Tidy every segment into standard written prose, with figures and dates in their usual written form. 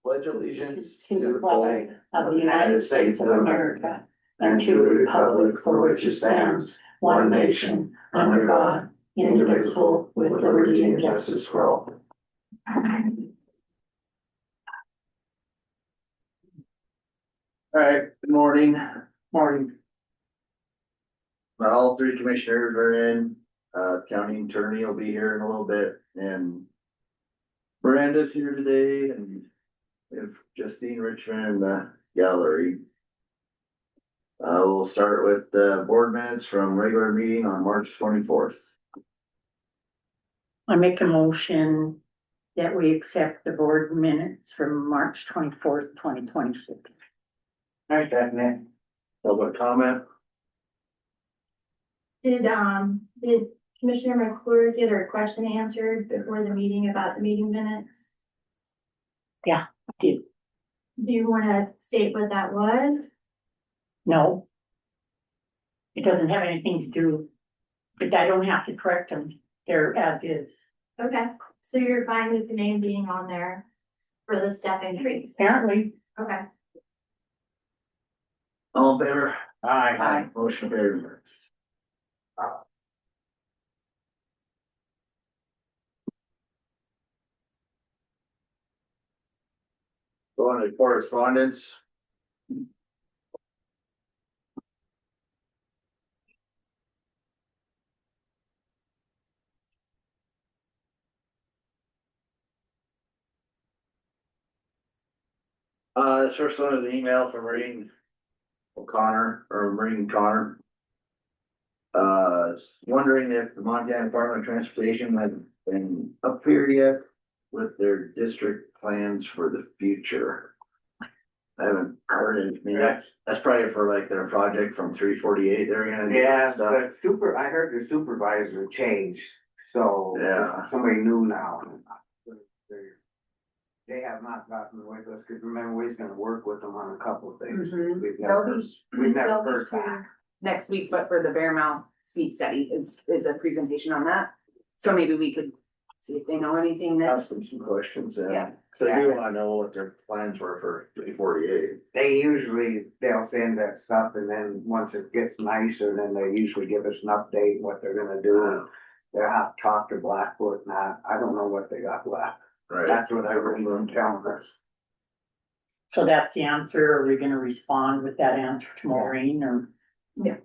pledge allegiance to the flag of the United States of America and to the republic for which it stands, one nation, under God, indivisible, with liberty and justice for all. All right, good morning. Morning. All three commissioners are in, county attorney will be here in a little bit, and Miranda's here today, and we have Justine Richmond in the gallery. We'll start with the board minutes from regular meeting on March 24th. I make a motion that we accept the board minutes from March 24th, 2026. Alright, that man. Public comment? Did Commissioner McClure get her question answered before the meeting about the meeting minutes? Yeah, I did. Do you wanna state what that was? No. It doesn't have anything to do, but I don't have to correct them. They're as is. Okay, so you're fine with the name being on there for the step increase? Apparently, Okay, All in favor? Aye. Motion carried. Going to correspondence. This first one is an email from Maureen O'Connor, or Maureen Connor. Wondering if the Montana Department of Transportation has been up here yet with their district plans for the future. I haven't heard anything. That's probably for like their project from 348. They're gonna do Yeah, that stuff. I heard the supervisor changed, so. Yeah. Somebody new now. They have not gotten with us, cause remember, we was gonna work with them on a couple of things. Mhm. We've never, we've never heard back. Next week, but for the Bearmouth speed study is a presentation on that. So maybe we could see if they know anything that, Ask them some questions, Yeah. yeah. So I do wanna know what their plans were for 348. They'll send that stuff, and then once it gets nicer, then they usually give us an update what they're gonna do. And they'll have to talk to Blackfoot, now, I don't know what they got left. Right. That's what I heard them telling us. so that's the answer. Are we gonna respond with that answer to Maureen or? Yeah.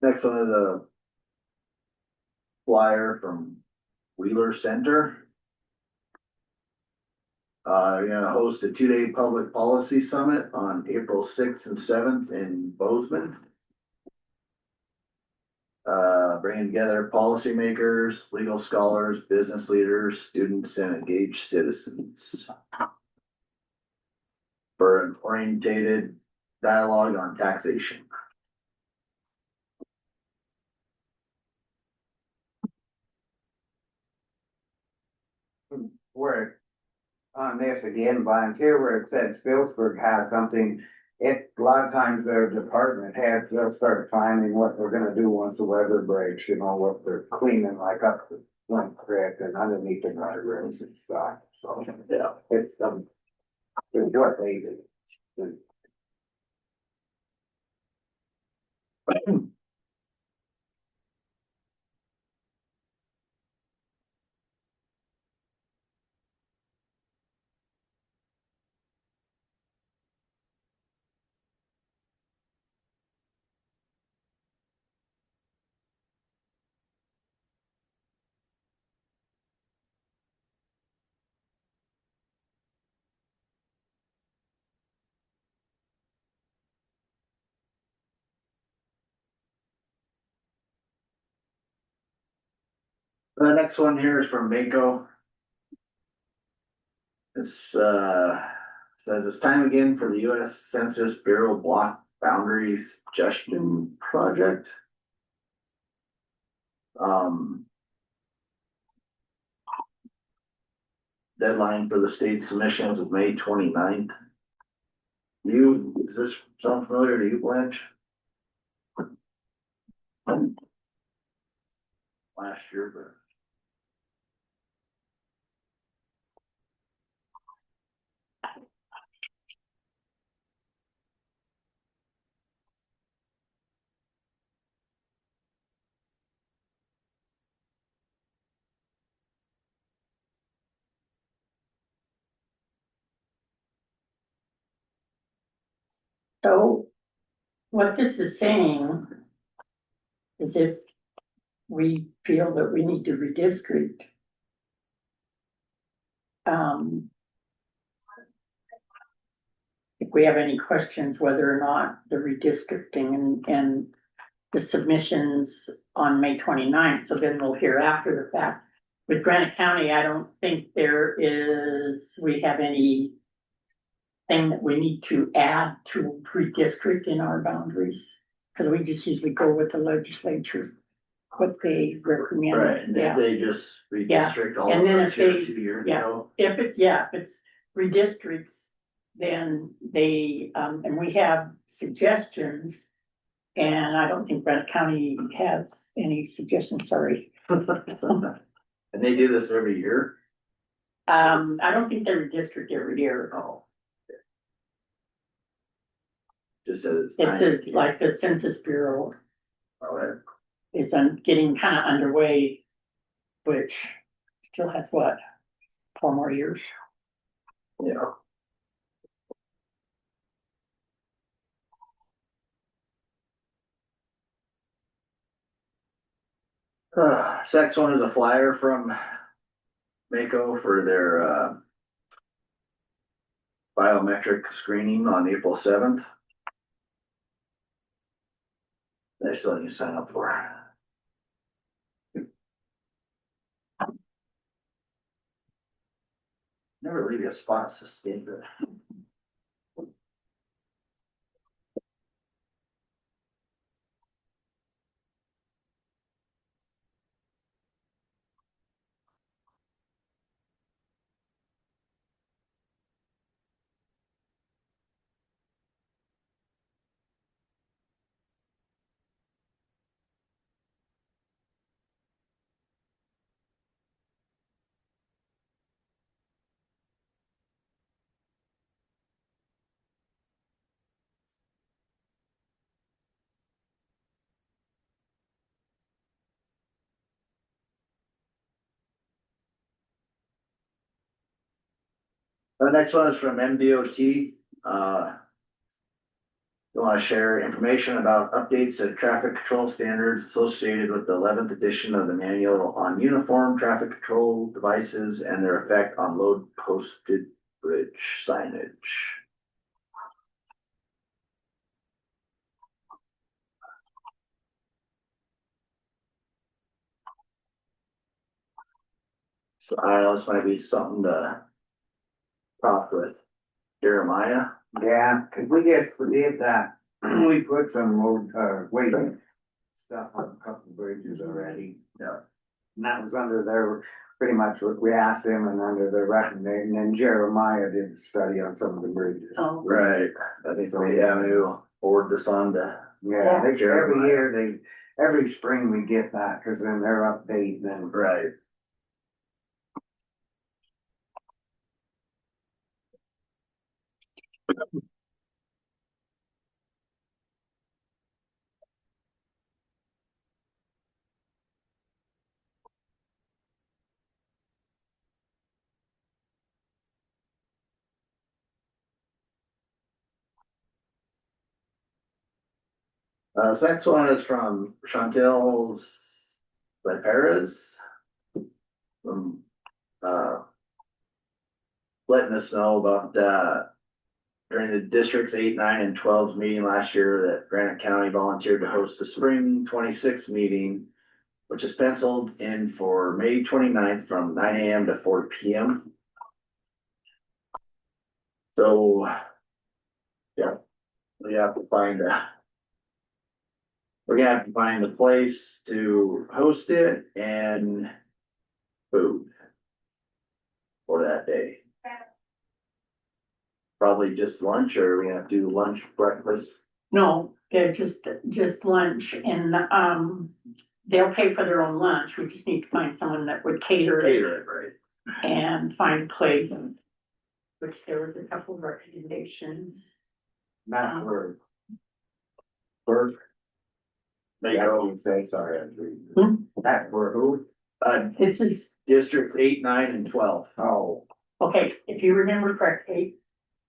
Next one is a flyer from Wheeler Center. They're gonna host a 2-day public policy summit on April 6th and 7th in Bozeman. Bringing together policymakers, legal scholars, business leaders, students, and engaged citizens for an orientated dialogue on taxation. Where, on this again, volunteer, where it said Phillipsburg has something, a lot of times their department heads, they'll start finding what they're gonna do once the weather breaks, you know, what they're cleaning like up the Flint Creek and underneath the guardrails and stuff, so. Yeah. It's, it's what they do. The next one here is from Mako. It's, says it's time again for the US Census Bureau Block Boundary Suggestion Project. Deadline for the state submissions is May 29th. Is this sound familiar to you, Blanche? last year, but. So what this is saying is if we feel that we need to redistrict, if we have any questions whether or not the redistricting and the submissions on May 29th, so then we'll hear after the fact. With Granite County, I don't think we have any thing that we need to add to redistrict in our boundaries. Cause we just usually go with the legislature, what they recommend. Right, and Yeah. if they just redistrict all And of then us if here they- 2 years yeah. ago. If it's redistricts, then they, and we have suggestions. And I don't think Granite County has any suggestions, sorry. And they do this every year? I don't think they redistrict every year. Oh. Just as it's. It's like the Census Bureau Alright, is getting kind of underway, which still has what, 4 more years? yeah. Next one is a flyer from Mako for their, biometric screening on April 7th. They still need to sign up for. Never leave you a spot to escape it. The next one is from MDOT, they want to share information about updates to traffic control standards associated with the 11th edition of the manual on uniform traffic control devices and their effect on load posted bridge signage. So I know this might be something to talk with Jeremiah. Yeah, cause we just did that, we put some road, waiting stuff on a couple bridges already. Yeah. And that was under their, pretty much what we asked them and under their recommendation, and then Jeremiah did a study on some of the bridges. Oh. Right, I think we have to forward this on to. Yeah, they, every Jeremiah. year every spring we get that, cause then they're updating and. Right. This next one is from Chantel Perez. From, letting us know about, during the district's 8, 9, and 12's meeting last year that Granite County volunteered to host the spring 26th meeting, which is penciled in for May 29th from 9 AM to 4 PM. So, yeah, we have to find we're gonna have to find a place to host it and food for that day. Probably just lunch, or we have to do lunch, breakfast. No, they're just lunch and, they'll pay for their own lunch. We just need to find someone that would cater it Cater it, right? and find plays, and which there was a couple of recommendations. Not for. For, They I go, would say, sorry, I was reading. Hmm? That for who? This is, District 8, 9, and 12. Oh, okay, if you remember correctly,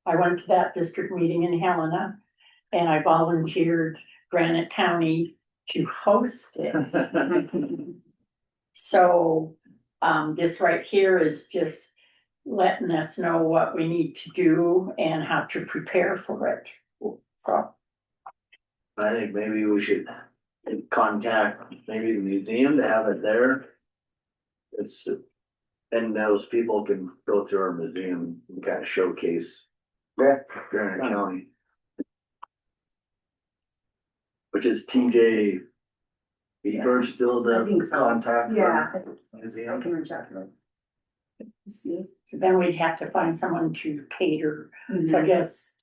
I went to that district meeting in Helena and I volunteered Granite County to host it. So, this right here is just letting us know what we need to do and how to prepare for it. So, I think maybe we should contact maybe the museum to have it there. It's, and those people can go through our museum and kind of showcase yeah, Granite County. Which is TJ Beaver still I the think so. contact Yeah, for I museum? can reach out to them. See. so then we'd have to find someone to cater. So I guess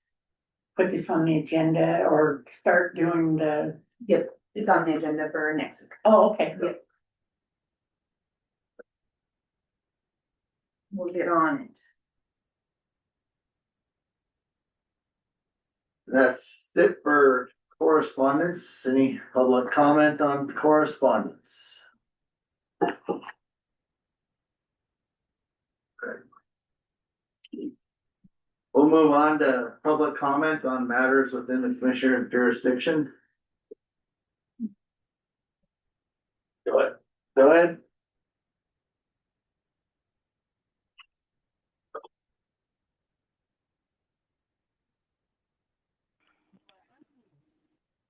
put this on the agenda or start doing the, Yep, it's on the agenda for next week. oh, okay. Yep. We'll get on it. That's it for correspondence. Any public comment on correspondence? We'll move on to public comment on matters within the commissioner's jurisdiction. Go ahead. Go ahead.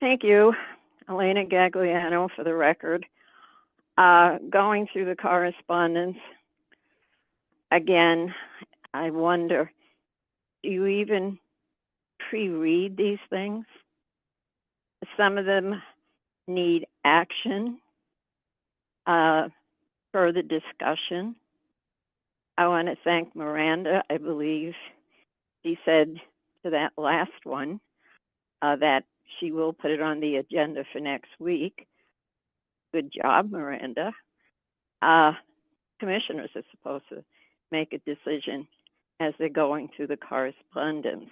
Thank you, Elena Gagliano, for the record. Going through the correspondence, again, I wonder, do you even pre-read these things? Some of them need action, further discussion. I want to thank Miranda. I believe she said to that last one that she will put it on the agenda for next week. Good job, Miranda. Commissioners are supposed to make a decision as they're going through the correspondence,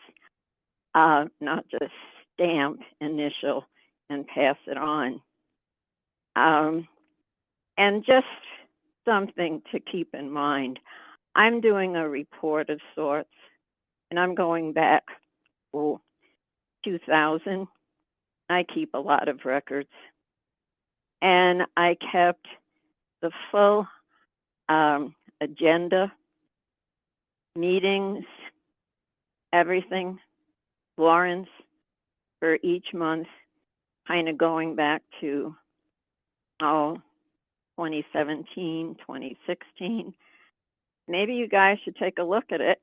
not just stamp, initial, and pass it on. And just something to keep in mind. I'm doing a report of sorts, and I'm going back to 2000. I keep a lot of records. And I kept the full agenda, meetings, everything, warrants for each month, kind of going back to 2017, 2016. Maybe you guys should take a look at it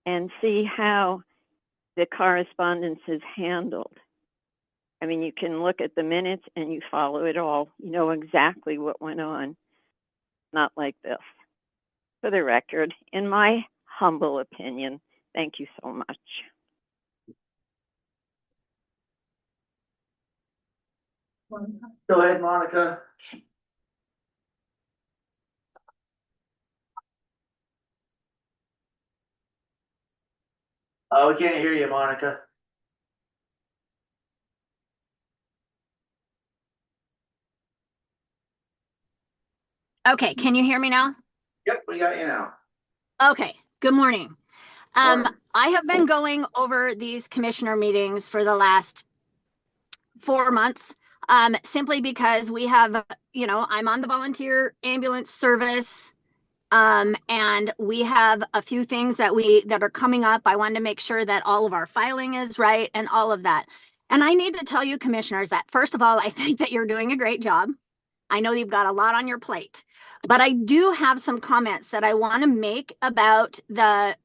and see how the correspondence is handled. I mean, you can look at the minutes and you follow it all. You know exactly what went on. Not like this. For the record, in my humble opinion, thank you so much. Go ahead, Monica. Oh, we can't hear you, Monica. Okay, can you hear me now? Yep, we got you now. Okay, good morning. Morning. I have been going over these commissioner meetings for the last 4 months, simply because we have, I'm on the volunteer ambulance service, and we have a few things that are coming up. I wanted to make sure that all of our filing is right and all of that. And I need to tell you, commissioners, that first of all, I think that you're doing a great job. I know you've got a lot on your plate, but I do have some comments that I want to make about the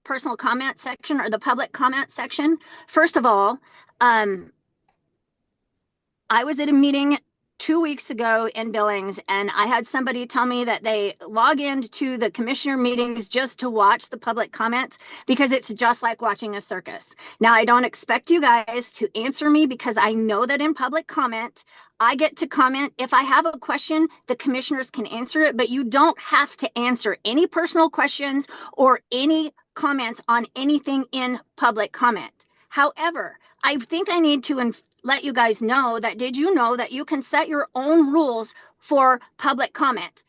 personal comment section or the public comment section. First of all, I was at a meeting 2 weeks ago in Billings, and I had somebody tell me that they log into the commissioner meetings just to watch the public comments because it's just like watching a circus. Now, I don't expect you guys to answer me because I know that in public comment, I get to comment. If I have a question, the commissioners can answer it, but you don't have to answer any personal questions or any comments on anything in public comment. However, I think I need to let you guys know that, did you know that you can set your own rules for public comment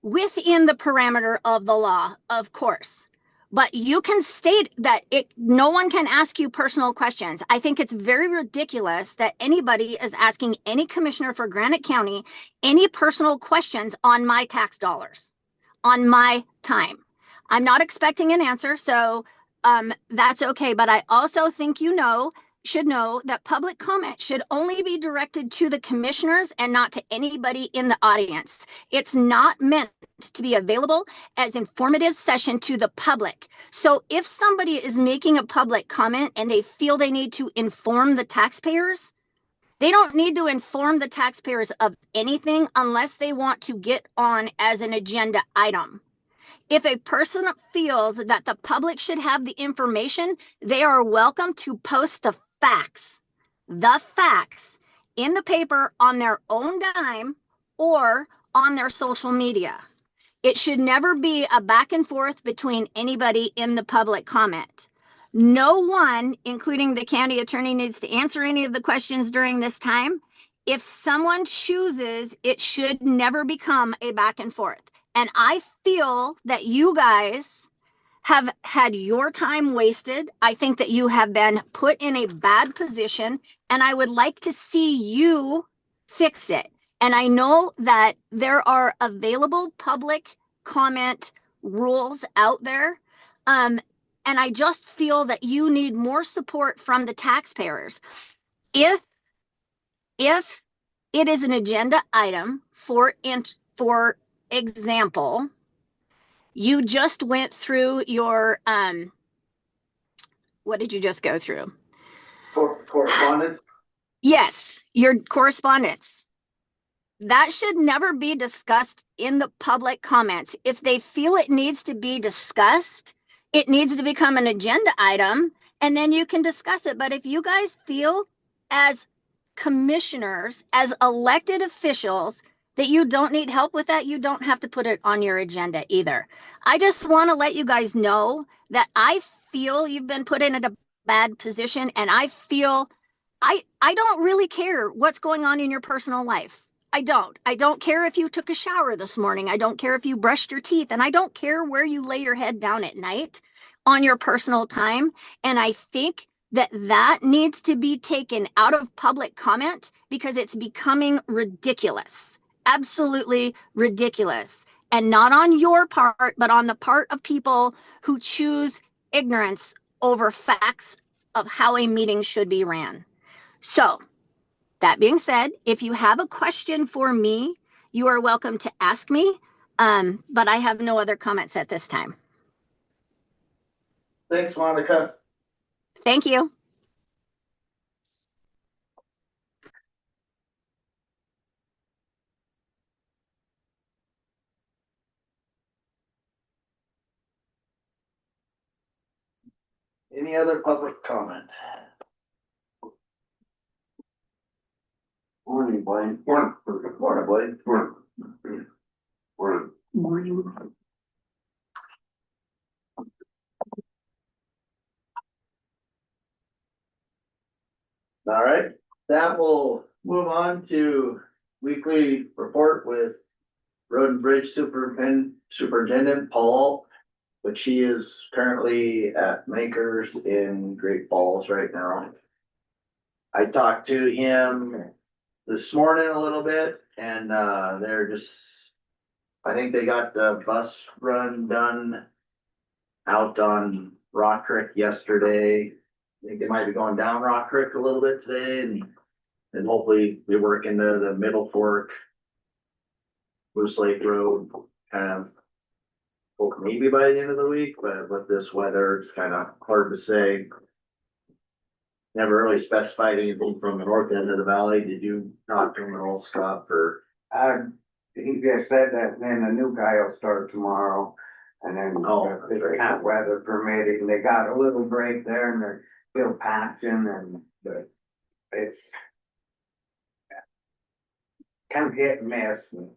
within the parameter of the law, of course, but you can state that no one can ask you personal questions. I think it's very ridiculous that anybody is asking any commissioner for Granite County any personal questions on my tax dollars, on my time. I'm not expecting an answer, so that's okay. But I also think should know that public comment should only be directed to the commissioners and not to anybody in the audience. It's not meant to be available as informative session to the public. So if somebody is making a public comment and they feel they need to inform the taxpayers, they don't need to inform the taxpayers of anything unless they want to get on as an agenda item. If a person feels that the public should have the information, they are welcome to post the facts in the paper on their own dime or on their social media. It should never be a back and forth between anybody in the public comment. No one, including the county attorney, needs to answer any of the questions during this time. If someone chooses, it should never become a back and forth. And I feel that you guys have had your time wasted. I think that you have been put in a bad position, and I would like to see you fix it. And I know that there are available public comment rules out there. And I just feel that you need more support from the taxpayers. If it is an agenda item, for example, you just went through your, what did you just go through? Correspondence? Yes, your correspondence. That should never be discussed in the public comments. If they feel it needs to be discussed, it needs to become an agenda item, and then you can discuss it. But if you guys feel as commissioners, as elected officials, that you don't need help with that, you don't have to put it on your agenda either. I just want to let you guys know that I feel you've been put in a bad position, and I feel I don't really care what's going on in your personal life. I don't care if you took a shower this morning. I don't care if you brushed your teeth, and I don't care where you lay your head down at night on your personal time. And I think that needs to be taken out of public comment because it's becoming ridiculous, absolutely ridiculous. And not on your part, but on the part of people who choose ignorance over facts of how a meeting should be ran. So that being said, if you have a question for me, you are welcome to ask me, but I have no other comments at this time. Thanks, Monica. Thank you. Any other public comment? Morning, Blaine. Morning. Morning, Blaine. Morning. Morning. Morning. All right, that will move on to weekly report with Road and Bridge Superintendent Paul, which he is currently at Makers in Great Falls right now. I talked to him this morning a little bit, and they're just, I think they got the bus run done out on Rock Creek yesterday. I think they might be going down Rock Creek a little bit today, and hopefully we work into the Middle Fork, Moose Lake Road, kind of, hope maybe by the end of the week, but with this weather, it's kind of hard to say. never really specified anything from the north end of the valley. Did you talk to him at all, Scott, or? He just said that then the new guy will start tomorrow. And then Oh, if it's very kind of good. weather permitting, they got a little break there and they're still patching but it's kind of hit and miss. And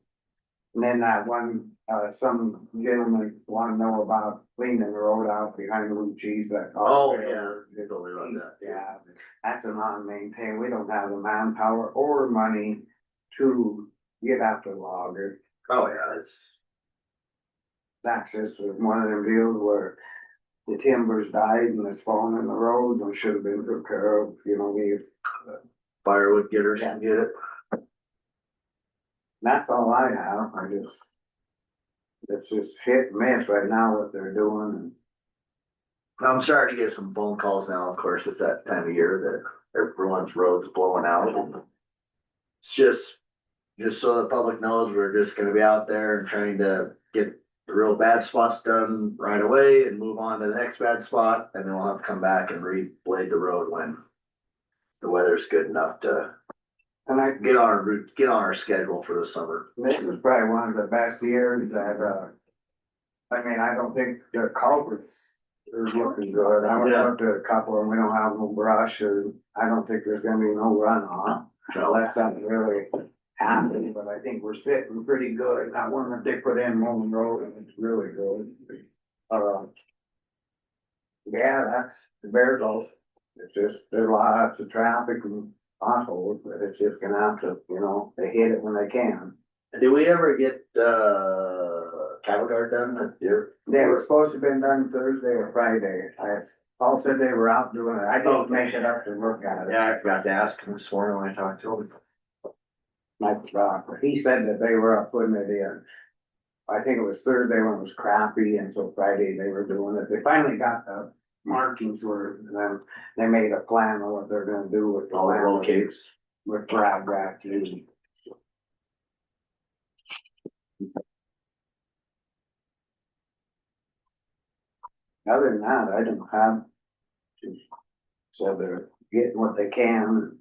then that one, some gentleman wanna know about cleaning the road out behind Lucci's that. Oh, yeah, you told me about that. Yeah, that's a non-maintained, we don't have the manpower or money to get out the logger. Oh, yeah, it's, That's just one of them deals where the timbers died and it's falling in the roads and should have been took care of, we. firewood getters can get it. That's all I have, it's just hit and miss right now what they're doing. I'm starting to get some phone calls now. Of course, it's that time of year that everyone's roads blowing out. It's just so the public knows, we're just gonna be out there and trying to get the real bad spots done right away and move on to the next bad spot. And then we'll have to come back and reblade the road when the weather's good enough to And get on our schedule for the summer. this is probably one of the best years that, I don't think the culverts are looking good. I went up to a couple and we don't have no brush or I don't think there's gonna be no runoff. Unless something really happens, but I think we're sitting pretty good. That one that they put in Mullen Road and it's really good. Yeah, that's the bear goals. It's just, there's lots of traffic and potholes, but it's just gonna have to, they hit it when they can. Did we ever get, cattle guard done at your? They were supposed to have been done Thursday or Friday. Paul said they were out doing it. I didn't make it up to look at it. Yeah, I forgot to ask him this morning when I talked to him. Mike Rock, he said that they were up putting it in. I think it was Thursday when it was crappy, and so Friday they were doing it. They finally got the markings where, and then they made a plan of what they're gonna do with All the roll cakes. with Crabgrass too. Other than that, I don't have. So they're getting what they can.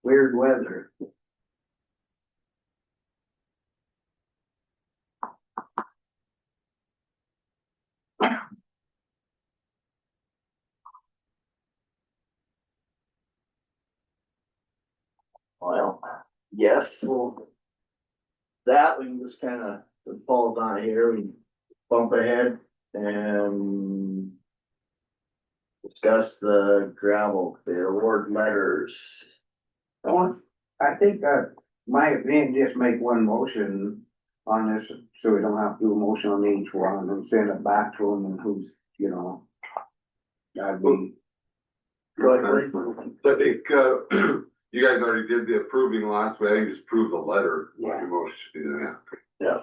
Weird weather. Well, yes, well. That we can just kinda, it falls on here, we bump ahead and. Discuss the gravel, the award letters. I think my opinion, just make one motion on this, so we don't have to do a motion on each one and send it back to them and who's, that'd be. Go ahead, please. I think, you guys already did the approving last week, I think just approve the letter, like your motion to do that. Yeah,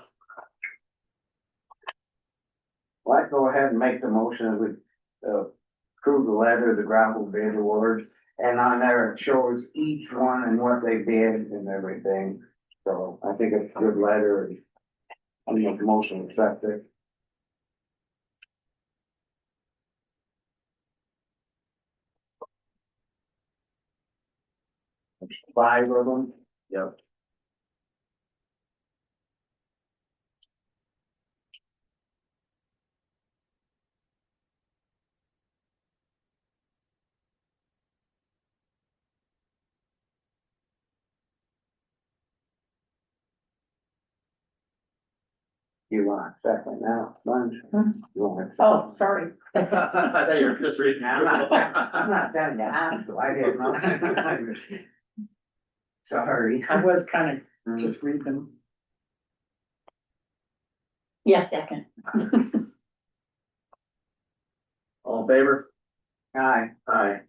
Well, I'd go ahead and make the motion that we, approve the letter, the gravel bid awards. And on there, it shows each one and what they did and everything. So I think it's a good letter and I make the motion accepted. Five of them. yep. You want a second now, Bunch? You want a second? Oh, sorry. I thought you were just reading. I'm not telling you how to, I didn't know. Sorry. I was kind of just read them. Yes, second. All in favor? Aye. Aye.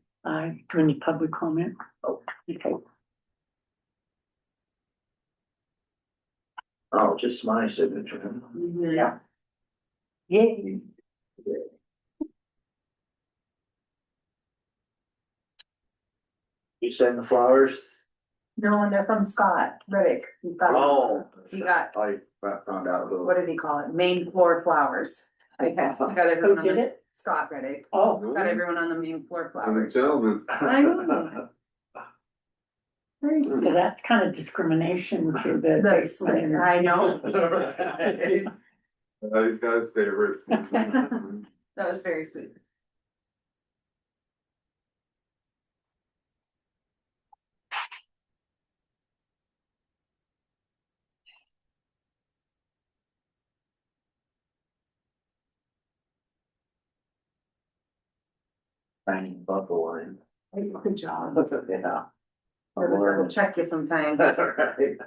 Do any public comment? Oh. Okay. Oh, just my signature. Yeah. Yay. You send the flowers? No, and they're from Scott Riddick. Oh. You got, I found out who. what did he call it? Main floor flowers. I guess, I got everyone Who on did the, it? Scott Reddick, Oh, got everyone on the main floor flowers. Gentlemen. I know. Very so sweet. that's kind of discrimination to the That's, basement. I know, He's got his favorites. that was very sweet. Tiny buckle line. Good job. Yeah. I would double check you sometimes. Right.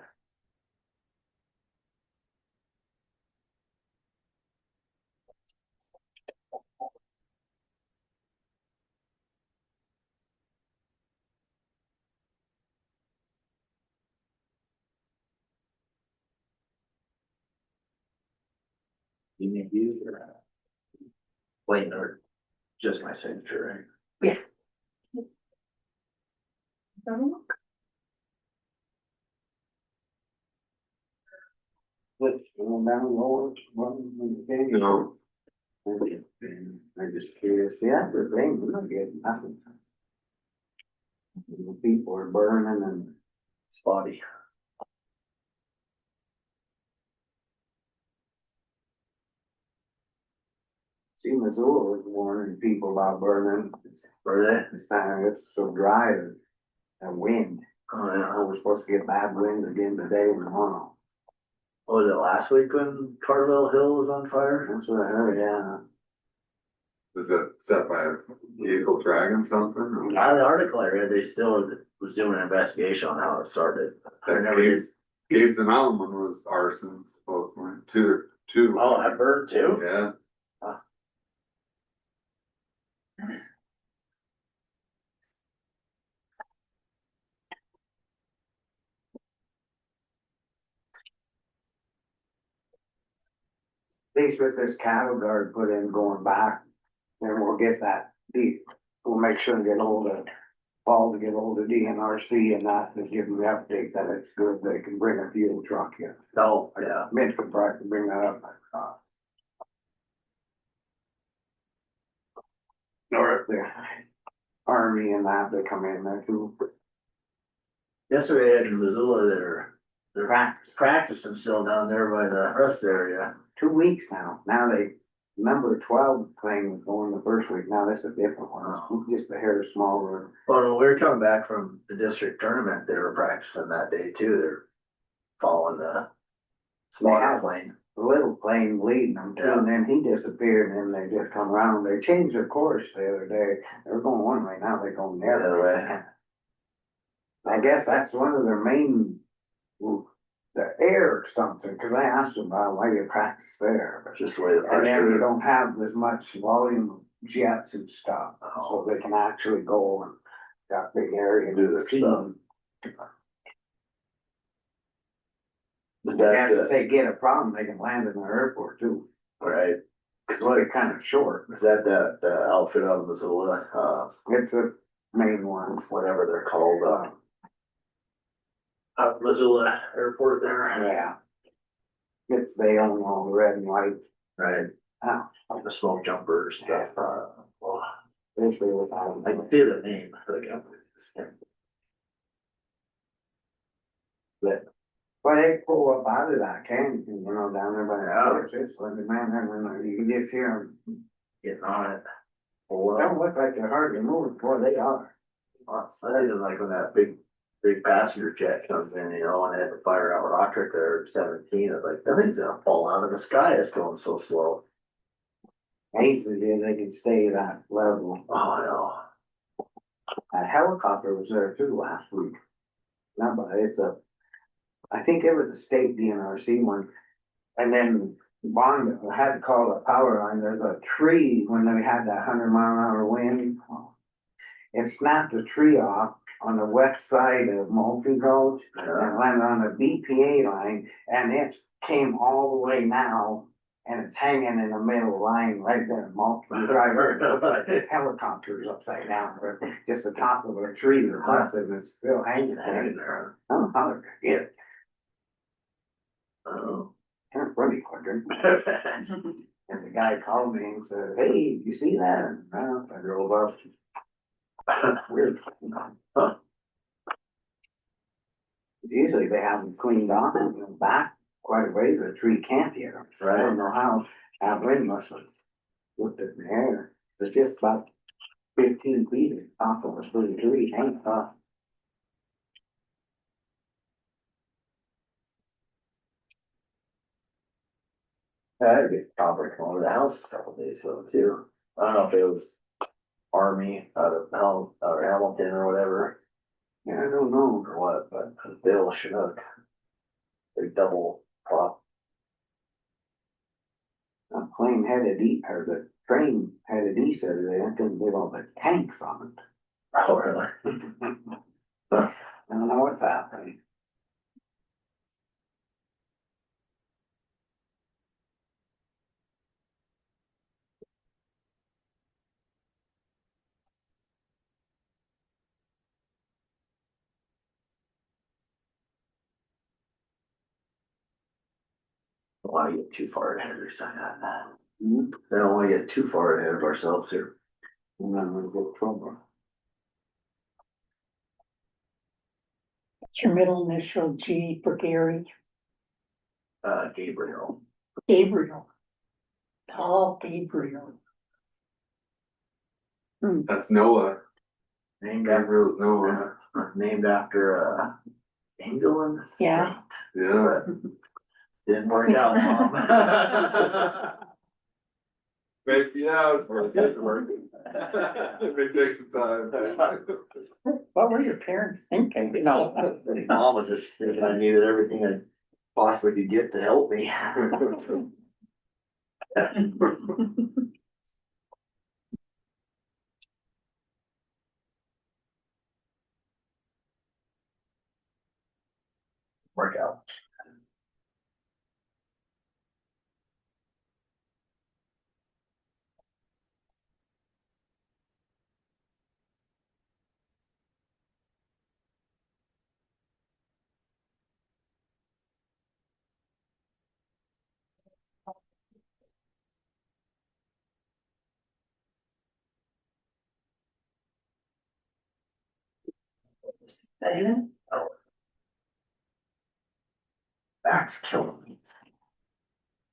You need these or? Plain or just my signature, right? Which, going down lower, one, You know, I'm just curious, yeah, the thing, we're not getting nothing. The people are burning and Spotty. see Missoula was warning people about burning. Were This time it's so dry and wind. they? Oh, yeah. We're supposed to get bad winds again today and tomorrow. Was it last week when Carville Hill was on fire? That's what I heard, yeah. is it set by a vehicle dragging something? or- Out of the article I read, they still was doing an investigation on how it started. I That never did. Gaze the Mountain one was arson, supposedly, two. Oh, that burned too? Yeah, At least with this cattle guard put in going back, then we'll get that deep. We'll make sure and get hold of Paul to get hold of DNRC and that, to give them the update that it's good, they can bring a fuel truck in. Oh, yeah. Mitch could probably bring that up. Or if the army and that, they come in there too. Yesterday in Missoula, they're practicing still down there by the rest area. 2 weeks now. Now they, number 12 thing was going the first week. Now this is a different one. It's just a hair smaller. Well, when we were coming back from the district tournament, they were practicing that day too. They're following the spotter Yeah. plane. The little plane leading them too, and then he disappeared, and then they just come around. They changed their course the other day. They're going one way, now they're going the other way. I guess that's one of their main, the air or something, because I asked them about why you practice there. But Just the way the and then you pressure. don't have as much volume of jets and stuff, so they can actually go and got big area Do to their see stuff. them. Is I guess that if they get a problem, they can land in the airport too, right? because they're kind of short. Is that outfit out of Missoula? It's the main ones. Whatever they're called, Missoula Airport there. Yeah. It's, they own all the red and white. Right, Oh, the smoke jumpers stuff. Well, basically without. I can see the name for the company. But they pull up out of that canyon, you know, down there by the house, it's like, man, you can just hear them. Getting on it. They don't look like they're hardly moving, boy, they are. I didn't like when that big passenger jet comes in, you know, and they had to fire out rocket there at 17. It's like, that thing's gonna fall out of the sky. It's going so slow. Usually they can stay that level. Oh, I know. A helicopter was there too last week. Not, but it's I think it was a state DNRC one. And then Bond had to call a power line. There's a tree when they had that 100-mile-an-hour wind. It snapped a tree off on the west side of Moulton Road and landed on a BPA line, and it came all the way now, and it's hanging in the middle line right there. Moulton driver helicopters upside down, or just the top of a tree or something, it's still hanging Hanging there. there. I don't know how they're gonna get it. Oh. Can't really quicker. And the guy called me and said, hey, you see that? And I drove up. Weird. Huh. Usually they have them cleaned off in the back quite a ways, a tree can't hit them. So I don't know how Lynn must have looked at the air. It's just about 15 feet off of a tree, ain't tough. I had a good copper come over the house a couple days ago too. I don't know if it was Army out of or Hamilton or whatever, Yeah, I don't know. or what, but Bill Chinook. They double prop. The plane had a D, or the train had a D set it, I couldn't get all the tanks on it. Oh, really? I don't know what's happening. Don't want to get too far ahead of yourself. Hmm? They don't want to get too far ahead of ourselves here. And then we'll get trouble. What's your middle initial G for Gary? Gabriel. Gabriel. Paul Gabriel. That's Noah. Named after, Gabriel's Noah. named after, England. Yeah. Yeah. Didn't work out, Mom. Maybe, yeah, it's working. It's working. It may take some time. What were your parents thinking? No. Mom was just thinking I needed everything I possibly could get to help me. Work out. Back's killing me.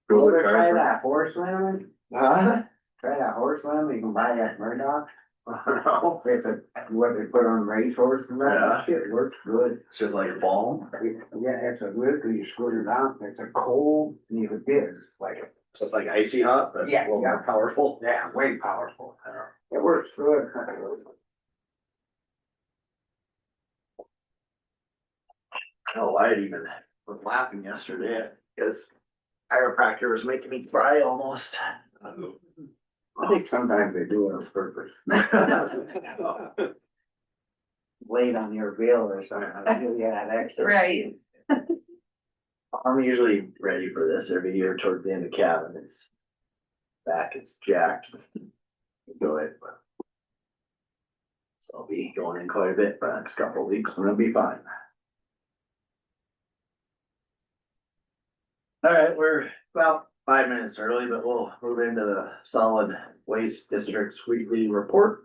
Go to try that horse limb, Huh? try that horse limb, you can buy that Murdoch. I don't know. It's what they put on race horse and Yeah. that shit works good. It's just like a ball. Yeah, it's a liquor, you squirt it out, it's a cold, and you can get it, like, So it's like icy hot, but a Yeah, little yeah. more powerful. yeah, way powerful. It works good. Oh, I had even was laughing yesterday because chiropractor was making me cry almost. I think sometimes they do it on purpose. Laid on your bill or something, I'll give you that extra. Right. I'm usually ready for this every year towards the end of cabin. It's back, it's jacked. Go ahead, but. So I'll be going in quite a bit for the next couple of weeks, and it'll be fine. All right, we're about 5 minutes early, but we'll move into the solid waste district's weekly report.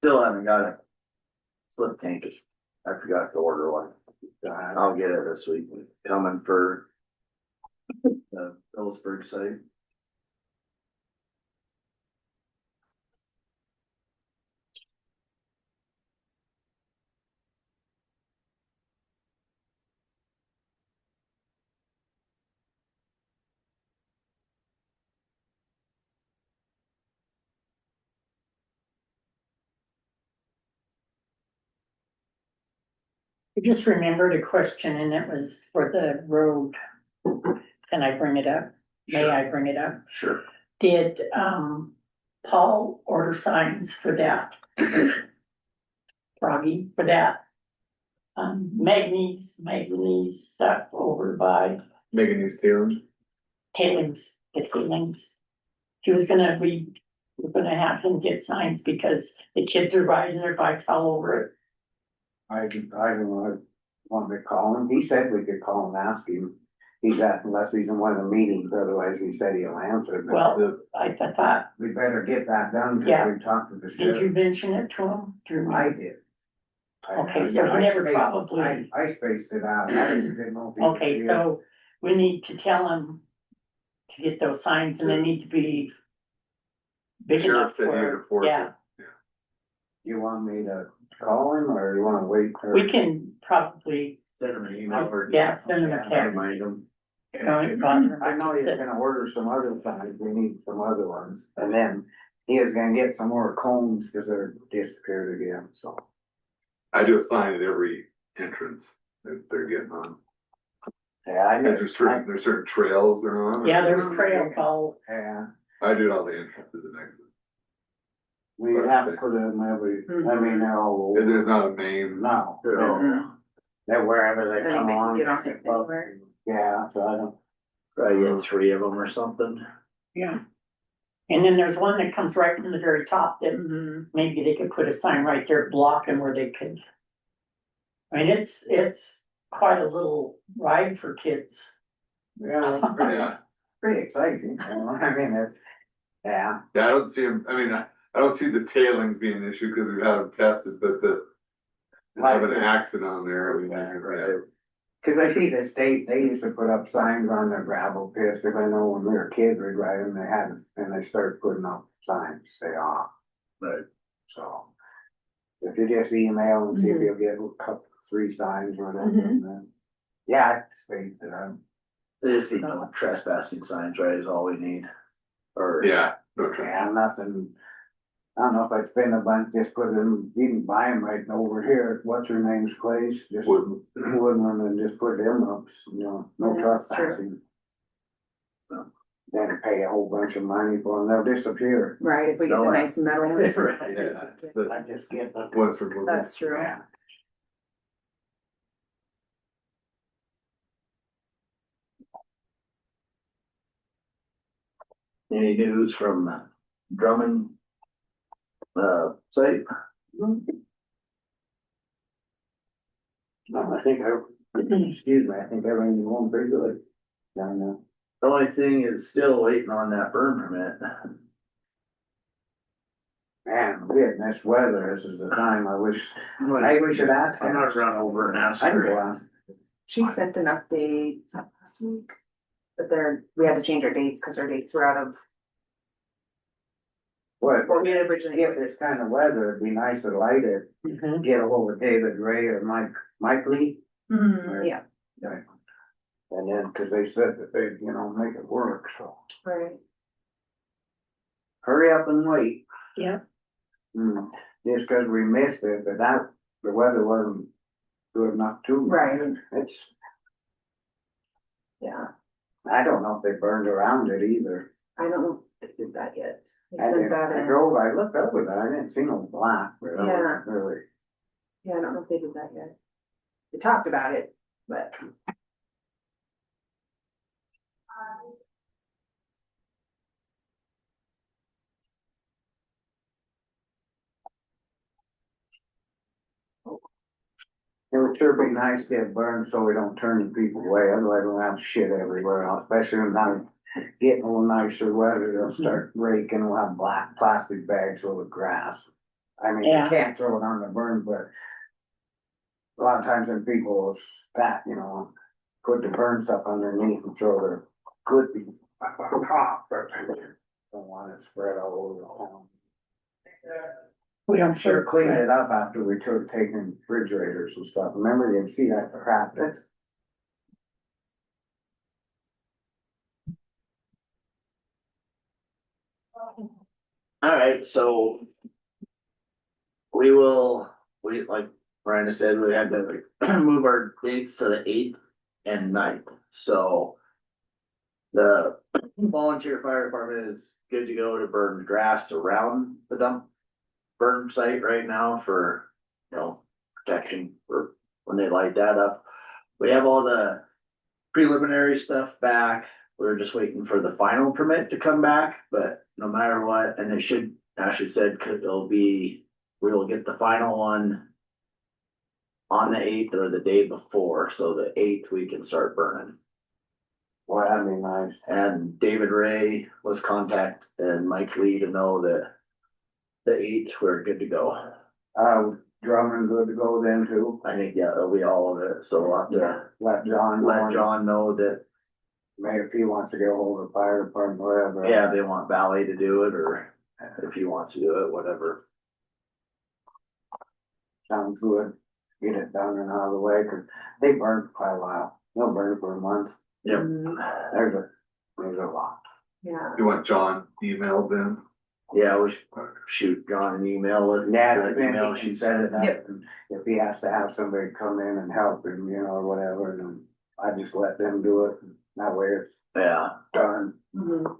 Still haven't got a slip tank. I forgot to order one. I'll get it this week. Coming for the Phillipsburg site. I just remembered a question and it was for the road. Can I bring it up? May I bring it up? Sure. Did, Paul order signs for that? Froggy, for that? Manganese stuff over by Making these tailings. the tailings. We're gonna have him get signs because the kids are riding their bikes all over it. I don't know, I wanted to call him, he said we could call and ask him He's at, unless he's in one of the meetings, otherwise he said he'll answer. but Well, I thought, We better get that done, cause Yeah. we talked to the did you sheriff. mention it to him? Do you I remember? did. Okay, so I he never spaced- probably- I spaced it out, I didn't know. if he was Okay, here. so we need to tell him to get those signs and they need to be big Sheriff enough said he would where, enforce yeah, it. You want me to call him, or you wanna wait? for- we can probably, Send them an email or. yeah, send him a text. Remind them. Don't bother him. I know he's gonna order some other signs, we need some other ones, and then he is gonna get some more cones, cause they're disappeared again, so. I do a sign at every entrance that they're getting on. Yeah, I There's certain trails they're on. Yeah, there's trails all, Yeah, I do it on the entrances and exits. we have to put them every, I mean, they're all If over. there's not a main, No, No. they're wherever they come Anybody can on. get on it anywhere. Yeah, so I don't, Probably get 3 of them or something. yeah. And then there's one that comes right from the very top that Mhm. maybe they could put a sign right there blocking where they could. I mean, it's quite a little ride for kids. yeah, it's yeah. pretty exciting, you know, I mean, yeah. Yeah, I don't see them, I mean, I don't see the tailings being an issue because we've had them tested, but have an accident on there. Right. Cause I see the state, they used to put up signs on their gravel pits, cause I know when we were kids, we'd ride them, they had, and they started putting up signs, stay off. Right. So. If you just email and see if you'll get a couple, 3 signs or whatever, and then, yeah, I spaced it out. They just need no trespassing signs, right, is all we need. Or. Yeah, no trouble. Yeah, nothing, I don't know if I'd spend a bunch, just put them, you can buy them right over here, at what's her name's place, just. Woodland. Woodland and just put them up, you know, no Yeah, that's true. trespassing. Then pay a whole bunch of money for them, they'll disappear. Right, if we get No, the I- nice metal ones. Right. Yeah, I but just get the. once we're. That's true. Yeah. Any news from Drummond? Site? No, I think excuse me, I think everything's going pretty good down there. The only thing is still waiting on that burn permit. Man, getting this weather, this is the time I wish we should ask. I'm gonna run over and ask I can her. go out. She sent an update last week, but we had to change our dates because our dates were out of, What, or we had originally. if this kind of weather, it'd be nice to light it, get a hold of David Ray or Mike Lee. Mhm, yeah, And then, cause they said that they, make it work, so right. hurry up and wait. Yeah. Just cause we missed it, but the weather wasn't good enough to. Right. It's, Yeah, I don't know if they burned around it either. I don't know if they did that yet. They I sent didn't- that I in. drove, I looked over there, I didn't see no black, but I Yeah. was really. Yeah, I don't know if they did that yet. They talked about it, but. It would sure be nice to get burned so we don't turn people away, otherwise we'll have shit everywhere, especially now getting a little nicer weather, they'll start raking, we'll have black plastic bags full of grass. I mean, you Yeah. can't throw it on the burn, but a lot of times when people will stack, put the burn stuff underneath and throw their good be on top, but don't want it spread all over the town. We don't Sure sure cleaned it up after we took taking refrigerators and stuff. Remember, you'd see that crap, that's. Alright, so. We, like Brenda said, we had to move our dates to the 8th and 9th, so. The volunteer fire department is good to go to burn grass around the dump. Burn site right now for, protection for when they light that up. We have all the preliminary stuff back. We're just waiting for the final permit to come back, but no matter what, and it should, Ashley said, we'll get the final one on the 8th or the day before, so the 8th we can start burning. Well, that'd be nice. And David Ray was contacted and Mike Lee to know that the 8th, we're good to go. Drummond good to go then too. I think, yeah, it'll be all of it, so we'll have to Let John know. let John know that, Maybe if he wants to get a hold of the fire department, whatever. yeah, they want Valley to do it, or if he wants to do it, whatever. Sounds good. Get it done and out of the way, cause they burn for quite a while. They'll burn for a month. Yep. There's a lot. Yeah. You want John emailed then? Yeah, we should shoot John an email with. Yeah, the email she she said sent it, it. Yep. and if he has to have somebody come in and help him, you know, or whatever, then I just let them do it. And that way it's Yeah, done. Mhm.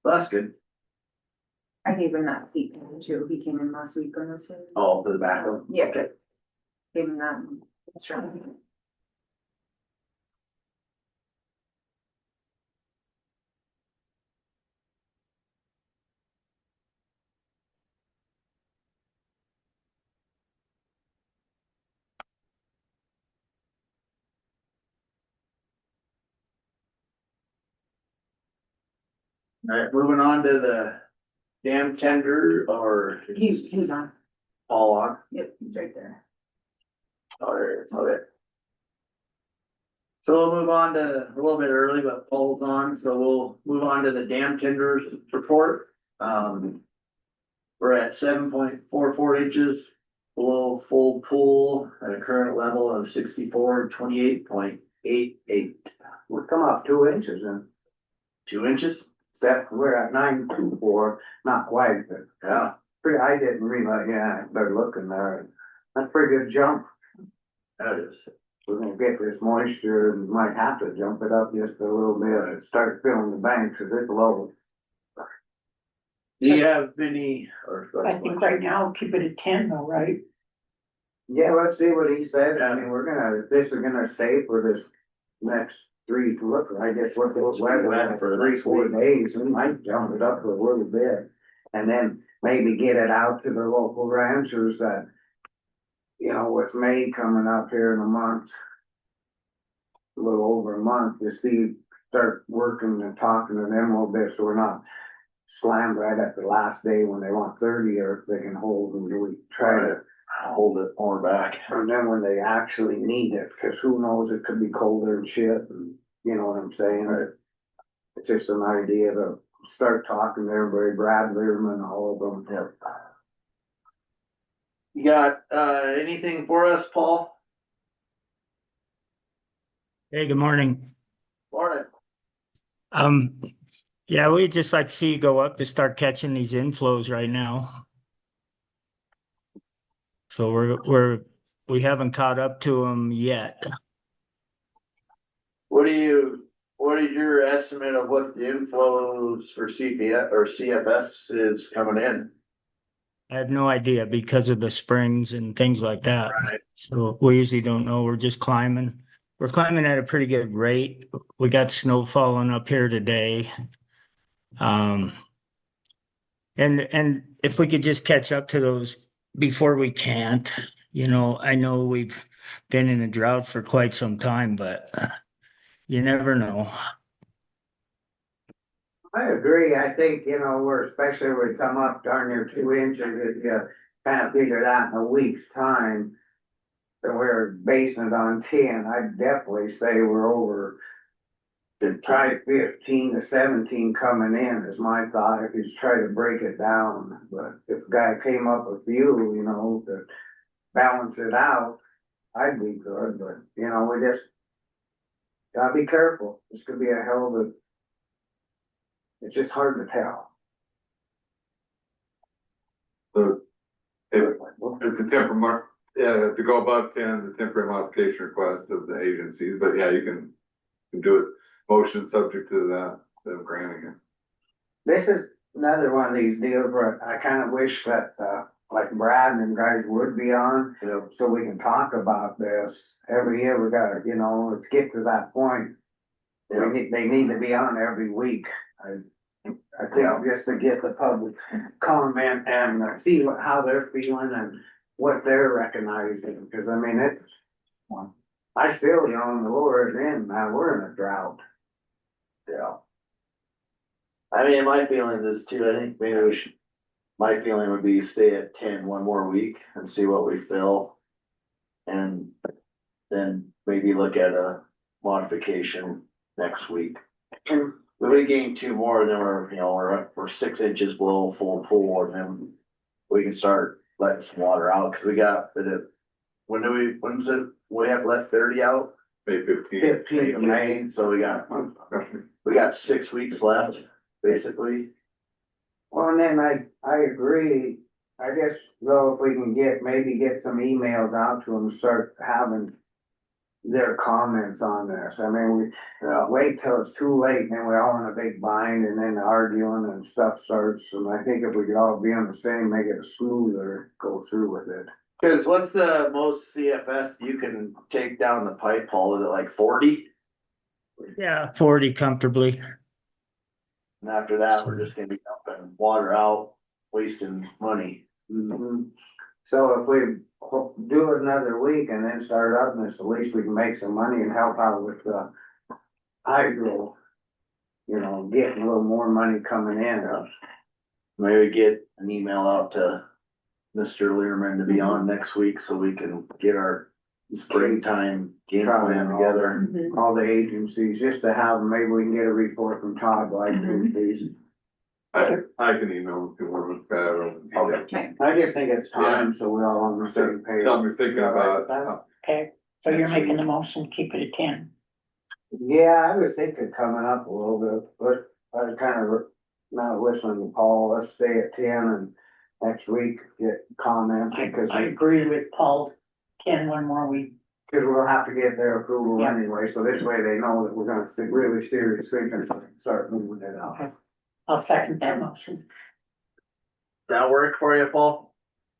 that's good. I gave him that seat too. He came in last week on this. Oh, for the backup. Yeah. Okay. Gave him that. That's right. Alright, moving on to the dam tender, or He's on. all on. Yep, he's right there. Oh, there it is, okay. So we'll move on to, a little bit early, but Paul's on, so we'll move on to the dam tenders report. We're at 7.44 inches below full pool at a current level of 6428.88. We come up 2 inches and 2 inches? we're at 924, not quite, but Yeah, I didn't realize, yeah, I started looking there. That's a pretty good jump. that is. We're gonna get this moisture and might have to jump it up just a little bit and start filling the bank, cause it's low. Do you have any, or? I think right now, keep it at 10 though, right? Yeah, let's see what he said. I mean, if this is gonna stay for this next 3, look, I guess what the weather for 3-4 days, we might jump it up a little bit. And then maybe get it out to the local ranchers that, you know, with May coming up here in a month. A little over a month to see, start working and talking to them a little bit, so we're not slammed right at the last day when they want 30, or if they can hold and we try to Hold it more back. and then when they actually need it, cause who knows, it could be colder and shit, and you know what I'm saying? It's just an idea to start talking to everybody, Brad Learman, all of them. Yep. You got, anything for us, Paul? Hey, good morning. Morning. Yeah, we'd just like to see you go up to start catching these inflows right now. So we haven't caught up to them yet. What is your estimate of what the inflows for CPS or CFS is coming in? I have no idea because of the springs and things like that. Right. So we usually don't know. We're just climbing. We're climbing at a pretty good rate. We got snow falling up here today. And if we could just catch up to those before we can't, you know, I know we've been in a drought for quite some time, but you never know. I agree, I think, you know, we're, especially when we come up darn near 2 inches, if you kind of figure that in a week's time. And we're basing it on 10, I'd definitely say we're over. Try 15 to 17 coming in is my thought, if you try to break it down, but if a guy came up with you, you know, to balance it out. I'd be good, but, you know, we just gotta be careful, this could be a hell of a. It's just hard to tell. So if the temporary to go above 10, the temporary modification request of the agencies, but yeah, you can do it, motion subject to that, them granting it. This is another one of these deals where I kind of wish that, like Brad and guys would be on, you know, so we can talk about this. Every year we gotta, you know, let's get to that point. They need to be on every week. I think just to get the public comment and see how they're feeling and what they're recognizing, cause I mean, it's. I still, in the lower end, now we're in a drought. Yeah. I mean, my feeling is too, I think maybe we should, my feeling would be stay at 10 one more week and see what we fill. And then maybe look at a modification next week. And If we gain 2 more, then we're 6 inches below full pool, and then we can start letting some water out, cause we got, when's it, we have let 30 out? May 15th. 15 May. So we got 6 weeks left, basically. Well, and then I agree, I guess, though, if we can maybe get some emails out to them, start having their comments on this. I mean, we wait till it's too late, and then we're all in a big bind, and then arguing and stuff starts, and I think if we could all be on the same, make it smoother, go through with it. Cause what's the most CFS you can take down the pipe, Paul, is it like 40? Yeah, 40 comfortably. And after that, we're just gonna be dumping water out, wasting money. Mhm. So if we do it another week and then start up this, at least we can make some money and help out with the hydro. Getting a little more money coming in. Maybe get an email out to Mr. Learman to be on next week so we can get our springtime game plan together. All the agencies, just to have, maybe we can get a report from Todd, like, these. I can email if you want with that. Okay. I just think it's time, so we're all on the same page. Tell me thinking about Okay, so you're making the motion, keep it at 10. Yeah, I was thinking coming up a little bit, but I was kind of not listening to Paul, let's stay at 10 and next week get comments, because I agree with Paul, 10 one more week. we'll have to get their approval Yeah. anyway, so this way they know that we're gonna really seriously and start moving it out. Okay. I'll second that motion. That work for you, Paul?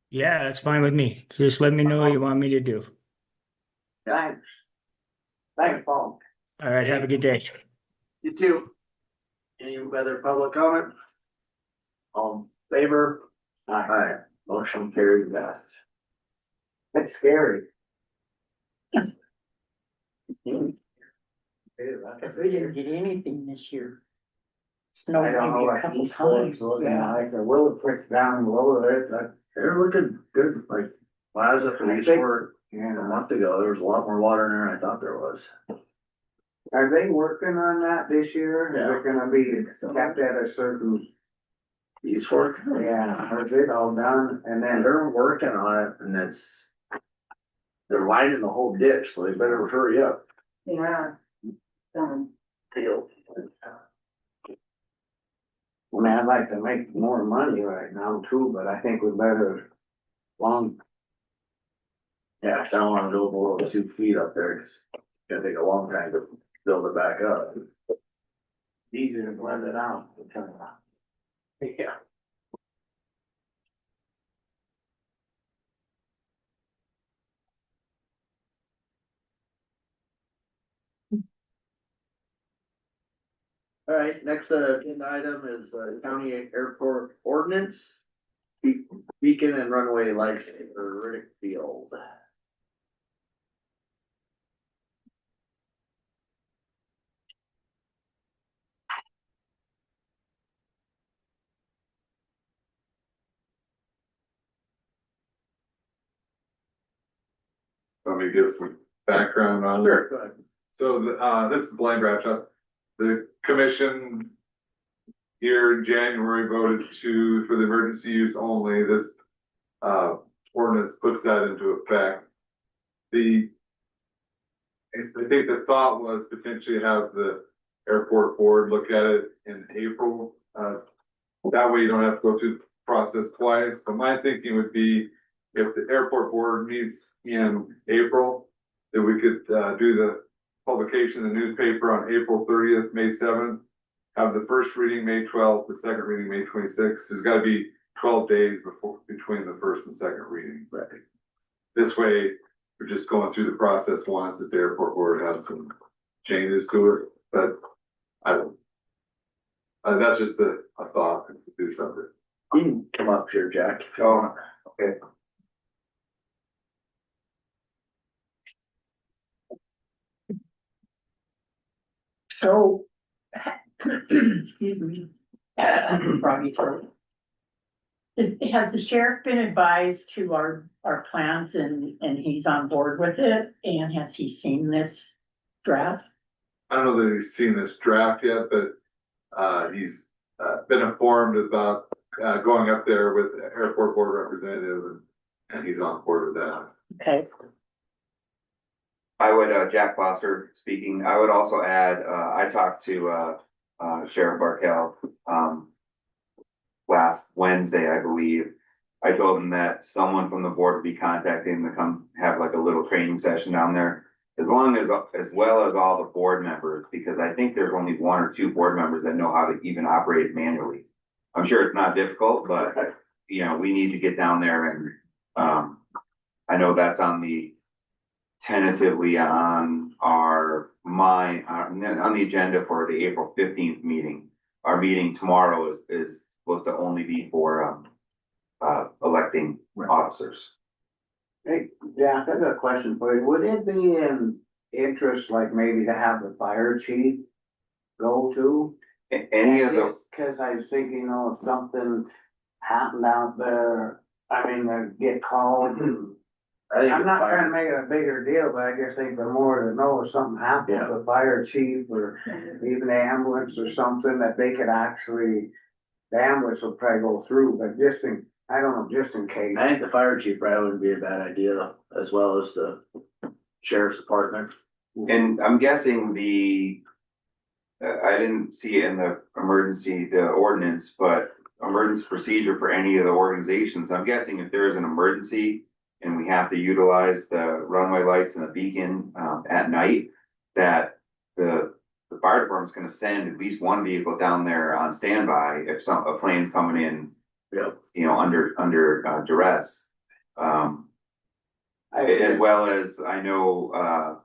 Yeah, that's fine with me. Just let me know what you want me to do. Thanks. Thanks, Paul. All right, have a good day. You too. Any other public comment? All in favor? Aye. Motion carried that. It's scary. Because we didn't get anything this year. Snow I don't know maybe a what couple East Fork's times, looking yeah. like, or will it prick down below it, They're looking good, like, when I was up in I East think- Fork a month ago, there was a lot more water in there than I thought there was. Are they working on that this year? Yeah. Is it gonna be kept at a certain, East Fork? yeah, or is it all done? And And then, they're working on it, and they're lining the whole ditch, so they better hurry up. Yeah. I mean, I'd like to make more money right now too, but I think we better Yeah, 'cause I don't wanna go below 2 feet up there, 'cause it's gonna take a long time to build it back up. easier to blend it out. Yeah. All right, next agenda item is county airport ordinance. Beacon and runway lights for Riddick Field. Let me give some background on it. Sure, go ahead. So, this is Blaine Bradshaw. The commission here in January voted for the emergency use only. This, ordinance puts that into effect. I think the thought was potentially have the airport board look at it in April. That way you don't have to go through the process twice, but my thinking would be if the airport board meets in April, that we could, do the publication in the newspaper on April 30th, May 7th. Have the first reading May 12th, the second reading May 26th. There's gotta be 12 days between the first and second reading. Right. This way, we're just going through the process once if the airport board has some changes to it, but I don't. That's just a thought to do something. You can come up here, Jack, if you want. Okay. So, excuse me, froggy throat. Has the sheriff been advised to our plans and he's on board with it? And has he seen this draft? I don't know that he's seen this draft yet, but he's been informed about going up there with the airport board representative, and he's on board with that. Okay, I would, Jack Foster speaking, I would also add, I talked to, Sheriff Barkel, last Wednesday, I believe. I told him that someone from the board would be contacting him to come have like a little training session down there. As well as all the board members, because I think there's only 1 or 2 board members that know how to even operate manually. I'm sure it's not difficult, but, you know, we need to get down there and, I know that's tentatively on on the agenda for the April 15th meeting. Our meeting tomorrow is supposed to only be for, electing officers. Hey, Jack, I got a question for you. Would it be in interest, like maybe to have the fire chief go to? Any of those, Cause I was thinking, you know, if something happened out there, I mean, get called. I think I'm the not fire- trying to make it a bigger deal, but I guess they for more to know if something happened Yeah. to the fire chief or even the ambulance or something that they could actually, the ambulance will probably go through, but just in, I don't know, just in case. I think the fire chief probably wouldn't be a bad idea, as well as the sheriff's department. and I'm guessing I didn't see it in the ordinance, but emergency procedure for any of the organizations. I'm guessing if there is an emergency and we have to utilize the runway lights and the beacon, at night, that the fire department's gonna send at least 1 vehicle down there on standby if a plane's coming in, Yep. you know, under duress. As well as I know,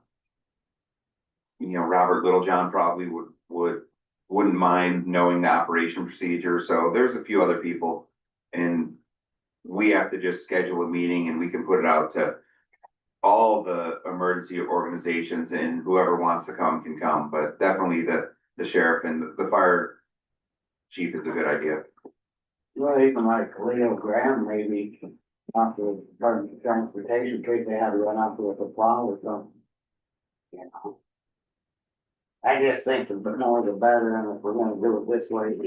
you know, Robert Littlejohn probably wouldn't mind knowing the operation procedure. So there's a few other people, and we have to just schedule a meeting and we can put it out to all the emergency organizations, and whoever wants to come can come, but definitely the sheriff and the fire chief is a good idea. Well, even like Leo Graham maybe, off the Department of Transportation, in case they had to run out with a plow or something. You know. I just think the more the better, and if we're gonna do it this way,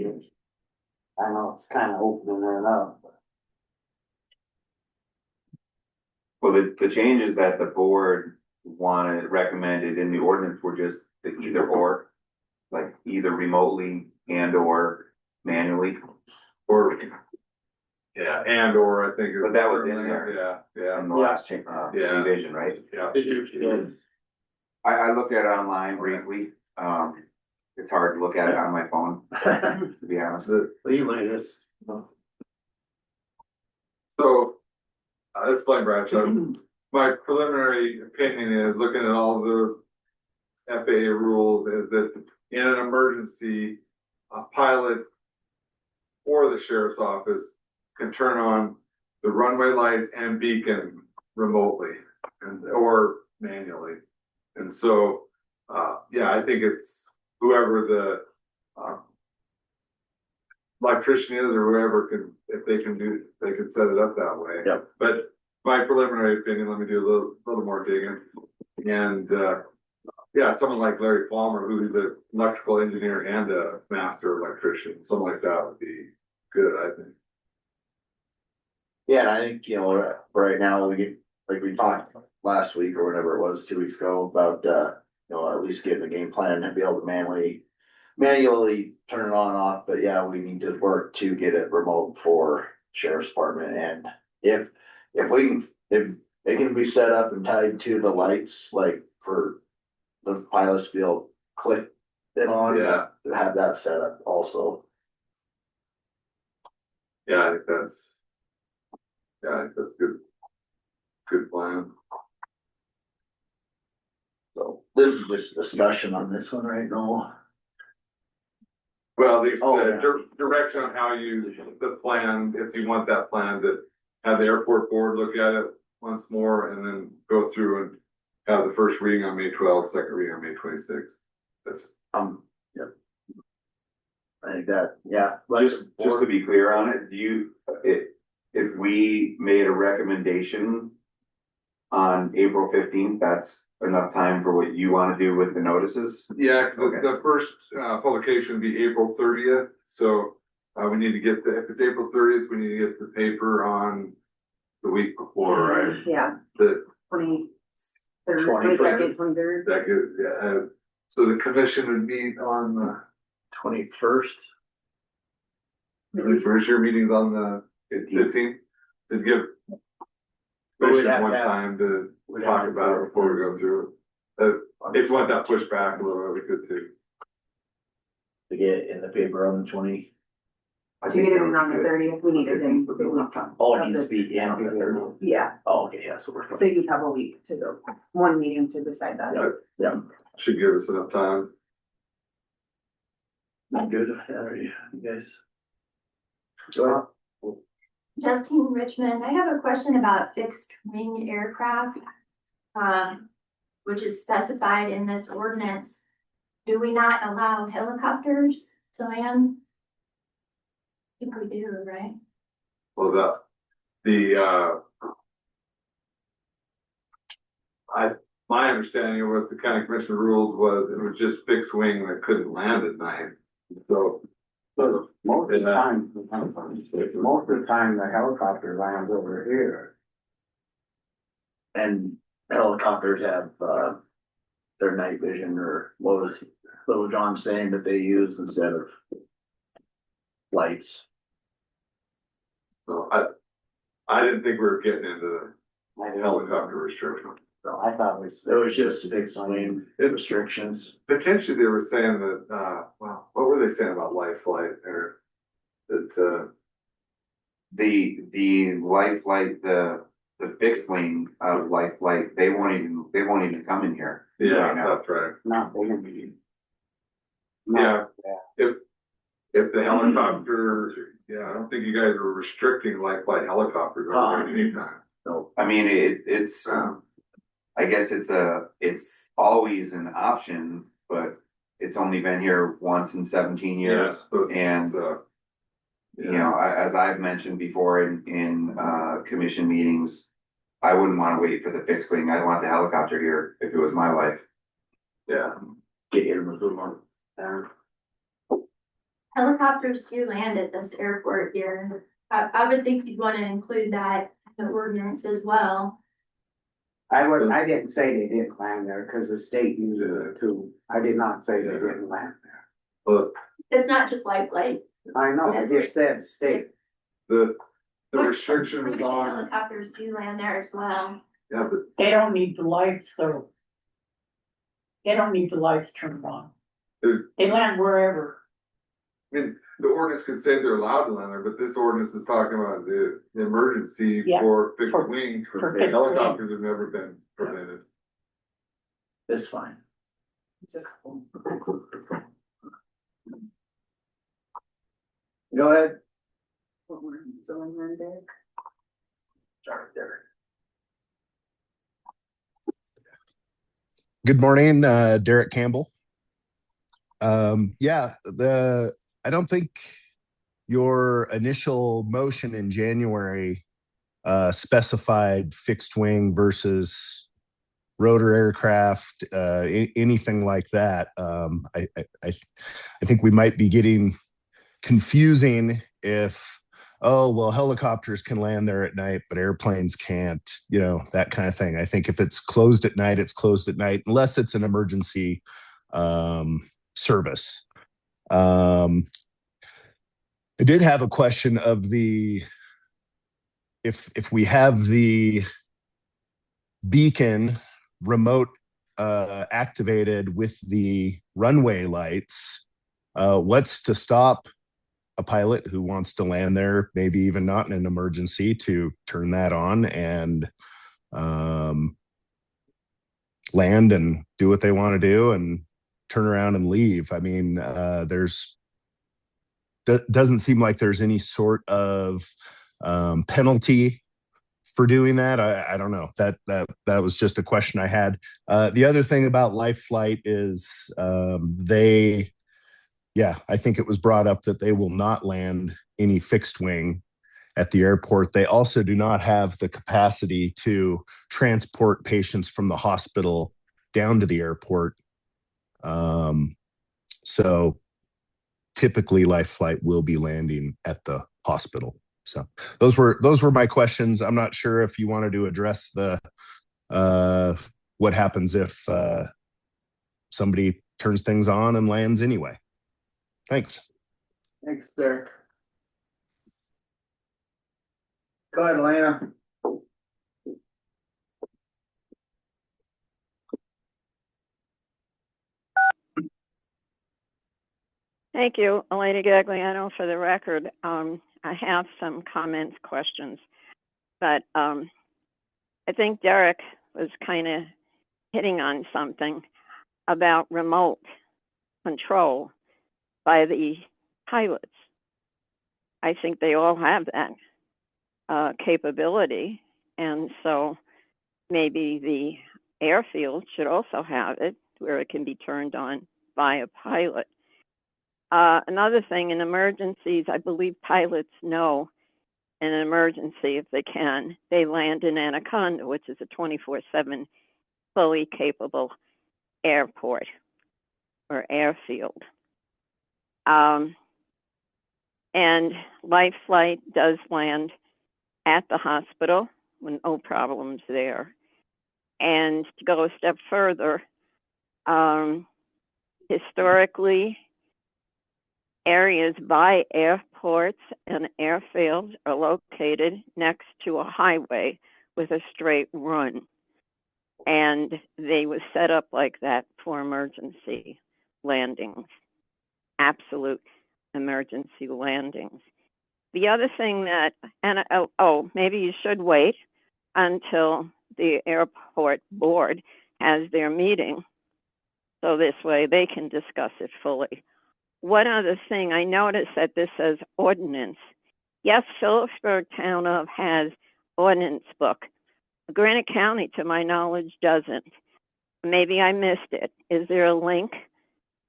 I know it's kind of opening it up. Well, the changes that the board recommended in the ordinance were just the either or, like either remotely and or manually. Or, yeah, and or I think. But that was in there. Yeah, In the last Yeah. revision, right? yeah. I looked at it online briefly. It's hard to look at it on my phone, to be honest. Well, you look at this. So, this is Blaine Bradshaw. My preliminary opinion is, looking at all the FAA rules, is that in an emergency, a pilot or the sheriff's office can turn on the runway lights and beacon remotely or manually. And so, yeah, I think it's whoever the electrician is or whoever can, if they can set it up that way. Yep. But my preliminary opinion, let me do a little more digging. And, yeah, someone like Larry Palmer, who's an electrical engineer and a master electrician, something like that would be good, I think. Yeah, and I think, you know, right now, like we talked last week or whatever it was, 2 weeks ago, about, you know, at least getting a game plan and be able to manually turn it on and off, but yeah, we need to work to get it remote for sheriff's department, and if it can be set up and tied to the lights, like for the pilots to be able to click it on. Yeah. To have that set up also. Yeah, I think that's good. Good plan. So this is just discussion on this one right now. Well, the Oh, yeah. direction on how the plan, if you want that plan, to have the airport board look at it once more and then go through and have the first reading on May 12th, second reading on May 26th. That's Yep. I think that, yeah. Just to be clear on it, if we made a recommendation on April 15th, that's enough time for what you want to do with the notices? Yeah, 'cause Okay. the first, publication would be April 30th, so, we need to get if it's April 30th, we need to get the paper on the week before, right? Yeah, The, 23rd, 23rd. 23rd. that good, yeah, so the commission would meet on the 21st. first year meetings on the 15th, to give We'd commission have to more have- time to we'd talk have to about it before we go through it. If you want that pushed back a little bit, we could too. To get in the paper on the 20. To get it in on the 30th, we need it in the week. Oh, it needs to be in on the 30th. Yeah, Oh, okay, yeah, so we're. so you have a week to go, one meeting to decide that. Yeah, Should give us enough time. I'm good. Are you guys? Go ahead. Justine Richmond, I have a question about fixed wing aircraft. Which is specified in this ordinance. Do we not allow helicopters to land? I think we do, right? Well, my understanding of what the county commission ruled was it was just fixed wing that couldn't land at night. So, Most of the time, the helicopter lands over here. And helicopters have, their night vision, or what was Little John saying that they use instead of lights. so I didn't think we were getting into the helicopter restriction. So I thought it was just fixed wing restrictions. Potentially they were saying that, well, what were they saying about life flight or that, The life flight, the fixed wing of life flight, they won't even come in here. yeah, right now. that's right. Not big. Yeah, if the helicopter, yeah, I don't think you guys were restricting life flight helicopters over there anytime. So, I mean, it's, I guess it's always an option, but it's only been here once in 17 years. So it's- And, it's, you know, as I've mentioned before in commission meetings, I wouldn't want to wait for the fixed wing. I'd want the helicopter here if it was my life. yeah, get in a little more there. Helicopters do land at this airport here. I would think you'd want to include that in the ordinance as well. I didn't say they didn't land there, cause the state uses it too. I did not say they didn't land there. but It's not just light flight. I know, I just said state. the But restrictions private on, helicopters do land there as well. yeah, but They don't need the lights though. They don't need the lights turned on. Dude. They land wherever. I mean, the ordinance could say they're allowed to land there, but this ordinance is talking about the emergency Yeah. for fixed For- wing. for fixed Helicopters have never been permitted. It's fine. Go ahead. What we're zoning on there. Sorry, there. Good morning, Derek Campbell. Yeah, I don't think your initial motion in January specified fixed wing versus rotor aircraft, anything like that. I think we might be getting confusing if, oh, well, helicopters can land there at night, but airplanes can't, you know, that kind of thing. I think if it's closed at night, it's closed at night, unless it's an emergency service. I did have a question of if we have the beacon remote activated with the runway lights, what's to stop a pilot who wants to land there, maybe even not in an emergency, to turn that on and land and do what they want to do and turn around and leave? I mean, doesn't seem like there's any sort of penalty for doing that. I don't know. That was just a question I had. The other thing about Life Flight is I think it was brought up that they will not land any fixed wing at the airport. They also do not have the capacity to transport patients from the hospital down to the airport. So typically Life Flight will be landing at the hospital. So those were my questions. I'm not sure if you wanted to address the what happens if somebody turns things on and lands anyway. Thanks. Thanks, Derek. Go ahead, Elena. Thank you, Elena Gagliano. For the record, I have some comments, questions, but I think Derek was kind of hitting on something about remote control by the pilots. I think they all have that capability, and so maybe the airfield should also have it where it can be turned on by a pilot. Another thing, in emergencies, I believe pilots know in an emergency, if they can, they land in Anaconda, which is a 24/7 fully capable airport or airfield. And Life Flight does land at the hospital with no problems there. And to go a step further, historically, areas by airports and airfields are located next to a highway with a straight run. And they were set up like that for emergency landings, absolute emergency landings. The other thing that, maybe you should wait until the airport board has their meeting, so this way they can discuss it fully. One other thing, I noticed that this says ordinance. Yes, Phillipsburg Town of has ordinance book. Granite County, to my knowledge, doesn't. Maybe I missed it. Is there a link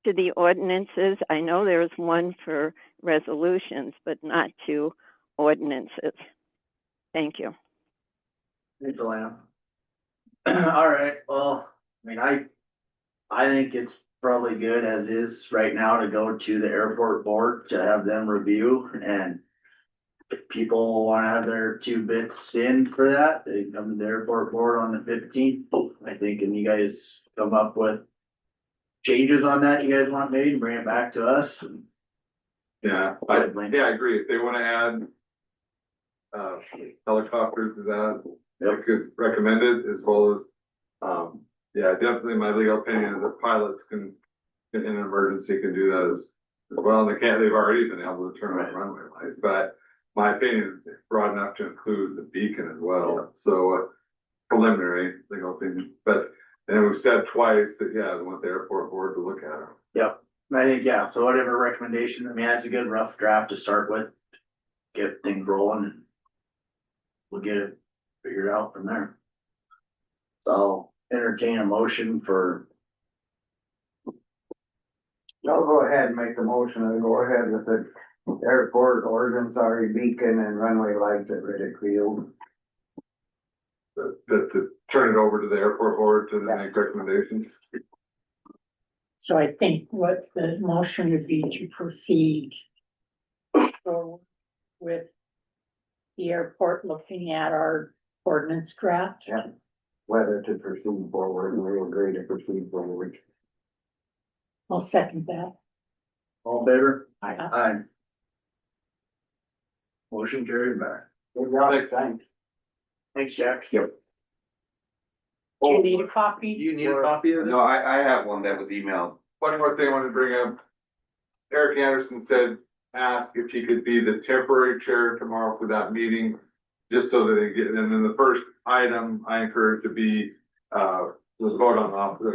to the ordinances? I know there's one for resolutions, but not to ordinances. Thank you. Thanks, Elena. All right, well, I mean, I think it's probably good as is right now to go to the airport board to have them review, and if people wanna have their 2 bits in for that, they come to the airport board on the 15th, I think, and you guys come up with changes on that you guys want made and bring it back to us. Yeah, I agree. If they wanna add helicopters to that, I could recommend it, as well as, definitely my legal opinion is that pilots can, in an emergency, can do that as well. They've already been able to turn on runway lights, but my opinion is broad enough to include the beacon as well. So preliminary legal opinion, but then we've said twice that, they want the airport board to look at them. Yep, I think, so whatever recommendation, I mean, that's a good rough draft to start with, get things rolling, and we'll get it figured out from there. So I'll entertain a motion for. I'll go ahead and make the motion and go ahead with the airport ordinance, beacon and runway lights at Riddick Field. To turn it over to the airport board to make recommendations. So I think what the motion would be to proceed forward with the airport looking at our ordinance draft. Yeah. Whether to proceed forward, and we agree to proceed forward. I'll second that. All in favor? Aye. Aye. Motion carried back. Good job, thanks. Thanks, Jack. Yep. Do you need a copy? Do you need a copy of it? No, I have one that was emailed. One more thing I wanted to bring up. Eric Anderson asked if he could be the temporary chair tomorrow for that meeting, just so that they get, and then the first item I encourage to be, the vote on office,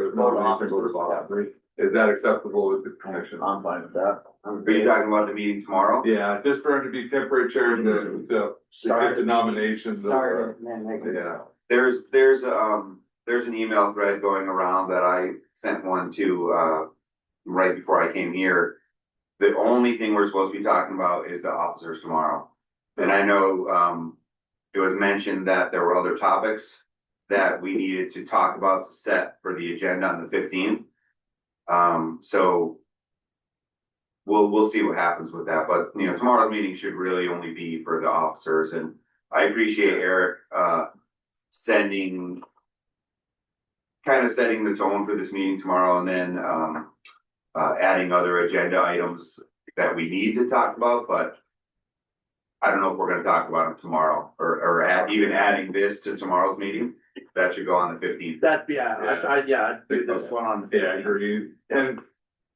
Is that acceptable with the commission? I'm fine with that. Are you talking about the meeting tomorrow? Yeah, just for him to be temporary chair, to get the nominations. Start it and then make it. Yeah, There's an email thread going around that I sent one to, right before I came here. The only thing we're supposed to be talking about is the officers tomorrow. And I know, it was mentioned that there were other topics that we needed to talk about to set for the agenda on the 15th. So we'll see what happens with that, but you know, tomorrow's meeting should really only be for the officers, and I appreciate Eric, setting the tone for this meeting tomorrow, and then, adding other agenda items that we need to talk about, but I don't know if we're gonna talk about them tomorrow, or even adding this to tomorrow's meeting. That should go on the 15th. I'd do this one on the. yeah, I agree. And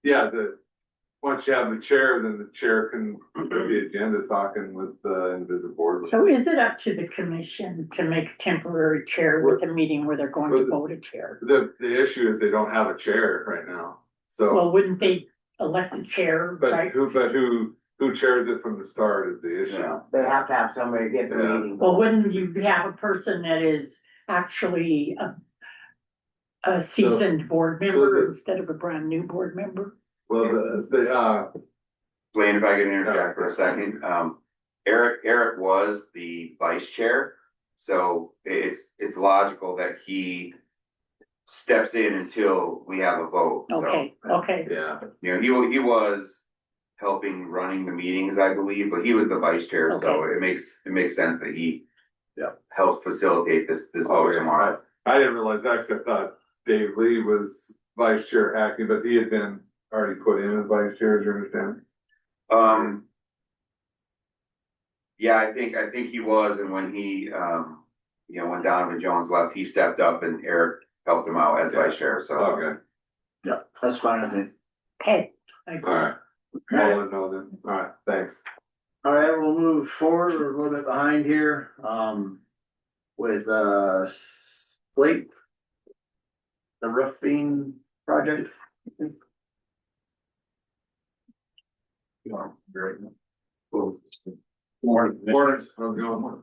yeah, once you have the chair, then the chair can do the agenda talking with the individual board. So is it up to the commission to make a temporary chair with a meeting where they're going to vote a chair? The issue is they don't have a chair right now, so. Well, wouldn't they elect a chair, But right? who chairs it from the start is the issue. Yeah, they have to have somebody get the Yeah. meeting. Well, wouldn't you have a person that is actually a seasoned board member instead of a brand new board member? Well, Blaine, if I can interject for a second, Eric was the vice chair, so it's logical that he steps in until we have a vote, so. Okay, yeah, You know, he was helping running the meetings, I believe, but he was the vice chair, so it makes sense that he helped facilitate this vote tomorrow. I didn't realize that, 'cause I thought Dave Lee was vice chair acting, but he had been already put in as vice chair, as you understand? Yeah, I think he was, and when he, when Donovan Jones left, he stepped up and Eric helped him out as vice chair, so. Okay, Yeah, that's fine with me. okay. alright. I'll let know then. Alright, thanks. All right, we'll move forward. We're a little bit behind here, with, Slate. The roofing project. Great. Morning. How's it going?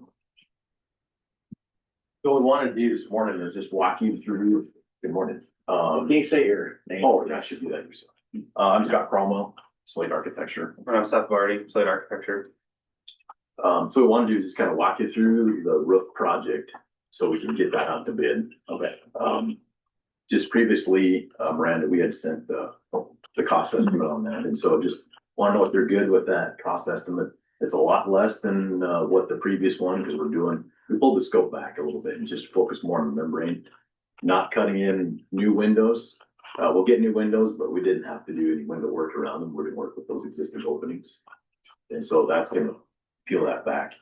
So what we wanted to do this morning is just walk you through, good morning. Can you say your name? Oh, yeah, I should do that yourself. I'm Scott Cromwell, Slate Architecture. I'm Seth Vardy, Slate Architecture. So what we want to do is just kind of walk you through the roof project so we can get that out to bid. Okay. Just previously, Miranda, we had sent the cost estimate on that, and so just want to know if they're good with that cost estimate. It's a lot less than what the previous one, because we pulled the scope back a little bit and just focused more on the membrane, not cutting in new windows. We'll get new windows, but we didn't have to do any window work around them. We're gonna work with those existing openings. And so that's gonna peel that back.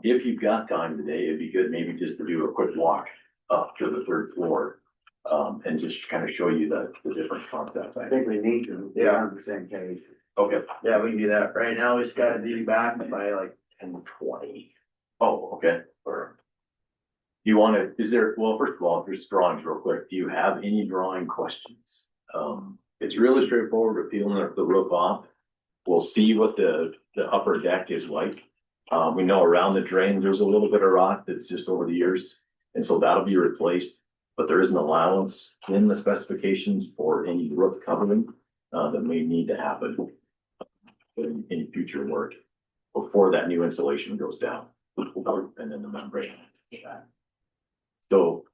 If you've got time today, it'd be good maybe just to do a quick walk up to the third floor. And just kind of show you the different concepts. I think we need to, they're on the same page. Okay. Yeah, we can do that. Right now, we just gotta do back by like 10:20. Oh, okay. Or you want to, well, first of all, just drawings real quick. Do you have any drawing questions? It's really straightforward, we're peeling the roof off. We'll see what the upper deck is like. We know around the drain, there's a little bit of rot that's just over the years. And so that'll be replaced, but there is an allowance in the specifications for any roof covering that may need to happen in any future work before that new insulation goes down. And then the membrane. So,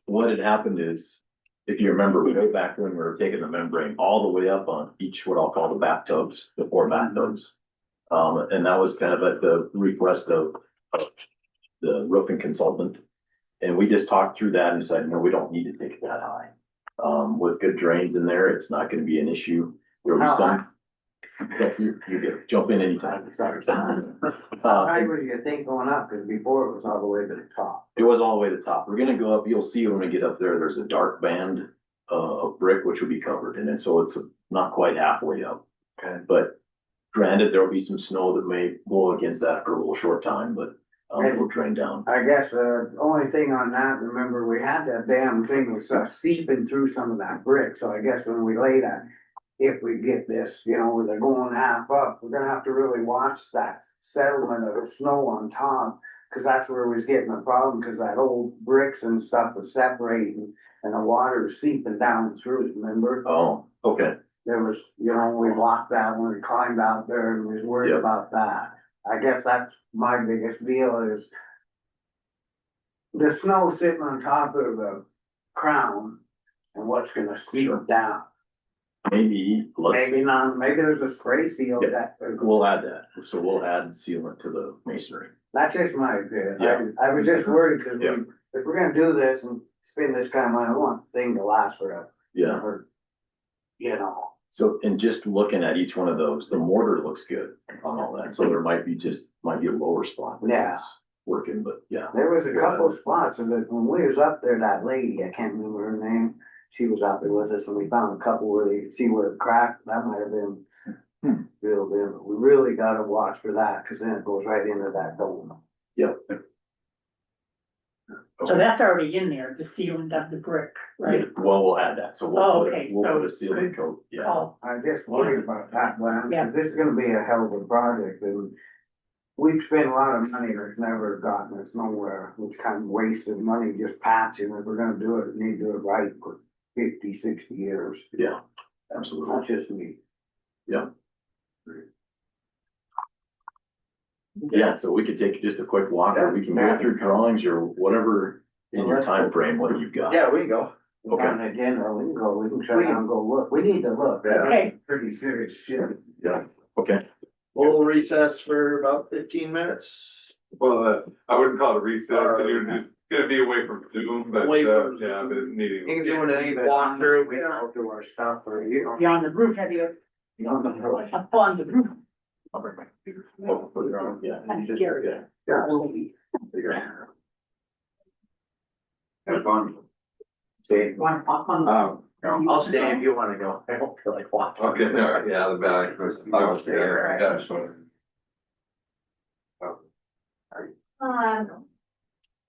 what had happened is, if you remember, we go back when we were taking the membrane all the way up on each, what I'll call the bathtubs, the 4 bathtubs. And that was kind of at the request of the roofing consultant. And we just talked through that and decided, no, we don't need to take it that high. With good drains in there, it's not gonna be an issue. There'll be some. You can jump in anytime. Sorry. How high would you think going up? Cause before it was all the way to the top. It was all the way to the top. We're gonna go up, you'll see when we get up there, there's a dark band of brick which will be covered in it, so it's not quite halfway up. Okay. But granted, there'll be some snow that may blow against that for a little short time, but will drain down. I guess, only thing on that, remember, we had that damn thing was seeping through some of that brick, so I guess when we lay that. If we get this, you know, where they're going half up, we're gonna have to really watch that settlement of the snow on top. Cause that's where we was getting the problem, cause that old bricks and stuff was separating and the water was seeping down through it, remember? Oh, okay. There was, you know, we walked that when we climbed out there and was worried Yep. about that. I guess that's my biggest deal is. The snow sitting on top of the crown and what's gonna seep down. Maybe, Maybe not, maybe there's a spray seal Yeah. that, we'll add that. So we'll add sealant to the masonry. that's just my opinion. Yeah. I was just worried, cause Yeah. if we're gonna do this and spend this kind of money, I want the thing to last forever. Yeah. Or, you know, So, and just looking at each one of those, the mortar looks good on all that. So there might be a lower spot. where Yeah. it's Working, but yeah. there was a couple of spots and that when we was up there, that lady, I can't remember her name. She was out there with us and we found a couple where you could see where it cracked, that might have been. Real bad, we really gotta watch for that, cause then it goes right into that dome. Yep. So that's already in there, the sealant of the brick, right? Well, we'll add that. So Oh, we'll okay, we'll so- put a sealing coat. Yeah. Oh, I'm just worried about that, Glenn, Yeah. 'cause this is gonna be a hell of a project and. We've spent a lot of money that's never gotten us nowhere, which kind of wasted money just patching, if we're gonna do it, we need to do it right for 50, 60 years. Yeah, absolutely. Not just me. Yeah, so we could take just a quick walk or we can go through drawings or whatever in your time frame. What you've got. Yeah, we can go. Okay. On the agenda, we can go, we can shut down and go look, we need to look. That's Okay. Pretty serious shit. Yeah, okay. We'll recess for about 15 minutes. Well, I wouldn't call it a recess, and you're just gonna be away from Zoom, but, Away from yeah, but needing. You can Doing just a leave it on, walkthrough. we don't do our stuff for you. be on the roof, have you, You don't know. up on the roof, I'll bring my computer. Oh, put it on, yeah. that's scary. Yeah. Have fun. Stay. One up on the. I'll stay if you wanna go. I don't feel like walking. Okay, all right, yeah, the back. I'll stay there, yeah, so.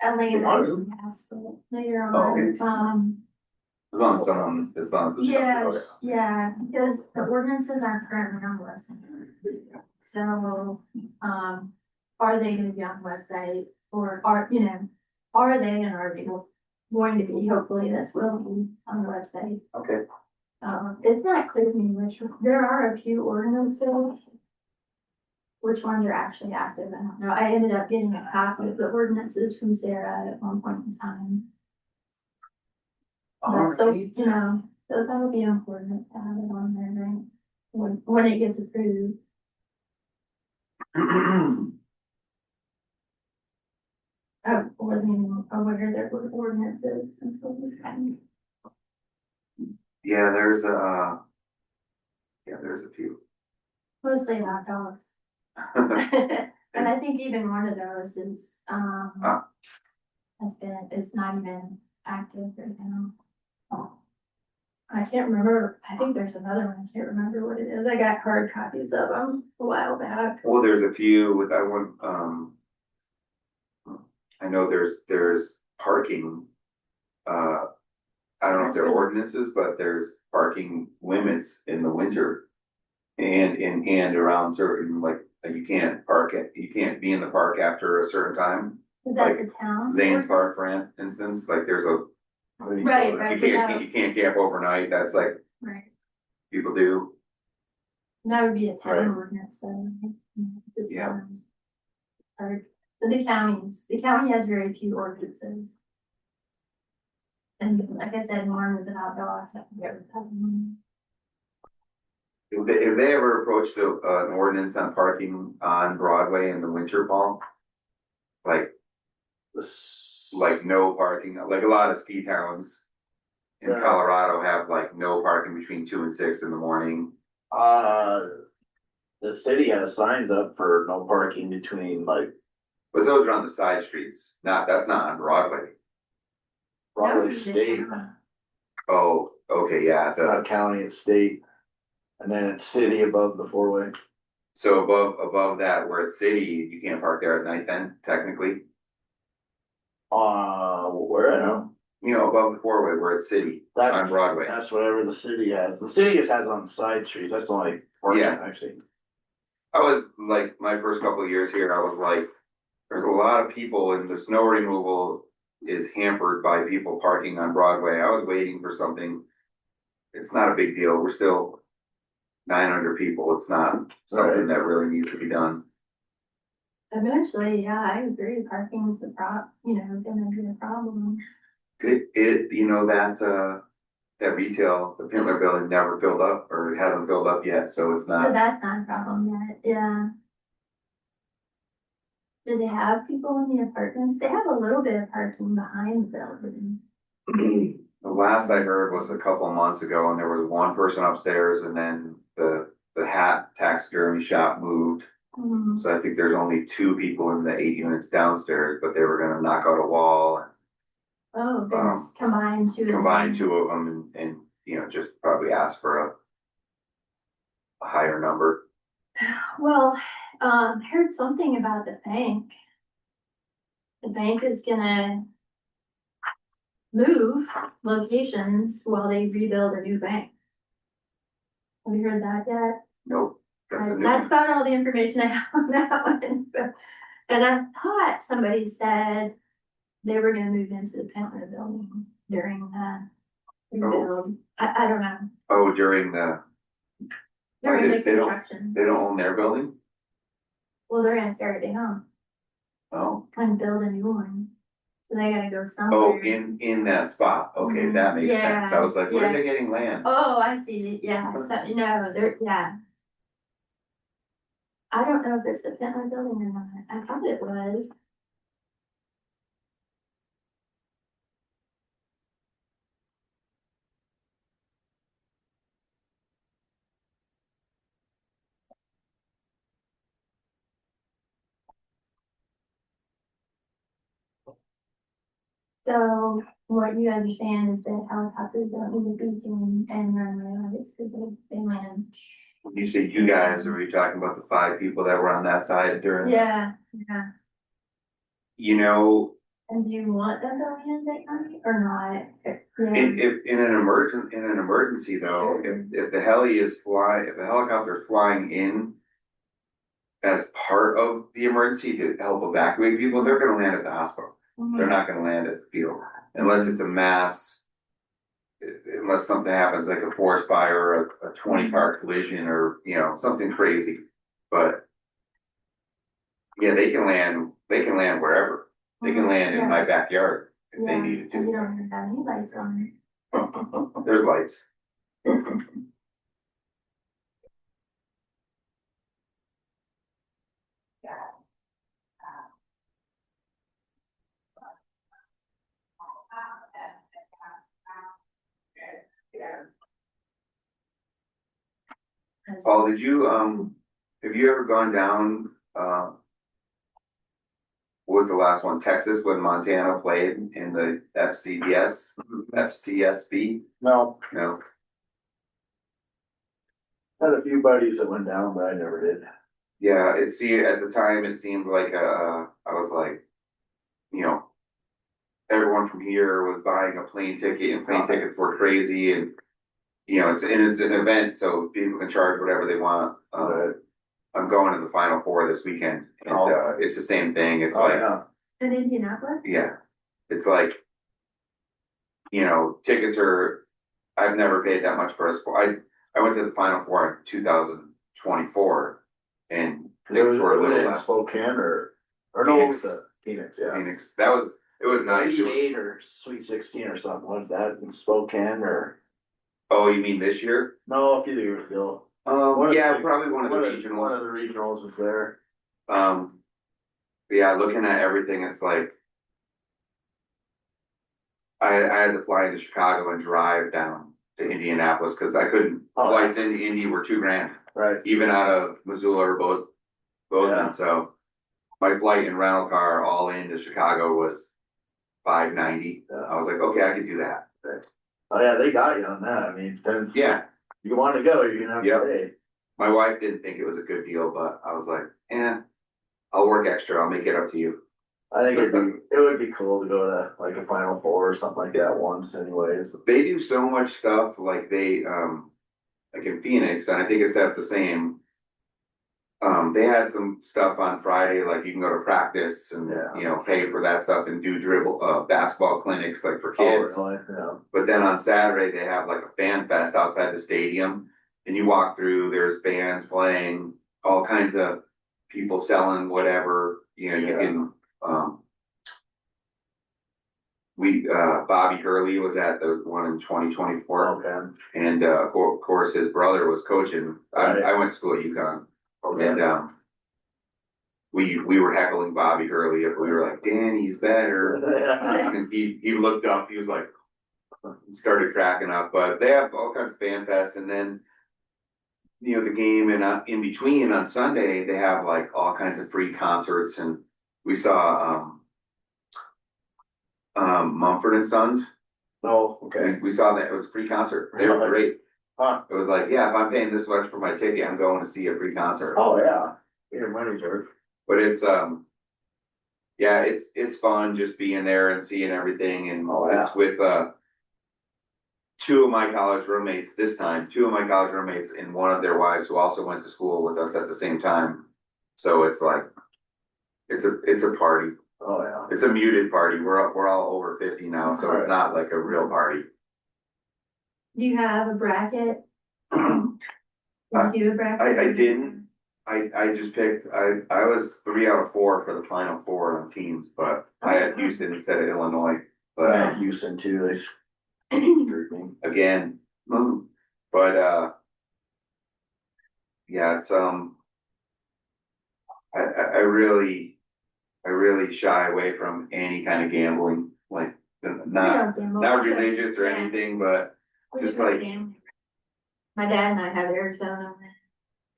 Elaine, later on, As long as someone is on. yeah, because the ordinances aren't currently on the website. So, are they gonna be on the website or are they and are they going to be, hopefully this will be on the website. Okay. It's not clear to me there are a few ordinances. Which ones are actually active, I don't know, I ended up getting a copy of the ordinances from Sarah at one point in time. But so, so that'll be important to have it on there, right, when it gets approved. I wasn't even aware there were ordinances until this time. Yeah, there's a few. Mostly hot dogs. And I think even one of those is, is not even active right now. I can't remember, I think there's another one, I can't remember what it is, I got hard copies of them a while back. Well, there's a few with that one, I know there's parking. I don't know if they're ordinances, but there's parking limits in the winter. And around certain, like, you can't be in the park after a certain time. Is that Like the town? Zane's Park, for instance, like there's a. Right, You can't camp overnight, that's like right, people do. that would be a Right. town ordinance then. The Yeah. towns. Or, the county has very few ordinances. And like I said, one was about dogs, I forget what that one. If they ever approached an ordinance on parking on Broadway in the winter, Paul? Like no parking, like a lot of ski towns in Yeah. Colorado have like no parking between 2 and 6 in the morning. The city has signs up for no parking between like But those are on the side streets, that's not on Broadway. That would Broadway be the State, town. Oh, okay, yeah, it's not county, it's state. And then it's city above the four-way. So above that, where it's city, you can't park there at night then, technically? Where I know, You know, above the four-way where it's city, on Broadway. that's whatever the city has. The city just has on the side streets. That's the only parking Yeah. I've seen. I was like, my first couple of years here, I was like, there's a lot of people and the snow removal is hampered by people parking on Broadway. I was waiting for something. It's not a big deal. We're still 900 people. It's not something Right. that really needs to be done. Eventually, yeah, I agree, parking's the gonna be a problem. You know, that retail, the Pintler building never filled up or it hasn't filled up yet, so it's So not. that's not a problem yet, yeah. Do they have people in the apartments? They have a little bit of parking behind the building. The last I heard was a couple of months ago and there was one person upstairs and then the hat taxidermy shop moved. Mhm. So I think there's only 2 people in the 8 units downstairs, but they were gonna knock out a wall and Oh, goodness, combine two. of combine them. 2 of them and, you know, just probably ask for a higher number. Well, heard something about the bank. The bank is gonna move locations while they rebuild a new bank. Have you heard that yet? Nope. That's a new That's one. about all the information I have on that one. And I thought somebody said they were gonna move into the Pentland building during the rebuild. I don't know. Oh, during the, During the they don't- construction. they don't own their building? Well, they're gonna tear it down Oh, and build a new one. So they gotta go oh, somewhere. in that spot. Okay, that makes sense. I was like, where are Yeah. they getting land? Oh, I see, yeah, so, no, they're, yeah. I don't know if it's the Pentland building or not, I thought it was. So what you understand is that helicopters don't need to be and runway lights because they land. When you say you guys, are you talking about the 5 people that were on that side during? Yeah, You know, and do you want them to land at night or not? if in an emergency though, if the helicopter is flying in as part of the emergency to help evacuate people, they're gonna land at the hospital. They're not gonna land at the field unless it's a mass, unless something happens like a forest fire or a 20-car collision or, you know, something crazy. But yeah, they can land wherever. They can land in my backyard if they needed And you to. don't even have any lights on. There's lights. Paul, have you ever gone down, what was the last one, Texas, when Montana played in the FCSB? No, No, had a few buddies that went down, but I never did. yeah, at the time, it seemed like, I was like, you know, everyone from here was buying a plane ticket and plane tickets were crazy and, you know, it's an event, so people can charge whatever they want. I'm going to the Final Four this weekend and, it's the same thing. It's Oh, like, yeah. In Indianapolis? yeah, it's like, you know, tickets are, I've never paid that much for a sport. I went to the Final Four in 2024 and tickets were a little in less. Spokane or no, Phoenix. Phoenix, yeah. Phoenix, it was nice. Elite 8 or Sweet 16 or something, was that in Spokane or? Oh, you mean this year? No, a few years ago. Yeah, probably one of the One regionals. of the regionals was there. But yeah, looking at everything, it's like I had to fly into Chicago and drive down to Indianapolis because I couldn't. Oh. Flights into Indy were $2,000, Right. even out of Missoula or Bozeman. Yeah. So my flight and rental car all into Chicago was $590. Yeah. I was like, okay, I could do that. Oh, yeah, they got you on that. I mean, depends. Yeah, You want to go, you're gonna have Yep. to pay. My wife didn't think it was a good deal, but I was like, I'll work extra, I'll make it up to you. I think it would be cool to go to like a Final Four or something like that once anyways. They do so much stuff, like they, like in Phoenix, and I think it's at the same. They had some stuff on Friday, like you can go to practice and, Yeah. you know, pay for that stuff and do dribble, basketball clinics like for Oh, kids. really? Yeah. But then on Saturday, they have like a fan fest outside the stadium. And you walk through, there's bands playing, all kinds of people selling whatever, you know, you Yeah. can, Bobby Hurley was at the one in 2024. Okay. And, of course, his brother was coaching. Right. I went to school at UConn. Okay. And, we were heckling Bobby Hurley. We were like, Danny's better. And he looked up, he was like, he started cracking up, but they have all kinds of fan fests. And then, you know, the game and in between on Sunday, they have like all kinds of free concerts. And we saw, Mumford and Sons. Oh, okay. We saw that. It was a free concert. They were great. Huh. It was like, yeah, if I'm paying this much for my ticket, I'm going to see a free concert. Oh, yeah. Your money's worth. But it's, yeah, it's fun just being there and seeing everything. And Oh, yeah. it's with, two of my college roommates and one of their wives who also went to school with us at the same time. So it's like, it's a party. Oh, yeah. It's a muted party. We're all over 50 now, so it's not like a real party. Do you have a bracket? Do you do a bracket? I didn't. I just picked, I was 3 out of 4 for the Final Four on teams, but I had Houston instead of Illinois. But Yeah, Houston too. They screwed me. again, but yeah, it's I really shy away from any kind of gambling, like not religious or anything, but just like My dad and I have Arizona.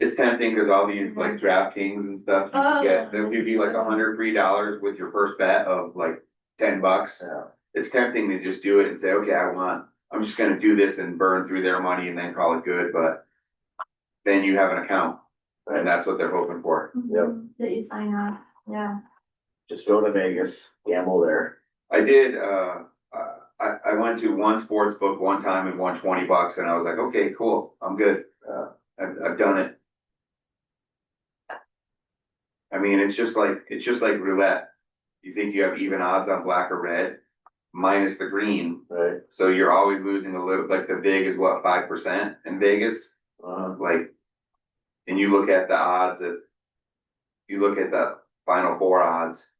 it's tempting because all these like DraftKings and stuff, you can get, they'll give you like $103 with your first bet of like $10. Yeah. It's tempting to just do it and say, okay, I'm just gonna do this and burn through their money and then call it good, but then you have an account and that's what they're hoping for. Yep. That you sign up, yeah. Just go to Vegas, gamble there. I did, I went to one sports book one time and won $20 and I was like, okay, cool, I'm good. I've done it. I mean, it's just like roulette. You think you have even odds on black or red, minus the green. Right. So you're always losing a little, like the vig is what, 5% in Vegas? Like, and you look at the odds you look at the Final Four odds.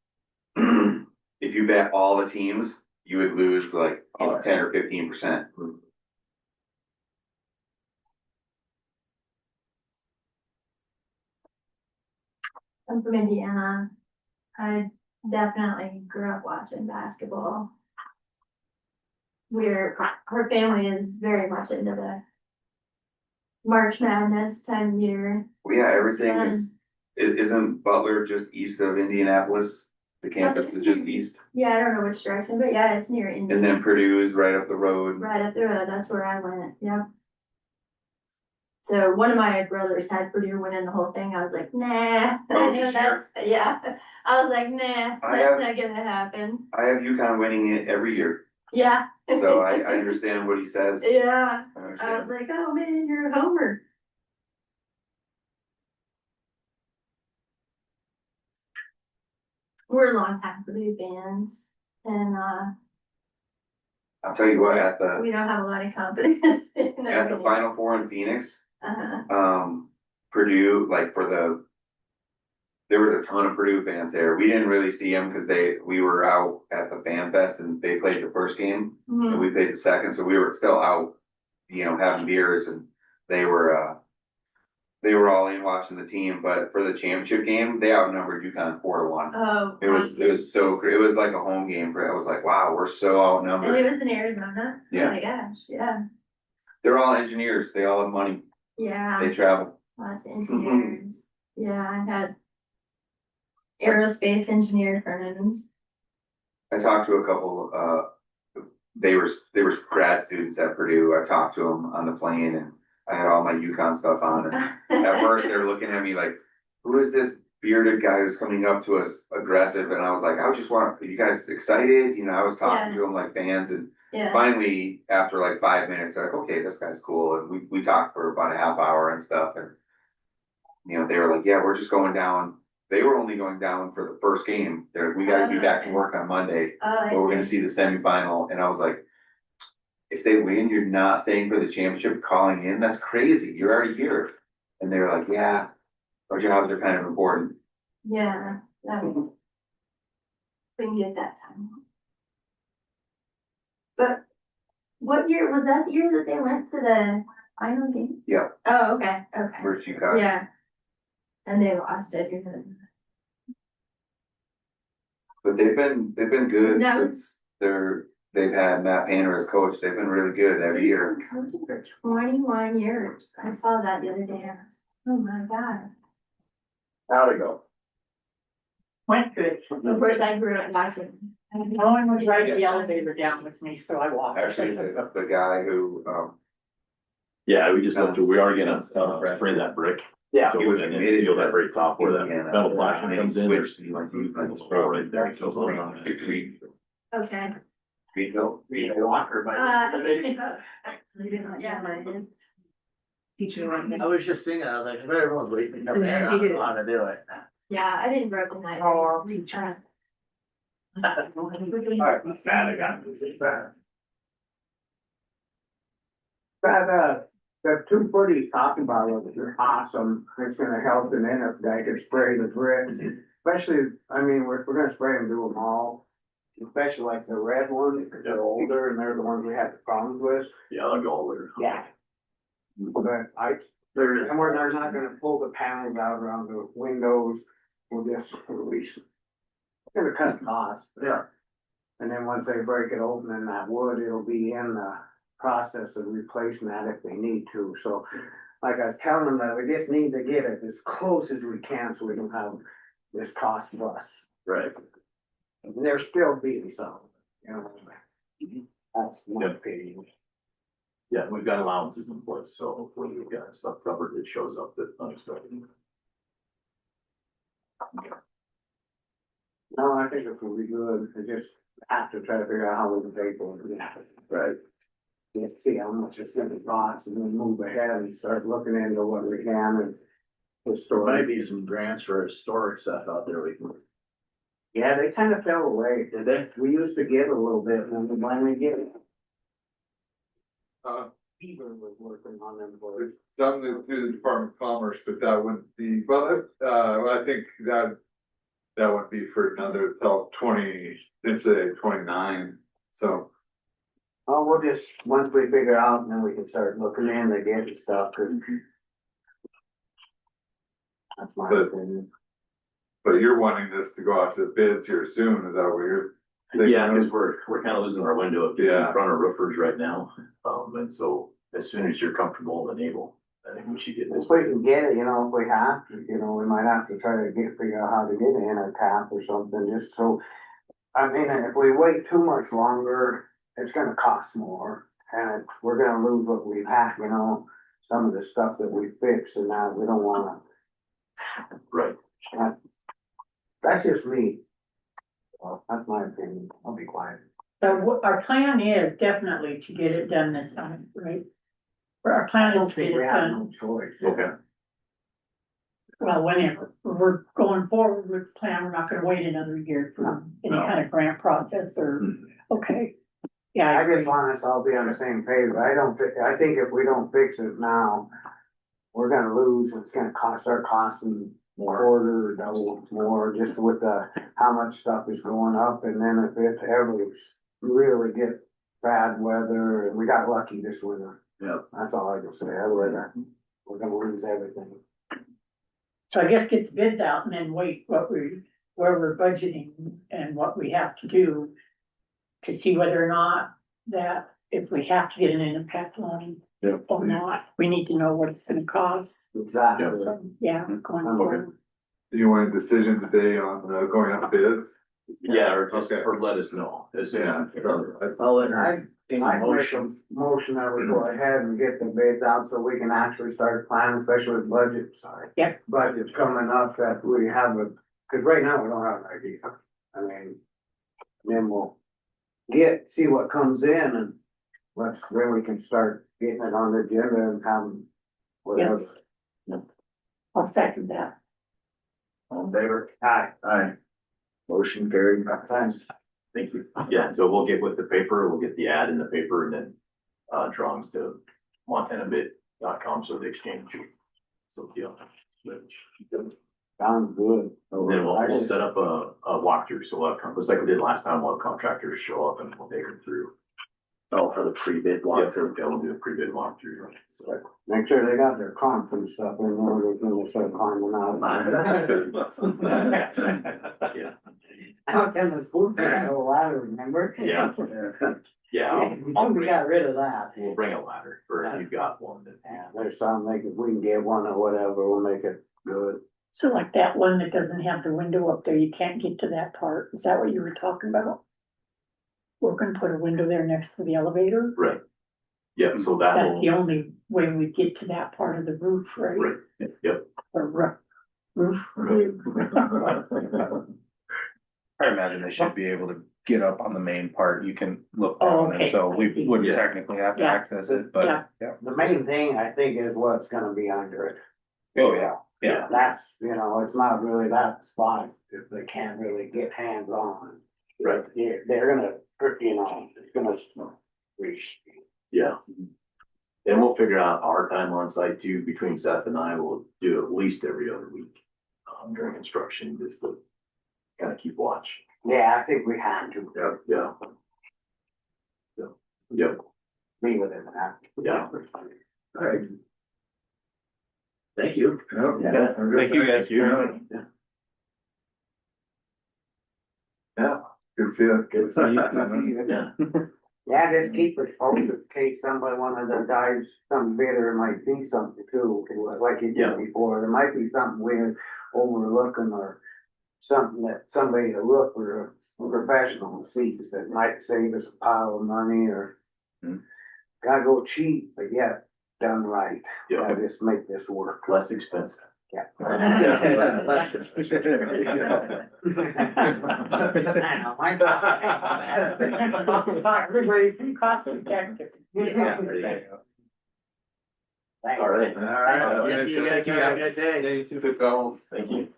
If you bet all the teams, you would lose like 10 or 15%. I'm from Indiana. I definitely grew up watching basketball. Her family is very much into the March Madness time of year. Well, yeah, everything isn't Butler just east of Indianapolis? The campus is just east. Yeah, I don't know which direction, but yeah, it's near Indiana. And then Purdue is right up the road. Right up the road, that's where I went, yep. So one of my brothers had Purdue winning the whole thing, I was like, nah. Oh, I knew sure. yeah, I was like, nah, that's not gonna happen. I have UConn winning it every year, Yeah. so I understand what he says. Yeah, I I was understand. like, oh man, you're a homer. We're longtime Purdue fans, and I'll tell you what, at the we don't have a lot of confidence in their At the winning. Final Four in Phoenix, Uh-huh. Purdue, like there was a ton of Purdue fans there. We didn't really see them because we were out at the Fan Fest and they played the first game and we played the second, so we were still out, you know, having beers and they were all in watching the team, but for the championship game, they outnumbered UConn 4-1. Oh. It was so great. It was like a home game. I was like, wow, we're so outnumbered. And it was in Arizona? Yeah. Oh my gosh, yeah. They're all engineers. They all have money. Yeah. They travel. Lots of engineers. Yeah, I had aerospace engineer friends. I talked to a couple, they were grad students at Purdue. I talked to them on the plane and I had all my Yukon stuff on, and at first they were looking at me like, who is this bearded guy who's coming up to us aggressive? And I was like, I just want, are you guys excited? You know, I was talking Yeah. to them like fans, and Yeah, finally, after like 5 minutes, they're like, okay, this guy's cool. And we talked for about a half hour and stuff. And, you know, they were like, yeah, we're just going down. They were only going down for the first game. We gotta be back to work on Monday, but we're gonna see the semifinal. And I was like, if they win, you're not staying for the championship, calling in. That's crazy. You're already here. And they were like, yeah, our jobs are kind of important. yeah, that was. Couldn't get that time. But what year, was that the year that they went to the final game? Yeah, Oh, okay, okay, versus UConn. yeah. And they lost it, But they've been good No. since they've had Matt Painter as coach. They've been really good every year. He's been coaching for 21 years. I saw that the other day. I was, oh my God. How'd it go? Went good. Of course, I grew up watching. No one was riding the elevator down with me, so I walked. Actually, the guy who, Yeah, we just looked, we are gonna, spray that brick. Yeah. So he was and then committed seal to that very top where that Indiana. metal flashing comes in, there's Switched, he went to a spray right there, so it's going on. Okay. Walker, Yeah, mine. Teaching one. I was just thinking, I was like, if everyone's waiting up there, I don't know how to do it. Yeah, I didn't grow up in that. Oh, teacher. Alright, that's bad, I got this, it's bad. The 2 foot he's talking about is awesome. It's gonna help them in if they could spray the bricks. Especially, I mean, we're gonna spray them, do them all. Especially like the red ones, because they're older and they're the ones we have the problems with. Yeah, they'll go over. Yeah. But and they're not gonna pull the panels out around the windows. We'll just release. It's gonna cut costs. Yeah. And then once they break it open in that wood, it'll be in the process of replacing that if they need to. So like I was telling them that we just need to get it as close as we can so we don't have this cost to us. Right. And they're still beating some, you know. That's my Yep. opinion. Yeah, we've got allowances in place, so hopefully we've got stuff covered that shows up that unexpected. No, I think it will be good. I just have to try to figure out how we can pay for it. Right. Yeah, see how much it's gonna cost and then move ahead and start looking into what we can and. There might be some grants for historic stuff out there we can. Yeah, they kind of fell away. Did they? We used to get a little bit and then we finally get it. Beaver was working on them for it. Something through the Department of Commerce, but that wouldn't be, well, I think that would be for another till 29, so. Oh, we'll just, once we figure out, and then we can start looking in to get stuff, cause. That's my But- opinion. But you're wanting this to go out to bids here soon, is that what you're? thinking Yeah, of? because we're kind of losing our window of getting Yeah. in front of roofers right now. And so as soon as you're comfortable and able, I think we should get this. If we can get it, you know, if we have to, you know, we might have to try to figure out how to get in a tap or something, just so. I mean, if we wait too much longer, it's gonna cost more, and we're gonna lose what we've had, you know. Some of the stuff that we fixed, and now we don't wanna. Right. That's just me. Well, that's my opinion, I'll be quiet. So our plan is definitely to get it done this time, right? Or our plan is to get We it have done, no choice. Okay. well, whenever, we're going forward with the plan, we're not gonna wait another year for any No. kind of grant process or, okay. Yeah, I just want us all to be on the same page, I think if we don't fix it now, we're gonna lose, it's gonna start costing quarter, or double more, just with how much stuff is going up, and then if it ever really get bad weather, and we got lucky this winter. Yep. That's all I can say, otherwise, we're gonna lose everything. so I guess get the bids out and then wait where we're budgeting and what we have to do to see whether or not that if we have to get an impact loan Yep. or not, we need to know what it's gonna cost. Exactly. So, yeah, going Okay. forward. Do you want a decision today on going out to bids? Yeah, or just, Okay. or let us know as soon as. Yeah. I'll let her. Any I make a motion? motion that we go ahead and get the bids out so we can actually start planning, especially with budget side. Yep. Budget's coming up that we have cause right now we don't have an idea. I mean, then we'll see what comes in and then we can start getting it on the agenda and have whatever. Yes. I'll second that. All in favor? Aye. Aye. Motion carried. Thanks. Thank you. Yeah, so we'll get with the paper, we'll get the ad in the paper and then, drawings to montanabid.com, so the exchange. So, yeah. Sounds good. And then we'll set up a walkthrough, so we'll have, just like we did last time, we'll have contractors show up and we'll take them through. Oh, for the pre-bid walkthrough. Yeah, we'll do a pre-bid walkthrough, right? So. Make sure they got their conference stuff in order when they start climbing out. Yeah. Out in the school, a ladder, remember? Yeah. Yeah. We got rid of that. We'll bring a ladder, or if you've got one. Yeah, there's some, like, if we can get one or whatever, we'll make it good. So like that one that doesn't have the window up there, you can't get to that part. Is that what you were talking about? We're gonna put a window there next to the elevator. Right. Yeah, so that That's the will, only way we get to that part of the roof, right? right, yep. Or roof. I imagine they should be able to get up on the main part. You can look Oh, down, and okay. so we wouldn't Yeah. technically have to Yeah. access it, but Yeah. yeah. The main thing, I think, is what's gonna be under it. Oh, yeah, yeah. That's, it's not really that spot if they can't really get hands on. Right. Yeah, they're gonna, it's gonna reach. Yeah. And we'll figure out our time on site too, between Seth and I, we'll do at least every other week. During construction, just to kind of keep watch. Yeah, I think we have to Yeah. Yep, be within that. yeah. All right. Thank you. Yeah. Thank you guys. Yeah, good to see you. Good to see you. Yeah. Yeah, just keep us posted in case somebody, one of the guys, some bidder might see something too, like you Yeah. did before. There might be something we're overlooking or something that somebody to look or a professional sees that might save us a pile of money or gotta go cheap, but yet done right. Yeah. Gotta just make this work. Less expensive. Yeah. Less expensive. Everybody cost effective. Yeah, there you go. Thanks. All right. All right. Thank you guys. Have a good day. Thank you. Thank you.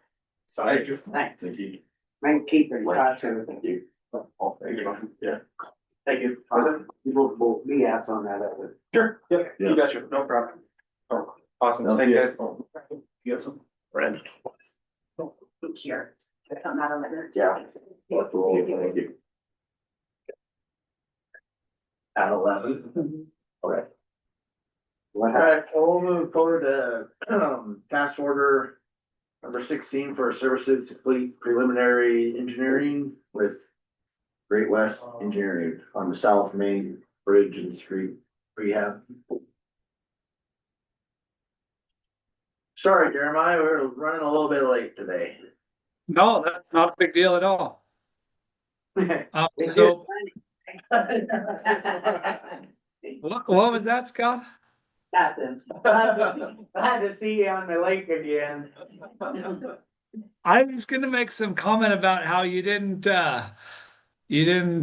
Thanks. Thanks. Thank you. And keep in touch with Thank you. Oh, thank you. Yeah. Thank you. We'll be asked on that other. Sure, yep, Yeah. you betcha, no problem. Oh, awesome, thanks guys. You have some? Brandon. Here, it's on that letter. Yeah. Thank you. At 11. Okay. What All happened? right, we'll move forward to task order number 16 for services complete preliminary engineering with Great West Engineering on the South Main Bridge and Street rehab. Sorry, Jeremiah, we're running a little bit late today. No, that's not a big deal at all. So what was that, Scott? Nothing. Glad to see you on the lake again. I was gonna make some comment about how you didn't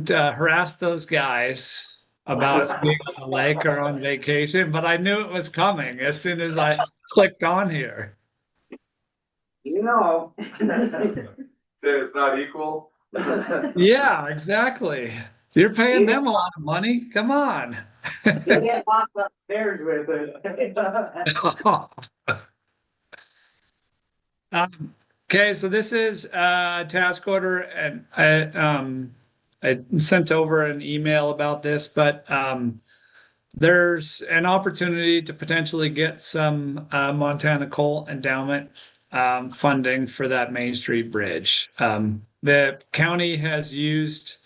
harass those guys about being on the lake or on vacation, but I knew it was coming as soon as I clicked on here. Say it's not equal. Yeah, exactly. You're paying them a lot of money. Come on. You get locked upstairs with us. Okay, so this is a task order, and I sent over an email about this, but there's an opportunity to potentially get some Montana Coal Endowment funding for that Main Street Bridge. The county has used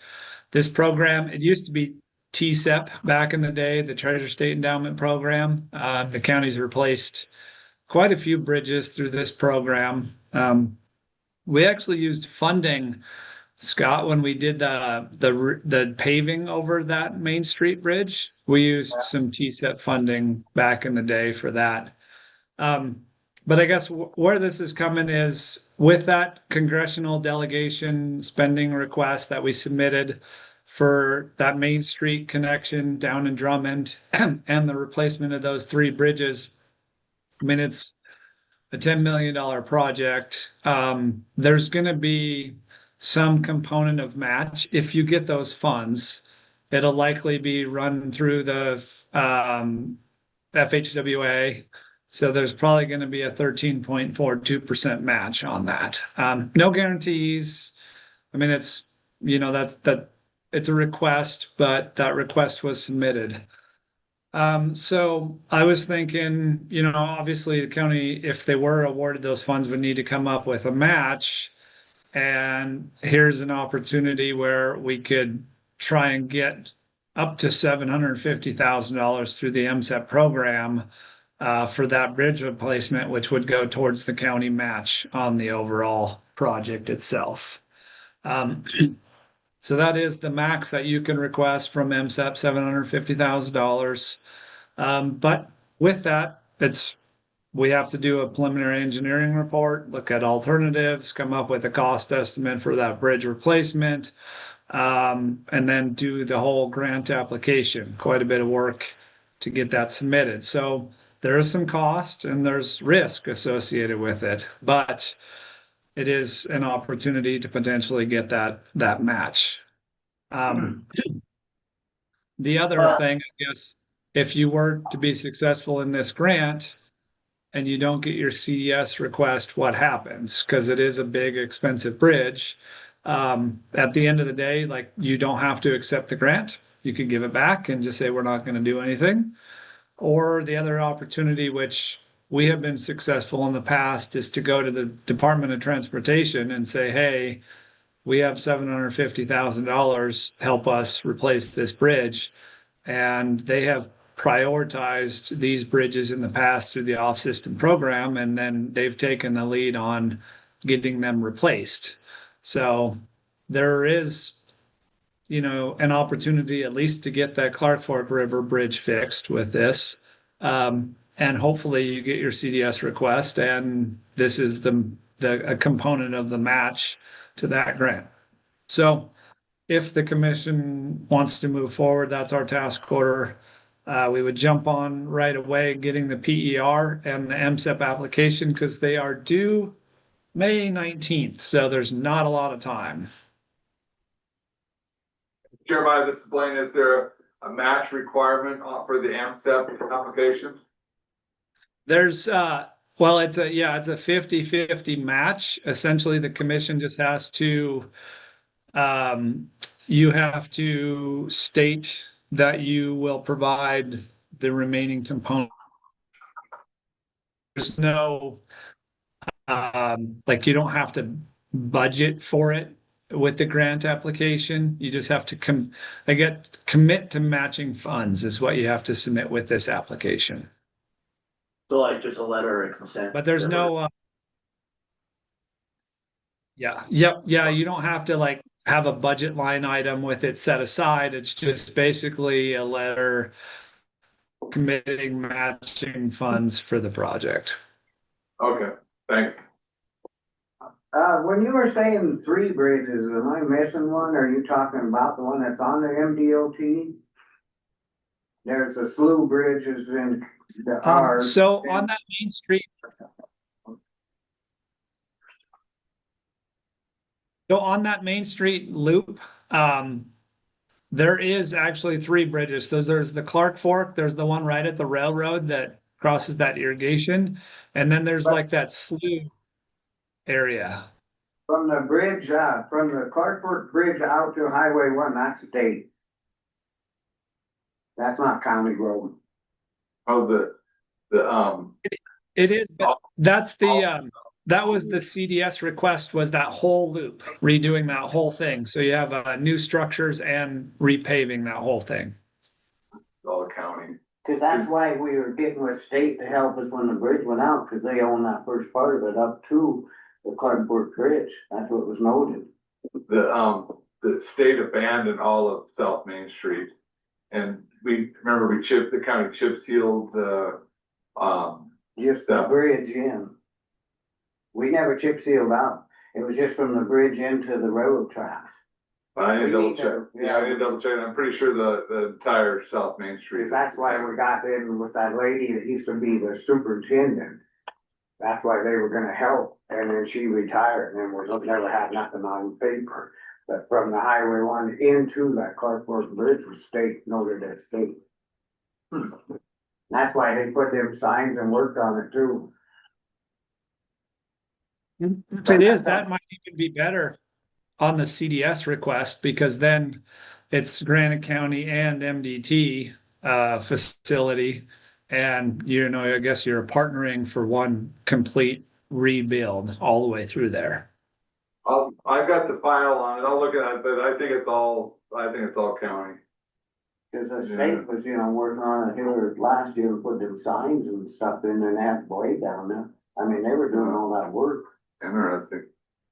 this program. It used to be TSEP back in the day, the Treasure State Endowment Program. The county's replaced quite a few bridges through this program. We actually used funding Scott, when we did the paving over that Main Street bridge, we used some TSEP funding back in the day for that. But I guess where this is coming is with that congressional delegation spending request that we submitted for that Main Street connection down in Drummond and the replacement of those 3 bridges. I mean, it's a $10 million project. There's going to be some component of match. If you get those funds, it'll likely be run through the FHWA. So there's probably going to be a 13.42% match on that. No guarantees. I mean, it's, it's a request, but that request was submitted. So I was thinking, obviously the county, if they were awarded those funds, would need to come up with a match. And here's an opportunity where we could try and get up to $750,000 through the MSEP program for that bridge replacement, which would go towards the county match on the overall project itself. So that is the max that you can request from MSEP, $750,000. But with that, we have to do a preliminary engineering report, look at alternatives, come up with a cost estimate for that bridge replacement, and then do the whole grant application. Quite a bit of work to get that submitted. So there is some cost and there's risk associated with it, but it is an opportunity to potentially get that match. The other thing, I guess, if you were to be successful in this grant and you don't get your CDS request, what happens? Because it is a big, expensive bridge. At the end of the day, like, you don't have to accept the grant. You could give it back and just say, we're not going to do anything. Or the other opportunity, which we have been successful in the past, is to go to the Department of Transportation and say, hey, we have $750,000, help us replace this bridge. And they have prioritized these bridges in the past through the off-system program, and then they've taken the lead on getting them replaced. So there is, an opportunity at least to get that Clark Fork River Bridge fixed with this. And hopefully you get your CDS request, and this is a component of the match to that grant. So if the commission wants to move forward, that's our task order. We would jump on right away getting the PER and the MSEP application, because they are due May 19th. So there's not a lot of time. Jeremiah, this is Blaine. Is there a match requirement for the MSEP application? There's well, it's a 50-50 match. Essentially, the commission just has to you have to state that you will provide the remaining component. There's no you don't have to budget for it with the grant application. You just have to commit to matching funds is what you have to submit with this application. So like just a letter of consent. But there's no you don't have to have a budget line item with it set aside. It's just basically a letter committing matching funds for the project. Okay, thanks. When you were saying 3 bridges, am I missing one? Are you talking about the one that's on the MDOT? There's a slew of bridges in the R. So on that Main Street. So on that Main Street loop, there is actually 3 bridges. So there's the Clark Fork, there's the one right at the railroad that crosses that irrigation, and then there's that slough area. From the bridge, from the Clark Fork Bridge out to Highway 1, that's state. That's not county road. Oh, It is, but that's that was the CDS request, was that whole loop, redoing that whole thing. So you have new structures and repaving that whole thing. All county. Cause that's why we were getting with state to help us when the bridge went out, cause they own that first part of it up to the Clark Fork Bridge. That's what was noted. the state abandoned all of South Main Street. And the county chip sealed, Just the bridge in. We never chip sealed out. It was just from the bridge into the railroad tracks. I didn't We double need check. to- Yeah, I didn't double check. I'm pretty sure the entire South Main Street. Because that's why we got in with that lady that used to be the superintendent. That's why they were gonna help, and then she retired, and then we never had nothing on paper. But from the highway one into that Clarkport Bridge was state, noted as state. That's why they put them signs and worked on it too. If it is, that might even be better on the CDS request, because then it's Granite County and MDT facility. And, I guess you're partnering for one complete rebuild all the way through there. I've got the file on it. I'll look at it, but I think it's all county. Cause the state was, working on it here last year, put them signs and stuff in and that way down there. I mean, they were doing all that work. Interesting.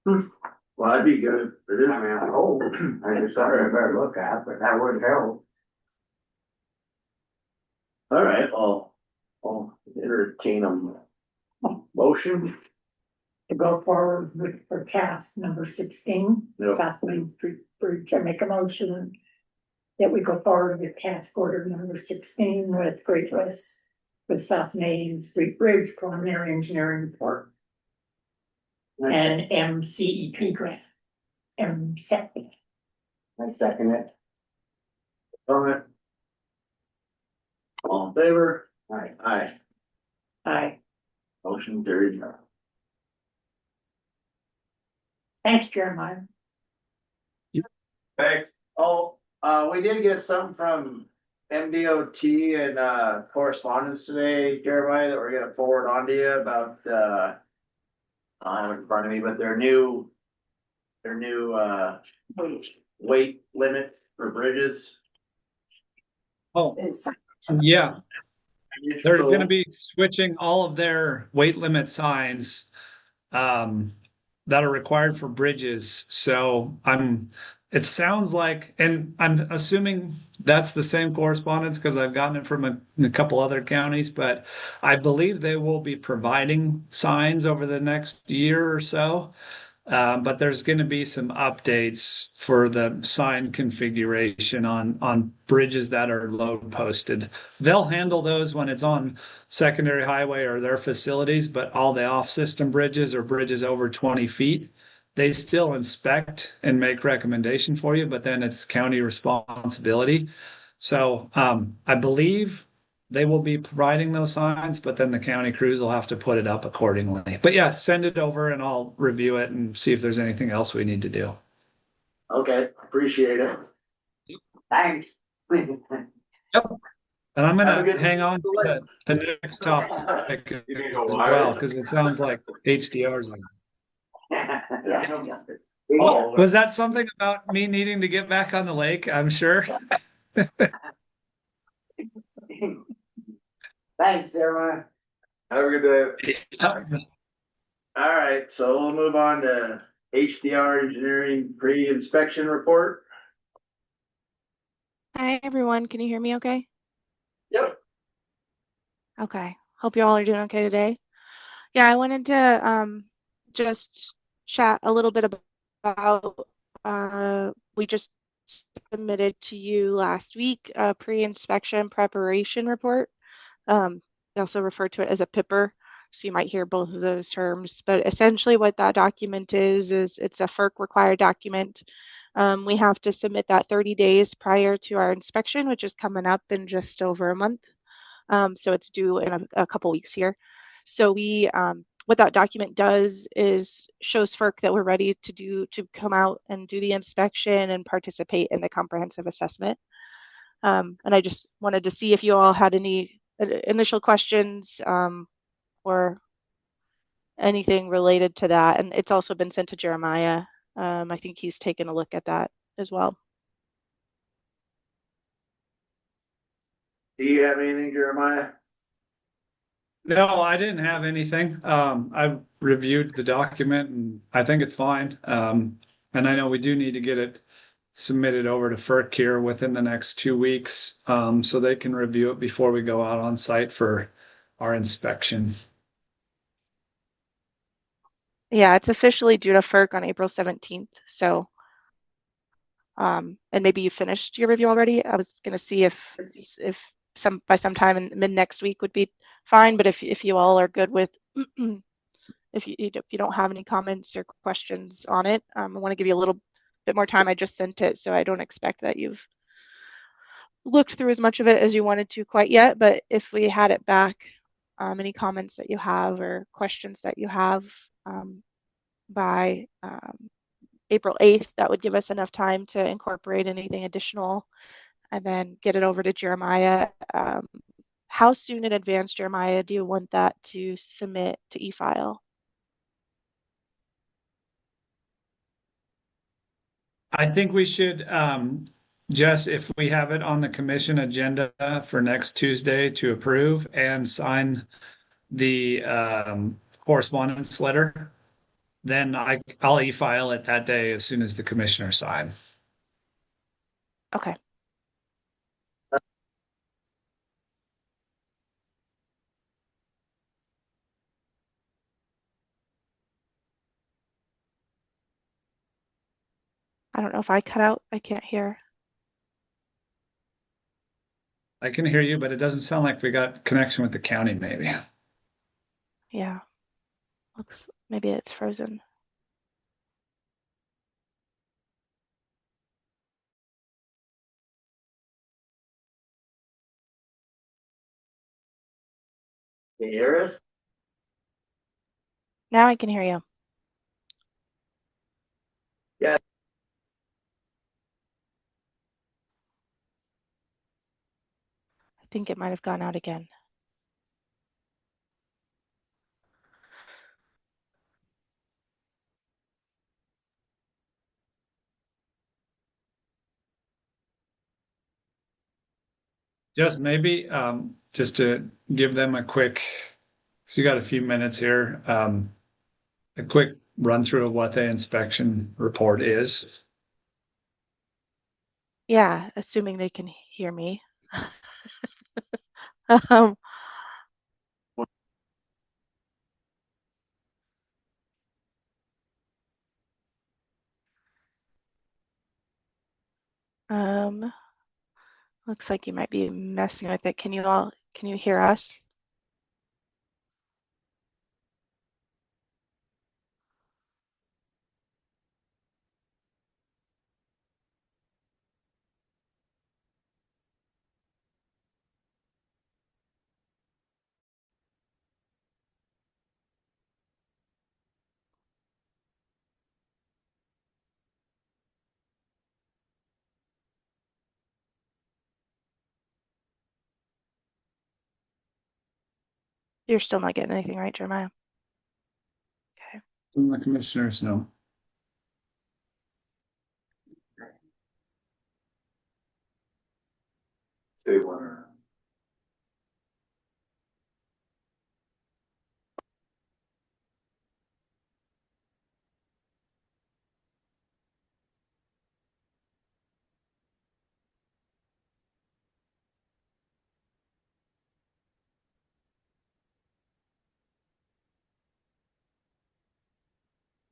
Well, that'd be good if it is. I mean, I hope, I just thought I better look at, but that would help. All right, I'll entertain a motion. To go forward for task number 16, Yep. South Main Street Bridge. I make a motion that we go forward with task order number 16 with Great West, with South Main Street Bridge preliminary engineering report and MCEP grant. MCEP. I second it. Comment? All in favor? Right. Aye. Aye. Motion carried. Thanks, Jeremiah. Thanks. Oh, we did get some from MDOT and correspondence today, Jeremiah, that we're gonna forward on to you about I don't have it in front of me, but their new weight limits for bridges. Oh, It's yeah. They're So- gonna be switching all of their weight limit signs that are required for bridges. So it sounds like, and I'm assuming that's the same correspondence because I've gotten it from a couple other counties, but I believe they will be providing signs over the next year or so. But there's going to be some updates for the sign configuration on bridges that are load posted. They'll handle those when it's on secondary highway or their facilities, but all the off-system bridges or bridges over 20 feet, they still inspect and make recommendation for you, but then it's county responsibility. So I believe they will be providing those signs, but then the county crews will have to put it up accordingly. But yeah, send it over and I'll review it and see if there's anything else we need to do. Okay, appreciate it. Thanks. And I'm Have a gonna good- hang on to the next topic as well, because it sounds like HDR's like. Oh, was that something about me needing to get back on the lake? I'm sure. Thanks, Jeremiah. Have a good day. All right, so we'll move on to HDR engineering pre-inspection report. Hi, everyone. Can you hear me okay? Yep. Okay. Hope you all are doing okay today. Yeah, I wanted to just chat a little bit about we just submitted to you last week a pre-inspection preparation report. We also refer to it as a PIPR, so you might hear both of those terms. But essentially what that document is it's a FERC required document. We have to submit that 30 days prior to our inspection, which is coming up in just over a month. So it's due in a couple weeks here. So we, what that document does is shows FERC that we're ready to come out and do the inspection and participate in the comprehensive assessment. And I just wanted to see if you all had any initial questions or anything related to that. And it's also been sent to Jeremiah. I think he's taken a look at that as well. Do you have anything, Jeremiah? No, I didn't have anything. I've reviewed the document and I think it's fine. And I know we do need to get it submitted over to FERC here within the next 2 weeks, so they can review it before we go out on site for our inspection. Yeah, it's officially due to FERC on April 17th. So, and maybe you finished your review already. I was gonna see if by sometime in mid next week would be fine. But if you all are good with, if you don't have any comments or questions on it, I want to give you a little bit more time. I just sent it, so I don't expect that you've looked through as much of it as you wanted to quite yet. But if we had it back, any comments that you have or questions that you have by April 8th, that would give us enough time to incorporate anything additional and then get it over to Jeremiah. How soon in advance, Jeremiah, do you want that to submit to e-file? I think we should, just if we have it on the commission agenda for next Tuesday to approve and sign the correspondence letter, then I'll e-file it that day as soon as the commissioner sign. Okay. I don't know if I cut out. I can't hear. I can hear you, but it doesn't sound like we got connection with the county, maybe. Yeah. Looks, maybe it's frozen. Can you hear us? Now I can hear you. Yeah. I think it might have gone out again. Just maybe, just to give them a quick, so you got a few minutes here, a quick run through of what the inspection report is. Yeah, assuming they can hear me. um, looks like you might be messing with it. Can you hear us? You're still not getting anything, right, Jeremiah? Okay. The commissioners know. Say one.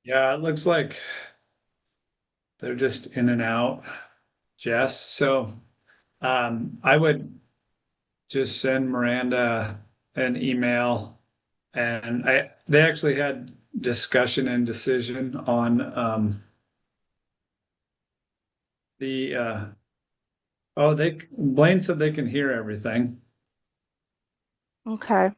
Yeah, it looks like they're just in and out, Jess. So I would just send Miranda an email, and they actually had discussion and decision on the Blaine said they can hear everything. Okay.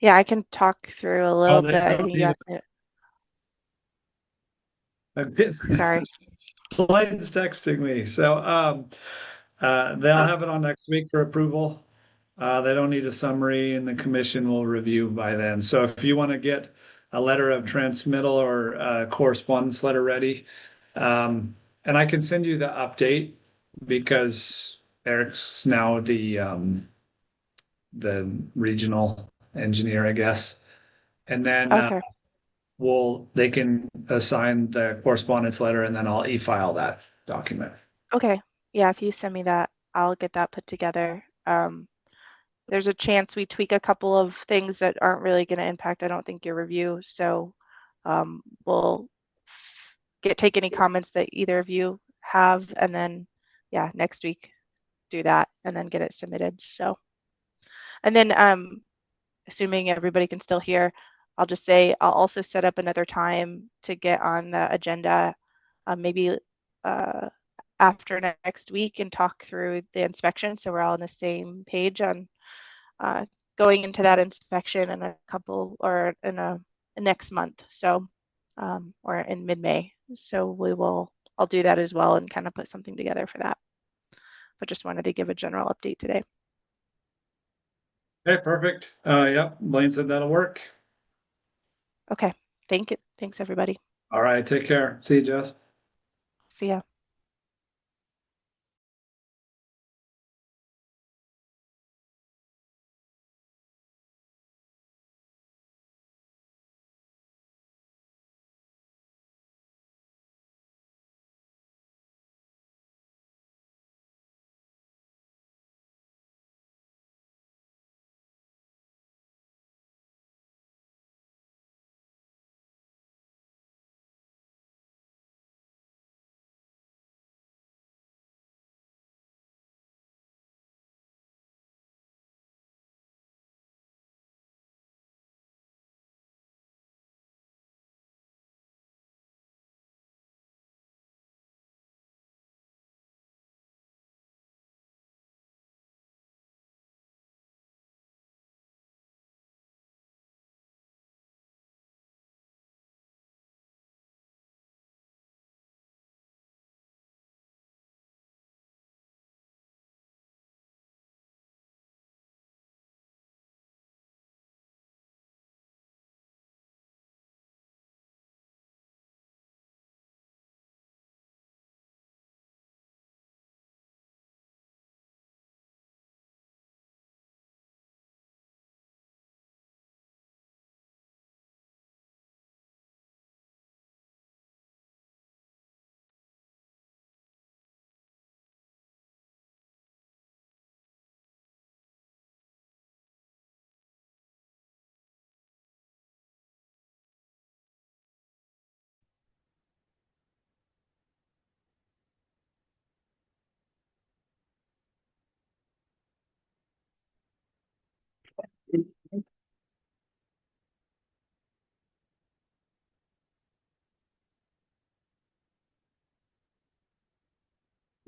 Yeah, I can talk through a little bit. I think you asked it. Sorry. Blaine's texting me. So they'll have it on next week for approval. They don't need a summary and the commission will review by then. So if you want to get a letter of transmittal or a correspondence letter ready, and I can send you the update because Eric's now the regional engineer, I guess. And then Okay. they can assign the correspondence letter and then I'll e-file that document. Okay. Yeah, if you send me that, I'll get that put together. There's a chance we tweak a couple of things that aren't really going to impact, I don't think, your review. So we'll take any comments that either of you have, and then yeah, next week do that and then get it submitted. So, and then assuming everybody can still hear, I'll just say I'll also set up another time to get on the agenda, maybe after next week, and talk through the inspection, so we're all on the same page on going into that inspection in a couple, or in a next month, so or in mid-May. So I'll do that as well and kind of put something together for that. But just wanted to give a general update today. Okay, perfect. Yep, Blaine said that'll work. Okay, thank you. Thanks, everybody. All right, take care. See you, Jess. See ya.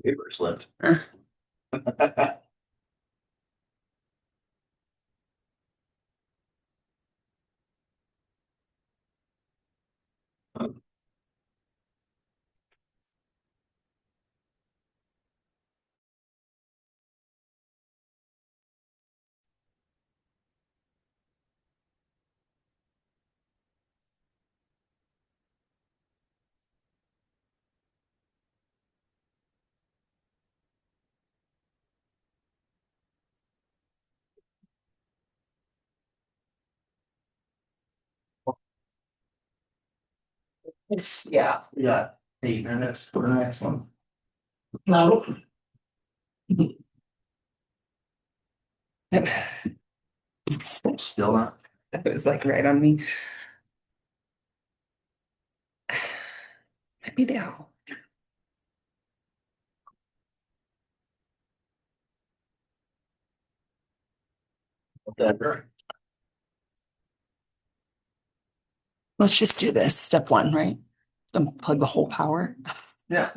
Paper slipped. Yeah, we got 8 minutes for the next one. No. Still not. It was like right on me. Might be the owl. Better. Let's just do this. Step one, right? Unplug the whole power. Yeah.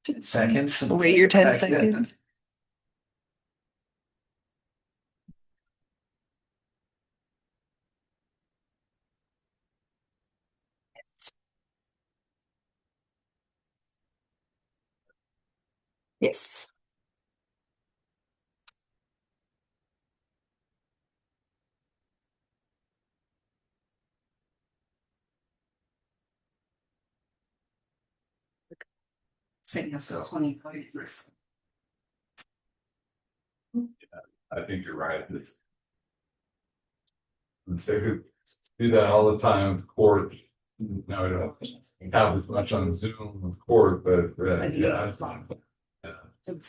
10 seconds. Wait your 10 Back in. seconds. Yes. Same as 20 years. I think you're right, it's. They could do that all the time with court. Now we don't have as much on Zoom with court, but yeah, it's not. Yeah. I don't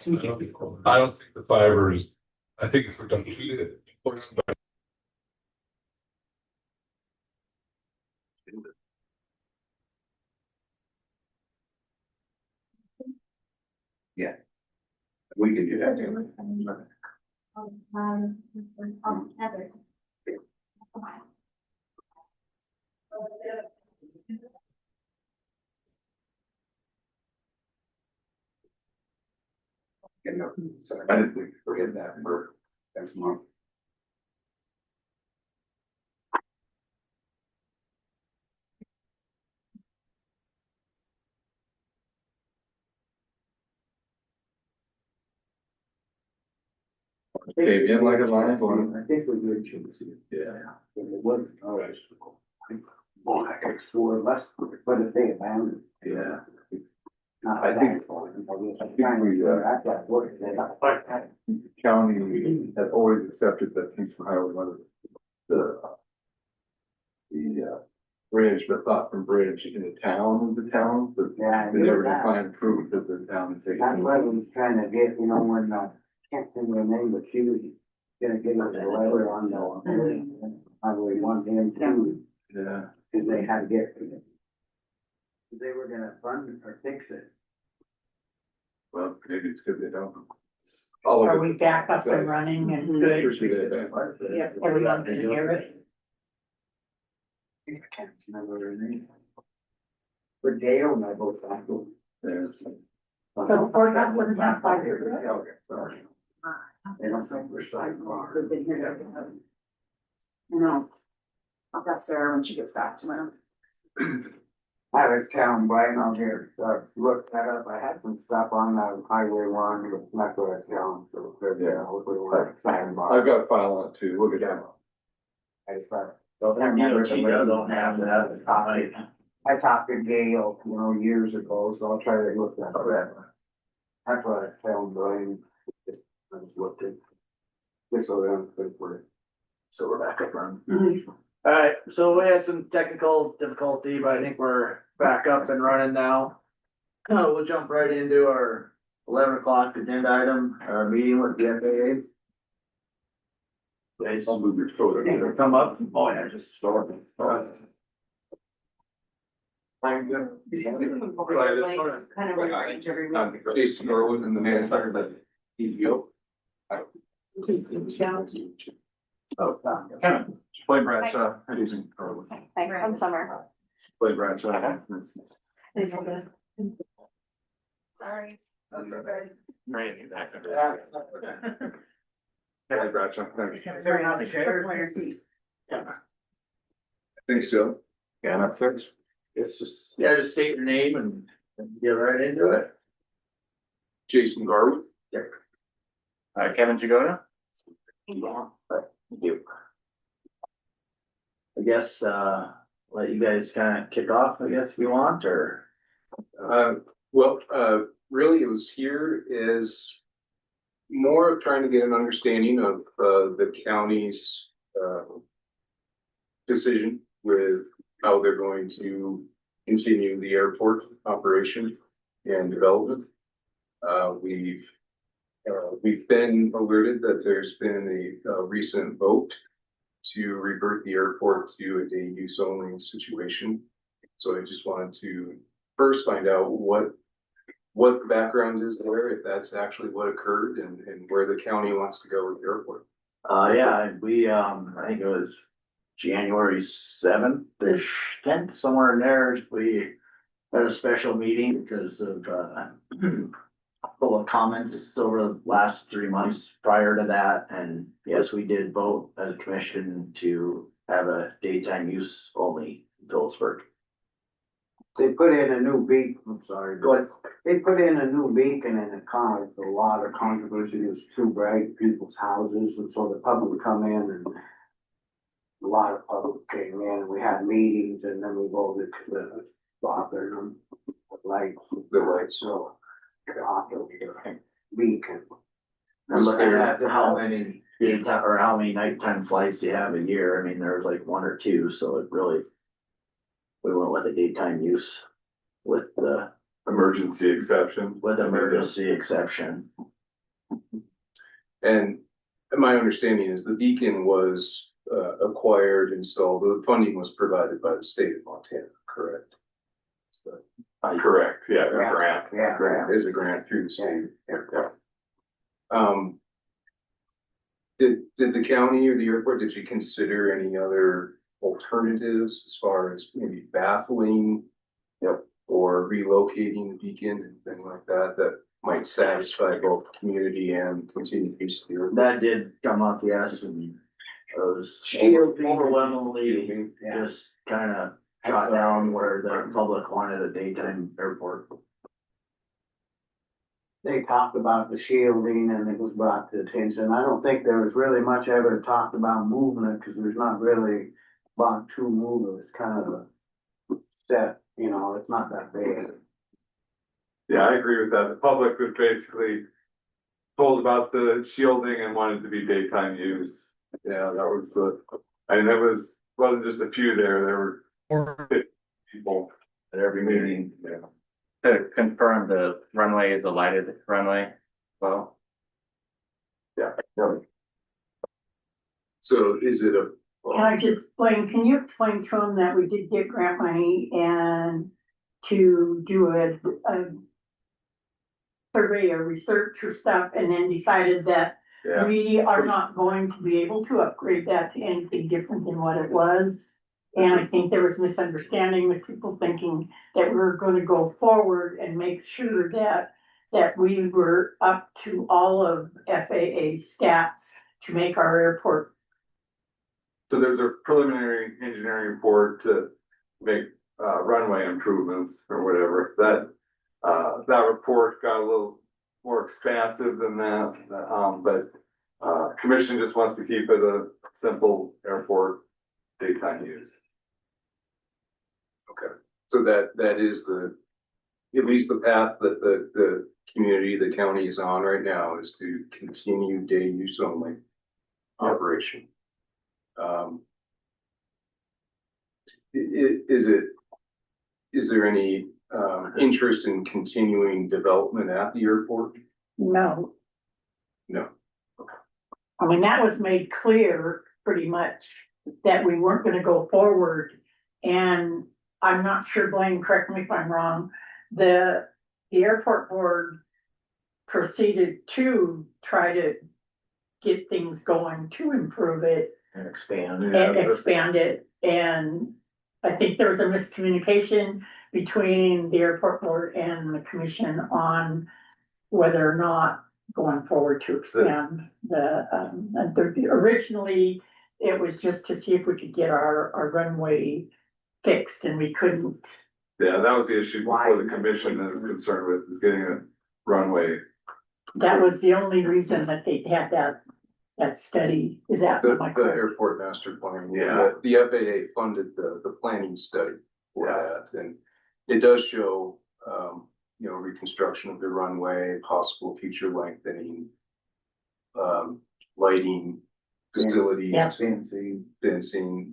think the fibers, I think it's done to the. Yeah. We can do that. Heather. Sorry, I didn't forget that for next month. Okay, yeah, like a line one. I think we're good. Yeah. It wasn't, well, I could swore less, but if they abandoned. Yeah. I think County has always accepted that Kingston Highway was the bridge, but thought from bridge in the town, but Yeah, they never defined proof that the town is taking. that's what I was trying to get, you know, when, can't think of her name, but she was gonna give us a letter on the highway 1 and 2, Yeah. cause they had to get. They were gonna fund it or fix it. Well, maybe it's because they don't. Are we back up and running and good? Yeah. Everyone can hear it? I can't remember her name. But Dale and I both talked to Yeah. So for that one, half five. Okay, sorry. They don't think we're sidebar. We've been here. No. I'll ask Sarah when she gets back tomorrow. I was telling Brian out here, look that up, I had some stuff on the highway 1, but that's what I was telling, so. Yeah. Hopefully we're sidebar. I've got a file on it too, we'll get that. I Don't have that. I talked to Gail, you know, years ago, so I'll try to look that up. That's what I found, Brian. I just looked at. Just so I'm good for it. So we're back up running. Alright, so we had some technical difficulty, but I think we're back up and running now. We'll jump right into our 11 o'clock agenda item, our meeting with the FAA. I'll move your photo. Come up. Oh yeah, just store it. Kind of arrange every week. Jason Norwood and the manager, the EEO. Oh, Kevin, Blake Bradshaw, Jason Norwood. Hi, I'm Summer. Blake Bradshaw. Sorry. Randy back there. Blake Bradshaw, thanks. Very not the chair. I think so. Yeah, not fixed. It's just, yeah, just state your name and get right into it. Jason Garwood. Yep. Kevin Jagoda? Yeah. Thank you. I guess, let you guys kind of kick off, I guess, if you want, or? Really, it was here is more of trying to get an understanding of the county's decision with how they're going to continue the airport operation and development. We've been alerted that there's been a recent vote to revert the airport to a day use only situation. So I just wanted to first find out what the background is there, if that's actually what occurred and where the county wants to go with the airport. Yeah, we, I think it was January 7th-ish, 10th, somewhere in there, we had a special meeting because of, full of comments over the last 3 months prior to that, and yes, we did vote as a commission to have a daytime use only in Phillipsburg. They put in a new beacon, I'm sorry. Go ahead. They put in a new beacon and it caused a lot of controversy. It was too bright, people's houses, and so the public would come in and a lot of public came in, and we had meetings, and then we voted to stop them, the lights, so, off the beacon. I'm looking at how many daytime or how many nighttime flights you have a year. I mean, there's like one or two, so it really. We went with the daytime use with the Emergency exception. with emergency exception. And my understanding is the beacon was acquired, installed, the funding was provided by the state of Montana, correct? So, Correct, yeah, Yeah. grant. Yeah. grant, is a grant through the state. Yeah. Did the county or the airport, did you consider any other alternatives as far as maybe baffling? Or relocating the beacon and things like that, that might satisfy both community and continued use of the airport? That did come up, yes, and it was overwhelmingly just kind of shot down where the public wanted a daytime airport. They talked about the shielding and it was brought to attention. I don't think there was really much ever talked about moving it, because there's not really about two movers, kind of a set, you know, it's not that big. Yeah, I agree with that. The public was basically told about the shielding and wanted to be daytime use. Yeah, that was and there wasn't just a few there were 50 people at every meeting. Yeah. To confirm, the runway is a lighted runway, well. Yeah. So is it a? Can I just explain, can you explain to them that we did get grant money and to do a survey or research or stuff, and then decided that Yeah. we are not going to be able to upgrade that to anything different than what it was. And I think there was misunderstanding with people thinking that we were gonna go forward and make sure that we were up to all of FAA stats to make our airport. So there's a preliminary engineering report to make runway improvements or whatever. That report got a little more expansive than that, but commission just wants to keep it a simple airport daytime use. Okay, so that is at least the path that the community, the county is on right now, is to continue day use only operation. Is there any interest in continuing development at the airport? No, No. I mean, that was made clear pretty much that we weren't gonna go forward. And I'm not sure, Blaine, correct me if I'm wrong, the airport board proceeded to try to get things going to improve it And expand. and expand it. And I think there was a miscommunication between the airport board and the commission on whether or not going forward to expand originally, it was just to see if we could get our runway fixed, and we couldn't. Yeah, that was the issue before the commission is concerned with, is getting a runway. That was the only reason that they had that study. Is that The my correct? airport master plan, Yeah. the FAA funded the planning study for that, and it does show, reconstruction of the runway, possible future lengthening, lighting, facilities, Yeah. fencing,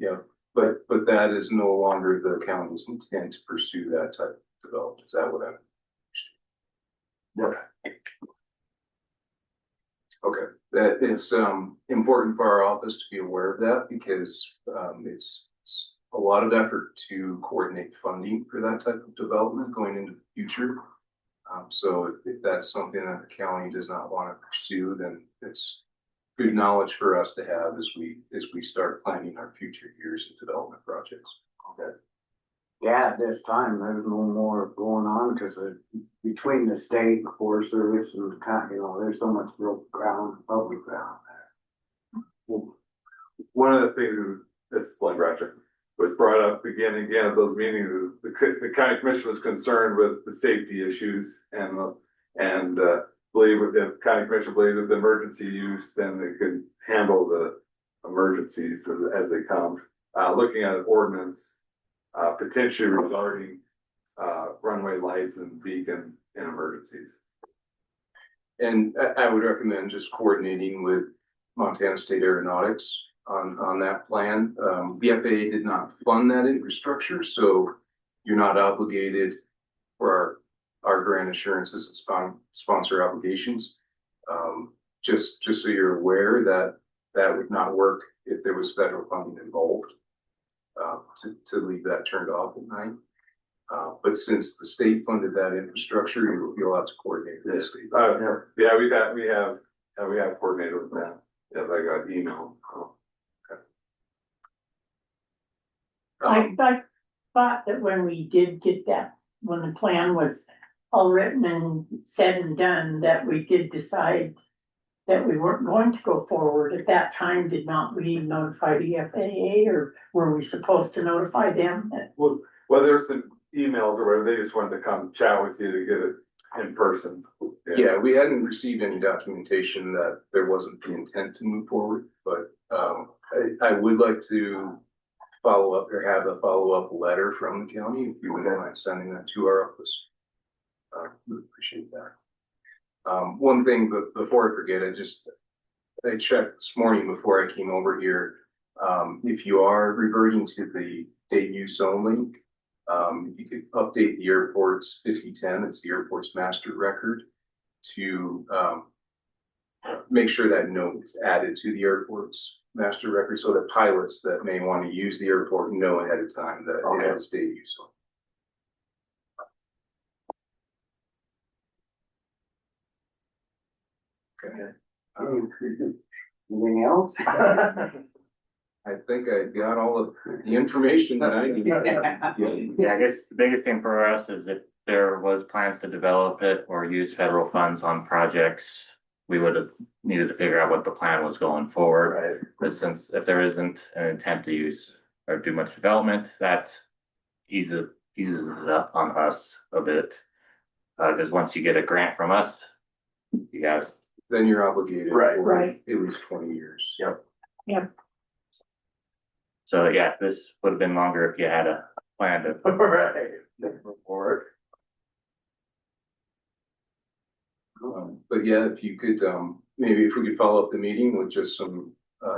but that is no longer the county's intent to pursue that type of development. Is that what I'm? Okay, that it's important for our office to be aware of that, because it's a lot of effort to coordinate funding for that type of development going into the future. So if that's something that the county does not want to pursue, then it's good knowledge for us to have as we start planning our future years of development projects. Okay. Yeah, at this time, there's no more going on, because between the state and Forest Service and there's so much broke ground, public ground there. One of the things, this is like Roger, was brought up again and again at those meetings, is the county commission was concerned with the safety issues and believe if the county commission believed with the emergency use, then they could handle the emergencies as they come. Looking at ordinance, potentially regarding runway lights and beacon in emergencies. And I would recommend just coordinating with Montana State Aeronautics on that plan. The FAA did not fund that infrastructure, so you're not obligated for our grant assurances and sponsor obligations. Just so you're aware that that would not work if there was federal funding involved, to leave that turned off at night. But since the state funded that infrastructure, you'll have to coordinate with the state. Yeah, we have coordinated with that. Yeah, I got email. I thought that when we did get that, when the plan was all written and said and done, that we did decide that we weren't going to go forward. At that time, did not we notify the FAA, or were we supposed to notify them? Well, there's some emails or whatever, they just wanted to come chat with you to get it in person. Yeah, we hadn't received any documentation that there wasn't the intent to move forward, but I would like to follow up or have a follow-up letter from the county, if you wouldn't mind sending that to our office. We appreciate that. One thing, but before I forget, I checked this morning before I came over here. If you are reverting to the date use only, you could update the airport's 5010, it's the airport's master record, to make sure that note is added to the airport's master record, so that pilots that may want to use the airport know ahead of time that it has date use only. Okay. Anything else? I think I got all of the information that I need. Yeah, I guess the biggest thing for us is if there was plans to develop it or use federal funds on projects, we would have needed to figure out what the plan was going forward. Right. But since if there isn't an intent to use or do much development, that eases it up on us a bit. Because once you get a grant from us, you guys. Then you're obligated. Right. For Right. at least 20 years. Yep. Yep. So yeah, this would have been longer if you had a plan to. Right. Move forward. But yeah, if you could, maybe if we could follow up the meeting with just some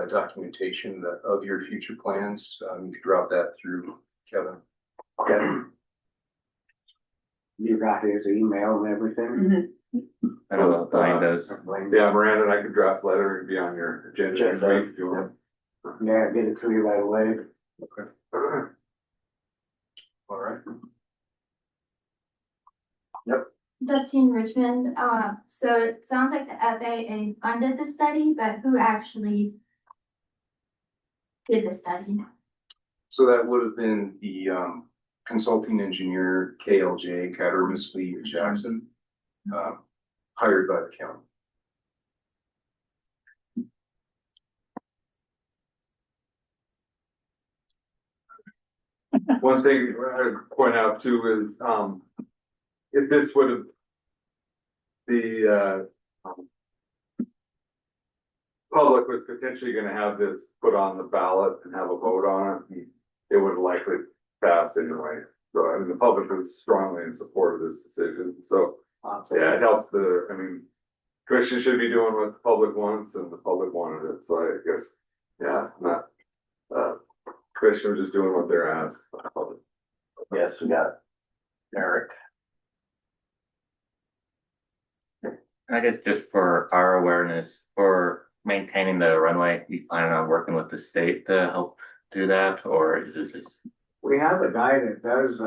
documentation of your future plans, you could route that through Kevin. Okay. You got his email and everything? I know Blaine does. Yeah, Miranda, and I could draft a letter and be on your agenda next week if you want. Yeah, get it to you right away. Okay. All right. Yep. Justine Richmond, so it sounds like the FAA funded the study, but who actually did the study? So that would have been the consulting engineer, KLJ, Cattermas Lee Jackson, hired by the county. One thing I'd point out too is, if this would have, the public was potentially gonna have this put on the ballot and have a vote on it, it would have likely passed anyway. So, I mean, the public was strongly in support of this decision, so, yeah, it helps Christian should be doing what the public wants, and the public wanted it, so I guess, yeah, not, Christian was just doing what they're asked. Yes, we got Eric. I guess just for our awareness, for maintaining the runway, you plan on working with the state to help do that, or is this just? We have a guy that does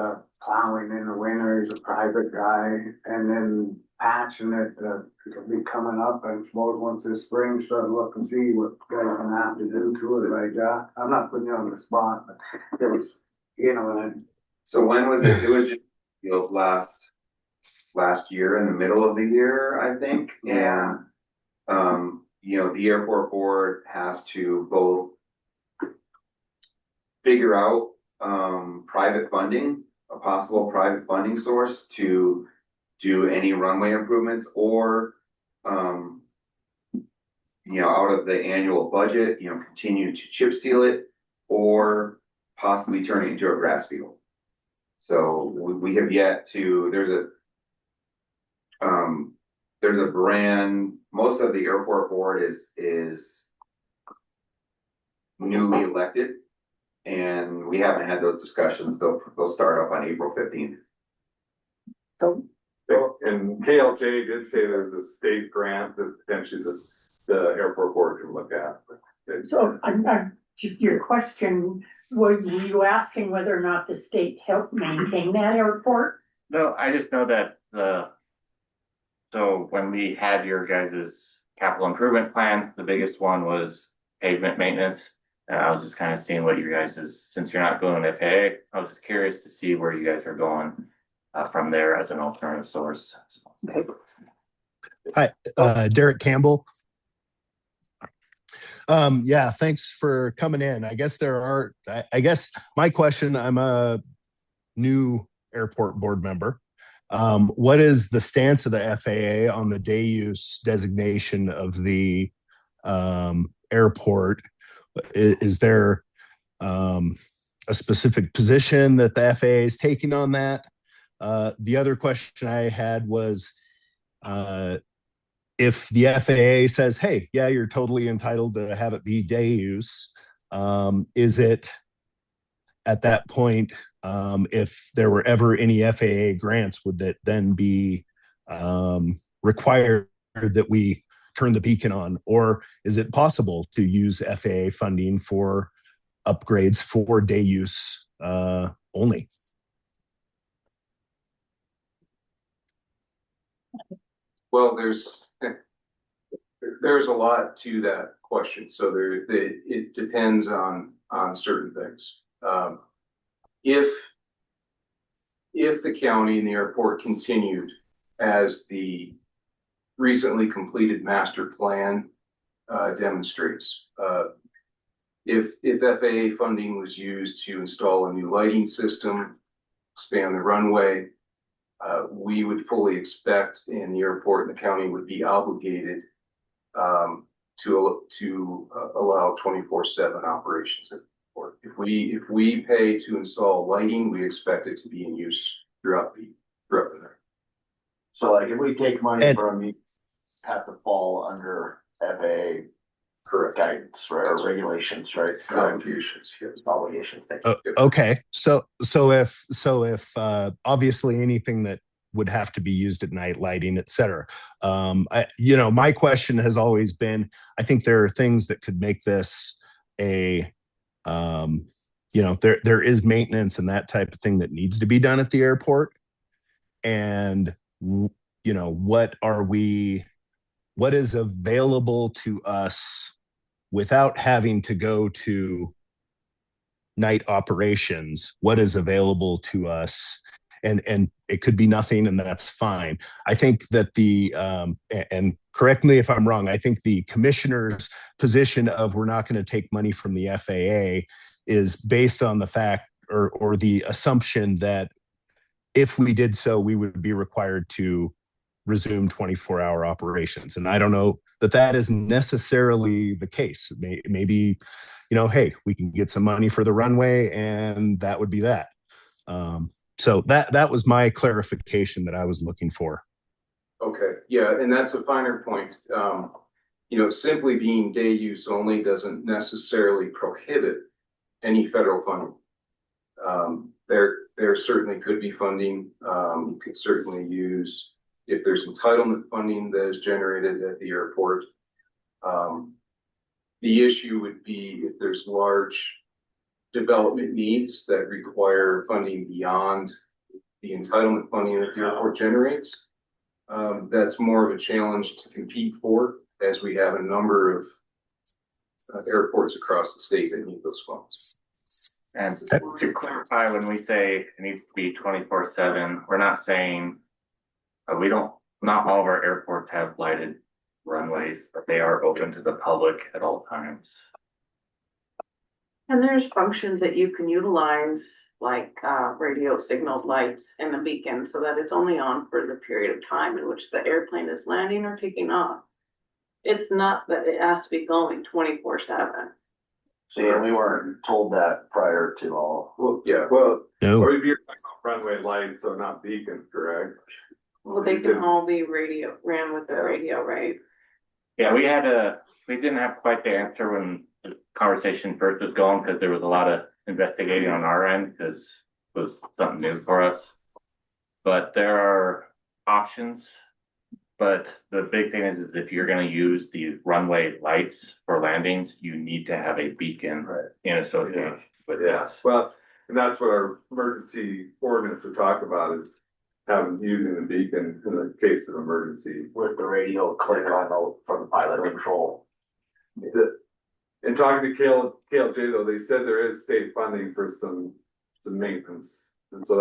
plowing in the winter, he's a private guy, and then patching it, it'll be coming up, I suppose, once this spring, so look and see what guys gonna have to do to it, like, I'm not putting you on the spot, but it was, and So when was it? It was just last year in the middle of the year, I think. Yeah. And, the airport board has to both figure out, private funding, a possible private funding source to do any runway improvements, or, out of the annual budget, continue to chip seal it, or possibly turn it into a grass field. So we have yet to, there's there's a most of the airport board is newly elected. And we haven't had those discussions. They'll start up on April 15th. So, And KLJ did say there's a state grant that potentially the airport board can look at. so I'm just your question, were you asking whether or not the state helped maintain that airport? No, I just know that so when we had your guys' capital improvement plan, the biggest one was pavement maintenance. And I was just kind of seeing what you guys since you're not going FAA, I was just curious to see where you guys are going from there as an alternative source. Okay. Hi, Derek Campbell. Yeah, thanks for coming in. I guess I guess my question, I'm a new airport board member. What is the stance of the FAA on the day use designation of the airport? Is there a specific position that the FAA is taking on that? The other question I had was, if the FAA says, hey, yeah, you're totally entitled to have it be day use, is it at that point, if there were ever any FAA grants, would that then be required that we turn the beacon on? Or is it possible to use FAA funding for upgrades for day use only? Well, there's a lot to that question. So it depends on certain things. If the county and the airport continued as the recently completed master plan demonstrates, if FAA funding was used to install a new lighting system, expand the runway, we would fully expect, and the airport and the county would be obligated to allow 24/7 operations at the airport. If we pay to install lighting, we expect it to be in use throughout the night. So like if we take money from you, have to fall under FAA correct guidance, right? Or regulations, right? Obligations, yes. Obligations. Thank you. Okay, so if obviously anything that would have to be used at night, lighting, et cetera. My question has always been, I think there are things that could make this there is maintenance and that type of thing that needs to be done at the airport. And, what is available to us without having to go to night operations? What is available to us? And it could be nothing, and that's fine. I think that and correct me if I'm wrong, I think the commissioner's position of we're not going to take money from the FAA is based on the fact or the assumption that if we did so, we would be required to resume 24-hour operations. And I don't know that isn't necessarily the case. Maybe, hey, we can get some money for the runway and that would be that. So that was my clarification that I was looking for. Okay, yeah, and that's a finer point. Simply being day use only doesn't necessarily prohibit any federal funding. There certainly could be funding. You could certainly use, if there's entitlement funding that is generated at the airport. The issue would be if there's large development needs that require funding beyond the entitlement funding that the airport generates. That's more of a challenge to compete for, as we have a number of airports across the state that need those funds. And to clarify, when we say it needs to be 24/7, we're not saying not all of our airports have lighted runways, but they are open to the public at all times. And there's functions that you can utilize, like radio signal lights and the beacon, so that it's only on for the period of time in which the airplane is landing or taking off. It's not that it has to be going 24/7. See, and we weren't told that prior to all. Well, yeah, No. or if you're talking about runway lights, so not beacon, correct? Well, they can all be ran with the radio, right? Yeah, we didn't have quite the answer when the conversation first was going, because there was a lot of investigating on our end, because it was something new for us. But there are options. But the big thing is if you're gonna use the runway lights for landings, you need to have a beacon in association with this. Well, and that's what our emergency ordinance would talk about, is having, using the beacon in the case of emergency. With the radio click on from the pilot control. In talking to KLJ though, they said there is state funding for some maintenance, and so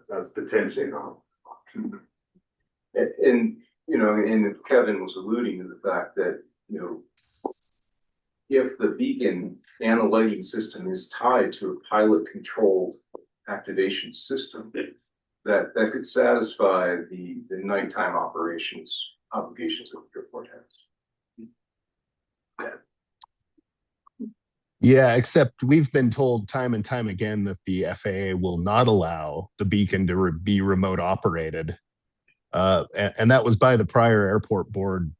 that's potentially an option. And, you know, and Kevin was alluding to the fact that, you know, if the beacon and the lighting system is tied to a pilot controlled activation system, that could satisfy the nighttime operations obligations that the airport has. Yeah, except we've been told time and time again that the FAA will not allow the beacon to be remote operated. And that was by the prior airport board,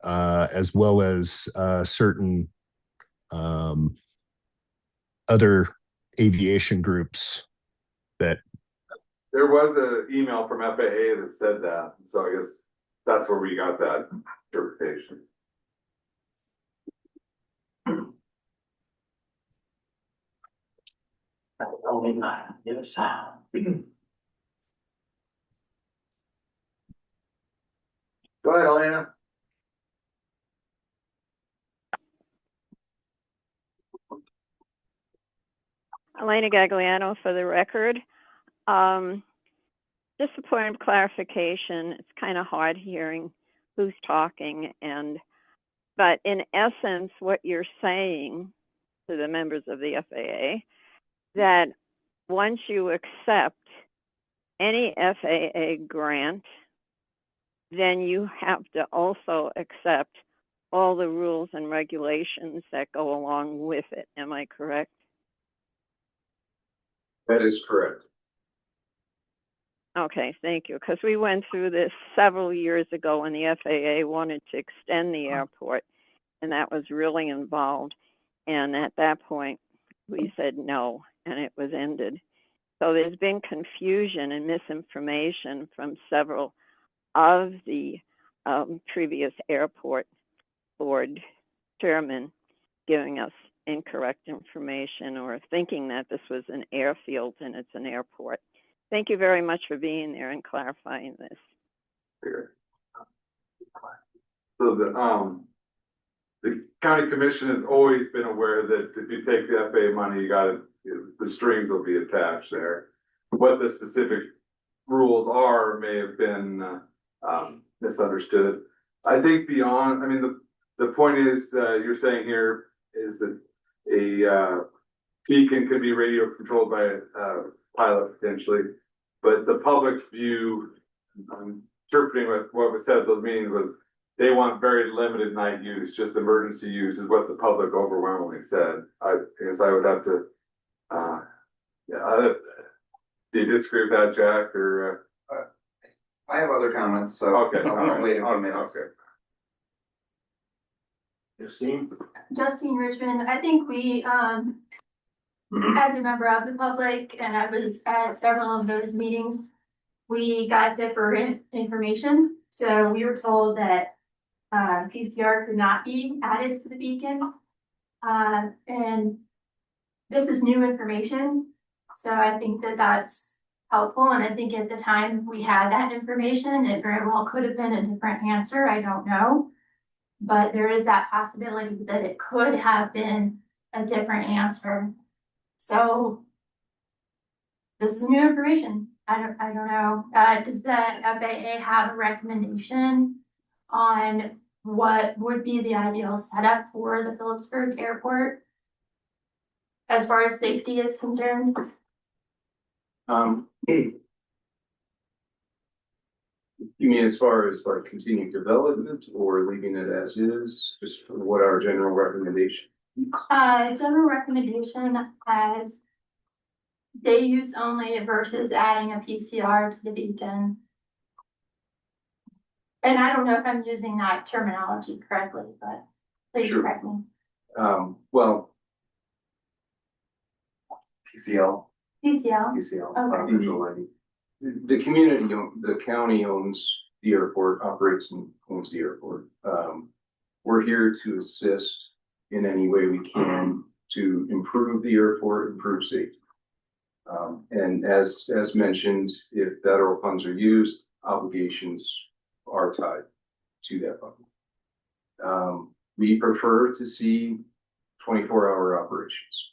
as well as certain other aviation groups that. There was an email from FAA that said that, so I guess that's where we got that interpretation. Only not give a sound. Go ahead, Elena. Elena Gagliano for the record. Just a point of clarification. It's kind of hard hearing who's talking, but in essence, what you're saying to the members of the FAA, that once you accept any FAA grant, then you have to also accept all the rules and regulations that go along with it. Am I correct? That is correct. Okay, thank you. Because we went through this several years ago when the FAA wanted to extend the airport, and that was really involved. And at that point, we said no, and it was ended. So there's been confusion and misinformation from several of the previous airport board chairmen giving us incorrect information or thinking that this was an airfield and it's an airport. Thank you very much for being there and clarifying this. So the county commission has always been aware that if you take the FAA money, the strings will be attached there. What the specific rules are may have been misunderstood. I think beyond, I mean, the point is, you're saying here is that a beacon could be radio controlled by a pilot potentially, but the public's view, interpreting what was said at those meetings, was they want very limited night use, just emergency use is what the public overwhelmingly said. I guess I would have to, do you disagree with that, Jack, or? I have other comments, so. Okay. I'll wait a few minutes. Okay. Justine Richmond, I think we, as a member of the public, and I was at several of those meetings, we got different information. So we were told that PCR could not be added to the beacon. And this is new information. So I think that that's helpful. And I think at the time we had that information, it very well could have been a different answer. I don't know. But there is that possibility that it could have been a different answer. So this is new information. I don't know. Does the FAA have a recommendation on what would be the ideal setup for the Phillipsburg Airport as far as safety is concerned? You mean as far as like continued development or leaving it as is, just what our general recommendation? General recommendation as day use only versus adding a PCR to the beacon. And I don't know if I'm using that terminology correctly, but please Sure. correct me. Well, PCL. DCL, PCL. Okay. Commercial lighting. the community, the county owns the airport, operates and owns the airport. We're here to assist in any way we can to improve the airport, improve safety. And as mentioned, if federal funds are used, obligations are tied to that fund. We prefer to see 24-hour operations.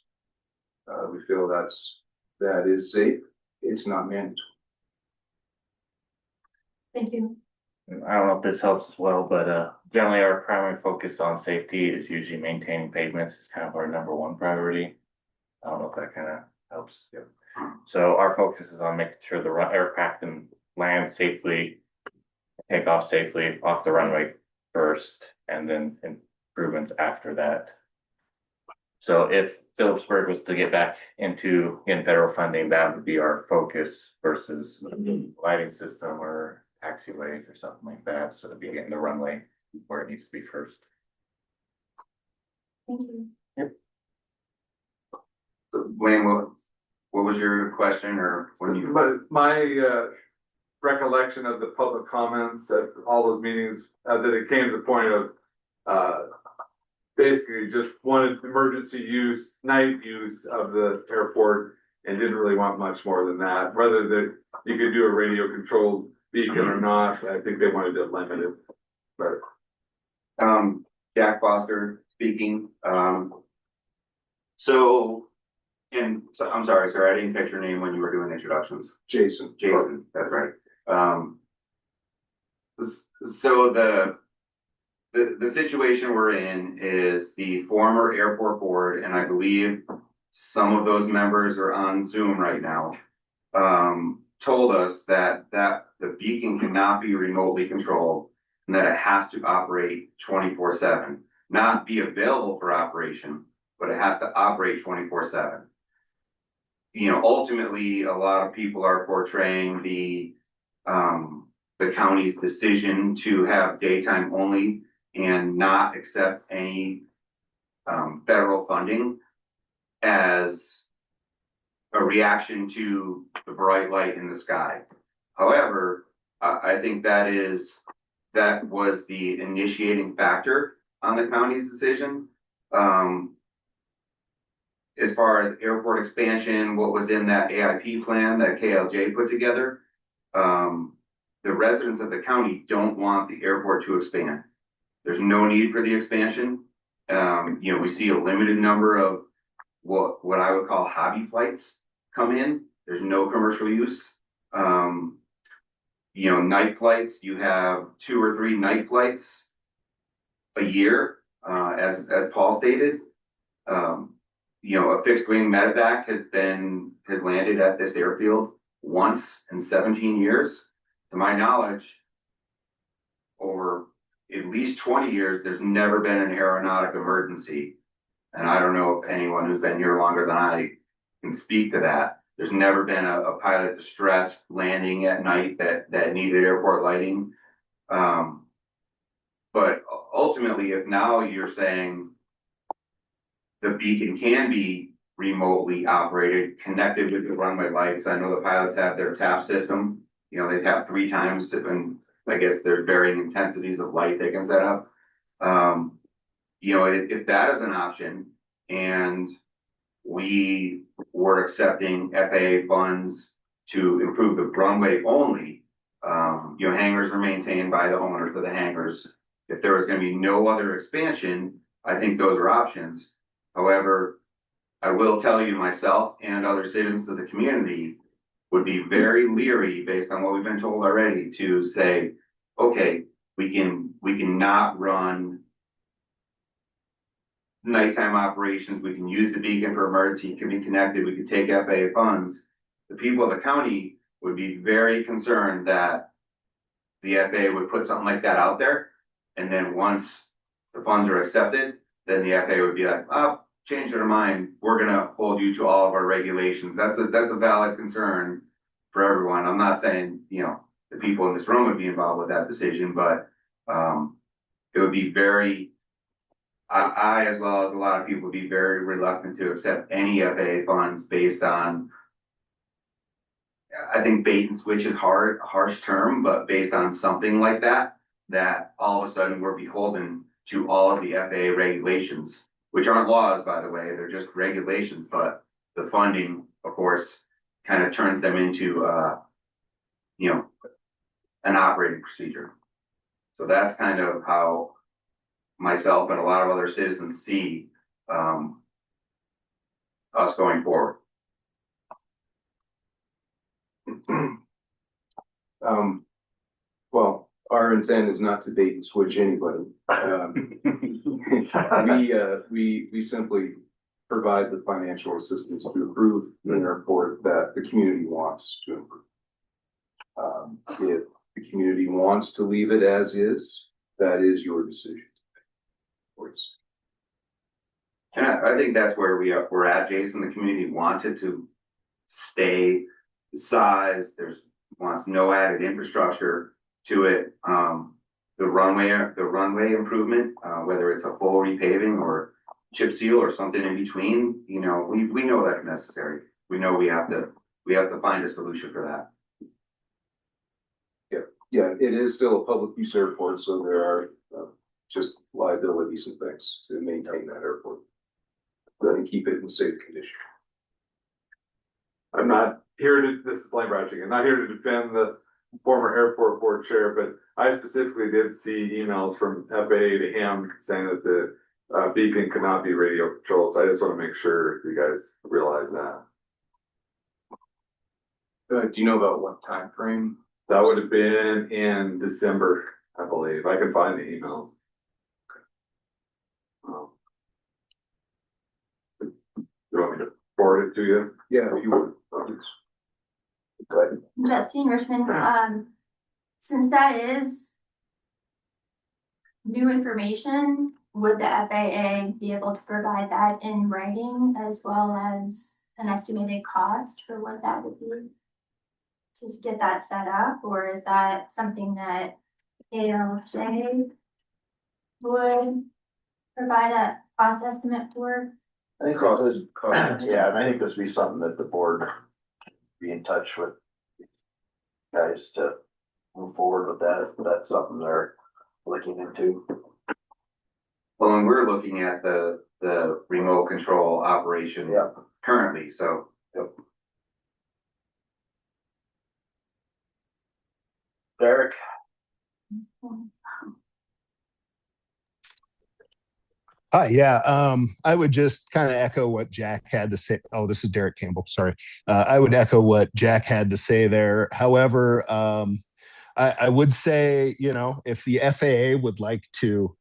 We feel that is safe. It's not mandatory. thank you. I don't know if this helps as well, but generally our primary focus on safety is usually maintaining pavements. It's kind of our number one priority. I don't know if that kind of helps. Yep. So our focus is on making sure the aircraft can land safely, take off safely off the runway first, and then improvements after that. So if Phillipsburg was to get back into federal funding, that would be our focus versus lighting system or taxiways or something like that. So to be getting the runway where it needs to be first. Thank you. So Wayne, what was your question or when you? But my recollection of the public comments at all those meetings, that it came to the point of basically just wanted emergency use, night use of the airport and didn't really want much more than that. Whether that you could do a radio controlled beacon or not, I think they wanted to limit it. But Jack Foster speaking. So I'm sorry, sir, I didn't catch your name when you were doing introductions. Jason, that's right. So the situation we're in is the former airport board, and I believe some of those members are on Zoom right now, told us that the beacon cannot be remotely controlled and that it has to operate 24/7, not be available for operation, but it has to operate 24/7. Ultimately, a lot of people are portraying the county's decision to have daytime only and not accept any federal funding as a reaction to the bright light in the sky. However, I think that was the initiating factor on the county's decision. As far as airport expansion, what was in that AIP plan that KLJ put together, the residents of the county don't want the airport to expand. There's no need for the expansion. We see a limited number of what I would call hobby flights come in. There's no commercial use. Night flights, you have 2 or 3 night flights a year, as Paul stated. A fixed wing medevac has landed at this airfield once in 17 years. To my knowledge, over at least 20 years, there's never been an aeronautic emergency. And I don't know if anyone who's been here longer than I can speak to that. There's never been a pilot distress landing at night that needed airport lighting. But ultimately, if now you're saying the beacon can be remotely operated, connected with the runway lights. I know the pilots have their tap system. They tap 3 times and I guess there's varying intensities of light they can set up. If that is an option and we were accepting FAA funds to improve the runway only, hangars are maintained by the owners of the hangars. If there was going to be no other expansion, I think those are options. However, I will tell you myself and other citizens of the community would be very leery based on what we've been told already to say, okay, we can not run nighttime operations. We can use the beacon for emergency, it can be connected. We could take FAA funds. The people of the county would be very concerned that the FAA would put something like that out there. And then once the funds are accepted, then the FAA would be like, oh, change their mind. We're going to hold you to all of our regulations. That's a valid concern for everyone. I'm not saying, the people in this room would be involved with that decision, but, it would be very, I, as well as a lot of people, would be very reluctant to accept any FAA funds based on, I think bait and switch is a harsh term, but based on something like that, that all of a sudden we're beholden to all of the FAA regulations, which aren't laws, by the way, they're just regulations, but the funding, of course, kind of turns them into, an operating procedure. So that's kind of how myself and a lot of other citizens see, us going forward. Well, our intent is not to bait and switch anybody. We simply provide the financial assistance to improve an airport that the community wants to improve. If the community wants to leave it as is, that is your decision. And I think that's where we're at, Jason. The community wants it to stay the size. Wants no added infrastructure to it. The runway improvement, whether it's a full repaving or chip seal or something in between, we know that's necessary. We know we have to find a solution for that. Yeah, it is still a public use airport, so there are just liabilities and things to maintain that airport. And keep it in safe condition. I'm not here to, this is Blaine Bratching, I'm not here to defend the former airport board chair, but I specifically did see emails from FAA to him saying that the beacon could not be radio controlled. So I just want to make sure you guys realize that. Do you know about what time frame? That would have been in December, I believe. I can find the email. You want me to forward it to you? Yeah, if you would. Good. Justine Richmond, since that is new information, would the FAA be able to provide that in writing as well as an estimated cost for what that would be? To get that set up, or is that something that ALJ would provide a cost estimate for? I think yeah, and I think this would be something that the board be in touch with guys to move forward with that, if that's something they're looking into. Well, and we're looking at the remote control operation currently, so. Yep. Derek? Hi, yeah, I would just kind of echo what Jack had to say. Oh, this is Derek Campbell, sorry. I would echo what Jack had to say there. However, I would say, if the FAA would like to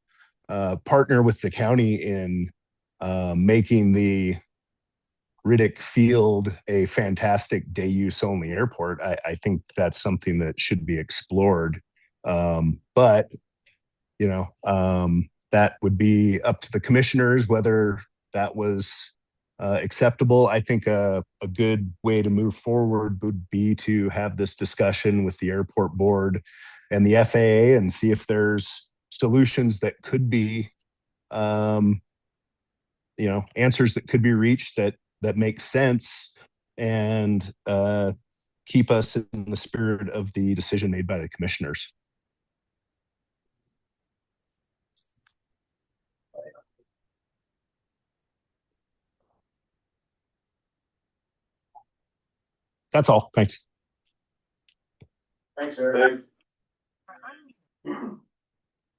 partner with the county in making the Riddick Field a fantastic day use only airport, I think that's something that should be explored. But that would be up to the commissioners whether that was acceptable. I think a good way to move forward would be to have this discussion with the airport board and the FAA and see if there's solutions that could be, answers that could be reached that make sense and keep us in the spirit of the decision made by the commissioners. That's all. Thanks. Thanks, Eric.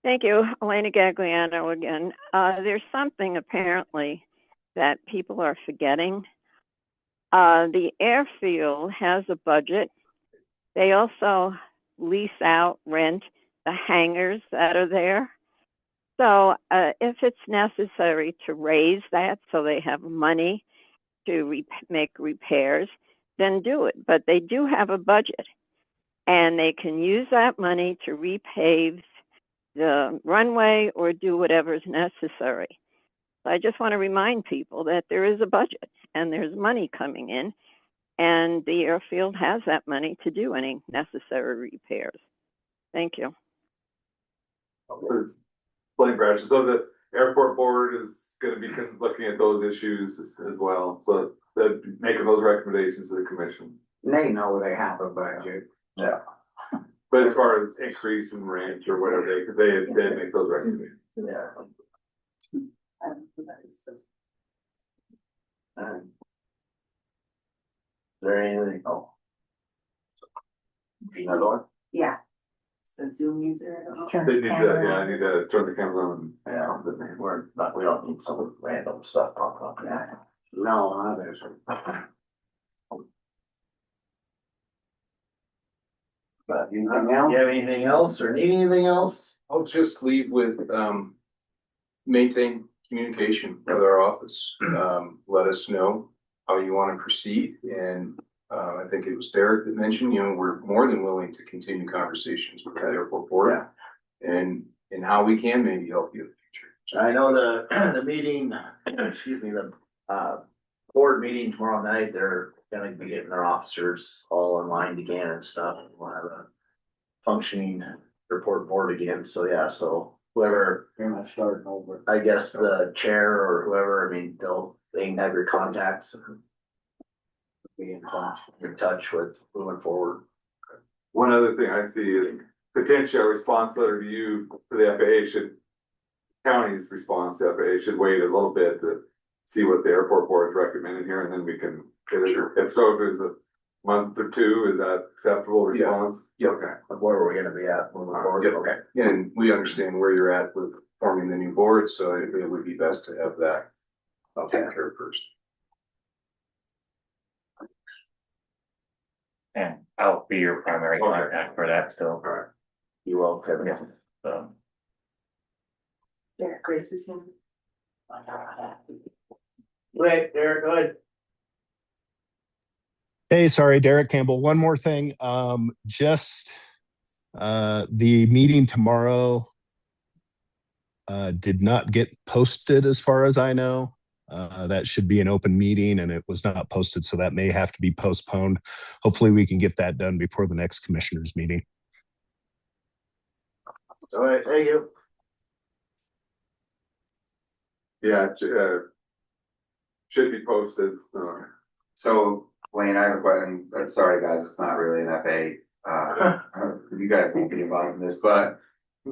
Thank you, Elena Gagliano again. There's something apparently that people are forgetting. The airfield has a budget. They also lease out, rent the hangars that are there. So if it's necessary to raise that so they have money to make repairs, then do it. But they do have a budget, and they can use that money to repave the runway or do whatever is necessary. So I just want to remind people that there is a budget and there's money coming in, And the airfield has that money to do any necessary repairs. Thank you. Plane crashes, so the airport board is gonna be looking at those issues as well, so they're making those recommendations to the commission. They know they have a budget. Yeah. But as far as increase in range or whatever, they make those recommendations. Yeah. There anything? Oh. See another one? Yeah. So Zoom user. They need to, I need to turn the camera on. Yeah, we don't need some random stuff popping up. Yeah. No, there's. But you have anything else or need anything else? I'll just leave with, maintain communication with our office. Let us know how you want to proceed. And, I think it was Derek that mentioned, we're more than willing to continue conversations with the airport board. And how we can maybe help you in the future. I know the meeting, excuse me, the board meeting tomorrow night, they're gonna be getting their officers all aligned again and stuff. We'll have a functioning report board again, so yeah, so whoever, You're not starting over. I guess the chair or whoever, I mean, they can have your contacts and be in touch with moving forward. One other thing I see is potentially a response letter to you for the FAA county's response to FAA should wait a little bit to see what the airport board is recommending here, and then we can, if it's a month or two, is that acceptable response? Yeah. Okay. Where are we gonna be at moving forward? Okay. And we understand where you're at with forming the new board, so it would be best to have that taken care of first. And I'll be your primary contact for that still. All right. You will, Kevin. Yes. So, Yeah, Grace is here. Wait, Derek, go ahead. Hey, sorry, Derek Campbell. One more thing. The meeting tomorrow did not get posted as far as I know. That should be an open meeting and it was not posted, so that may have to be postponed. Hopefully we can get that done before the next commissioners meeting. All right, thank you. Yeah, should be posted. So Wayne, I have a question. Sorry, guys, it's not really an FA. You guys won't be involved in this, but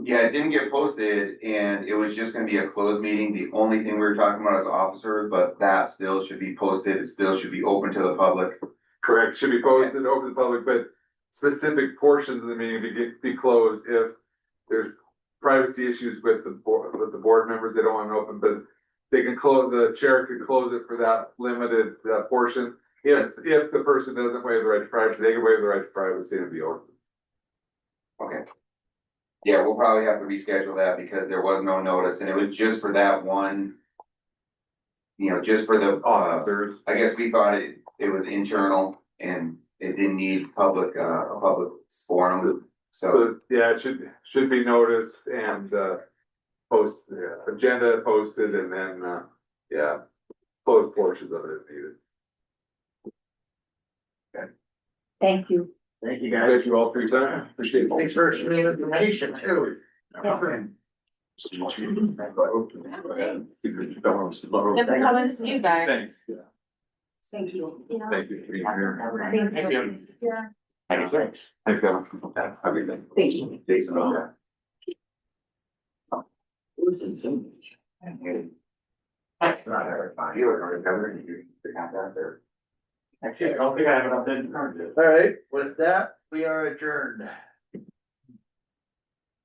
yeah, it didn't get posted and it was just gonna be a closed meeting. The only thing we were talking about is officers, but that still should be posted. It still should be open to the public. Correct, should be posted, open to the public, but specific portions of the meeting be closed if there's privacy issues with the board members, they don't want it open, but they can close, the chair can close it for that limited, portion. If the person doesn't waive the right to privacy, they can waive the right to privacy and be open. Okay. Yeah, we'll probably have to reschedule that because there was no notice and it was just for that one. Just for the officers. I guess we thought it was internal and it didn't need public, a public forum. So yeah, it should be noticed and, agenda posted and then, closed portions of it if needed. Thank you. Thank you, guys. Thank you all for your time. Appreciate it. Thanks for sharing the information too. Good coming to see you guys. Thanks. Thank you. Thank you for being here. Thank you. Yeah. Thanks. Thanks, Kevin. Have a good day. Thank you. Jason. Not everybody. You were recovering, you got that there. Actually, I don't think I have an updated card yet. All right, with that, we are adjourned.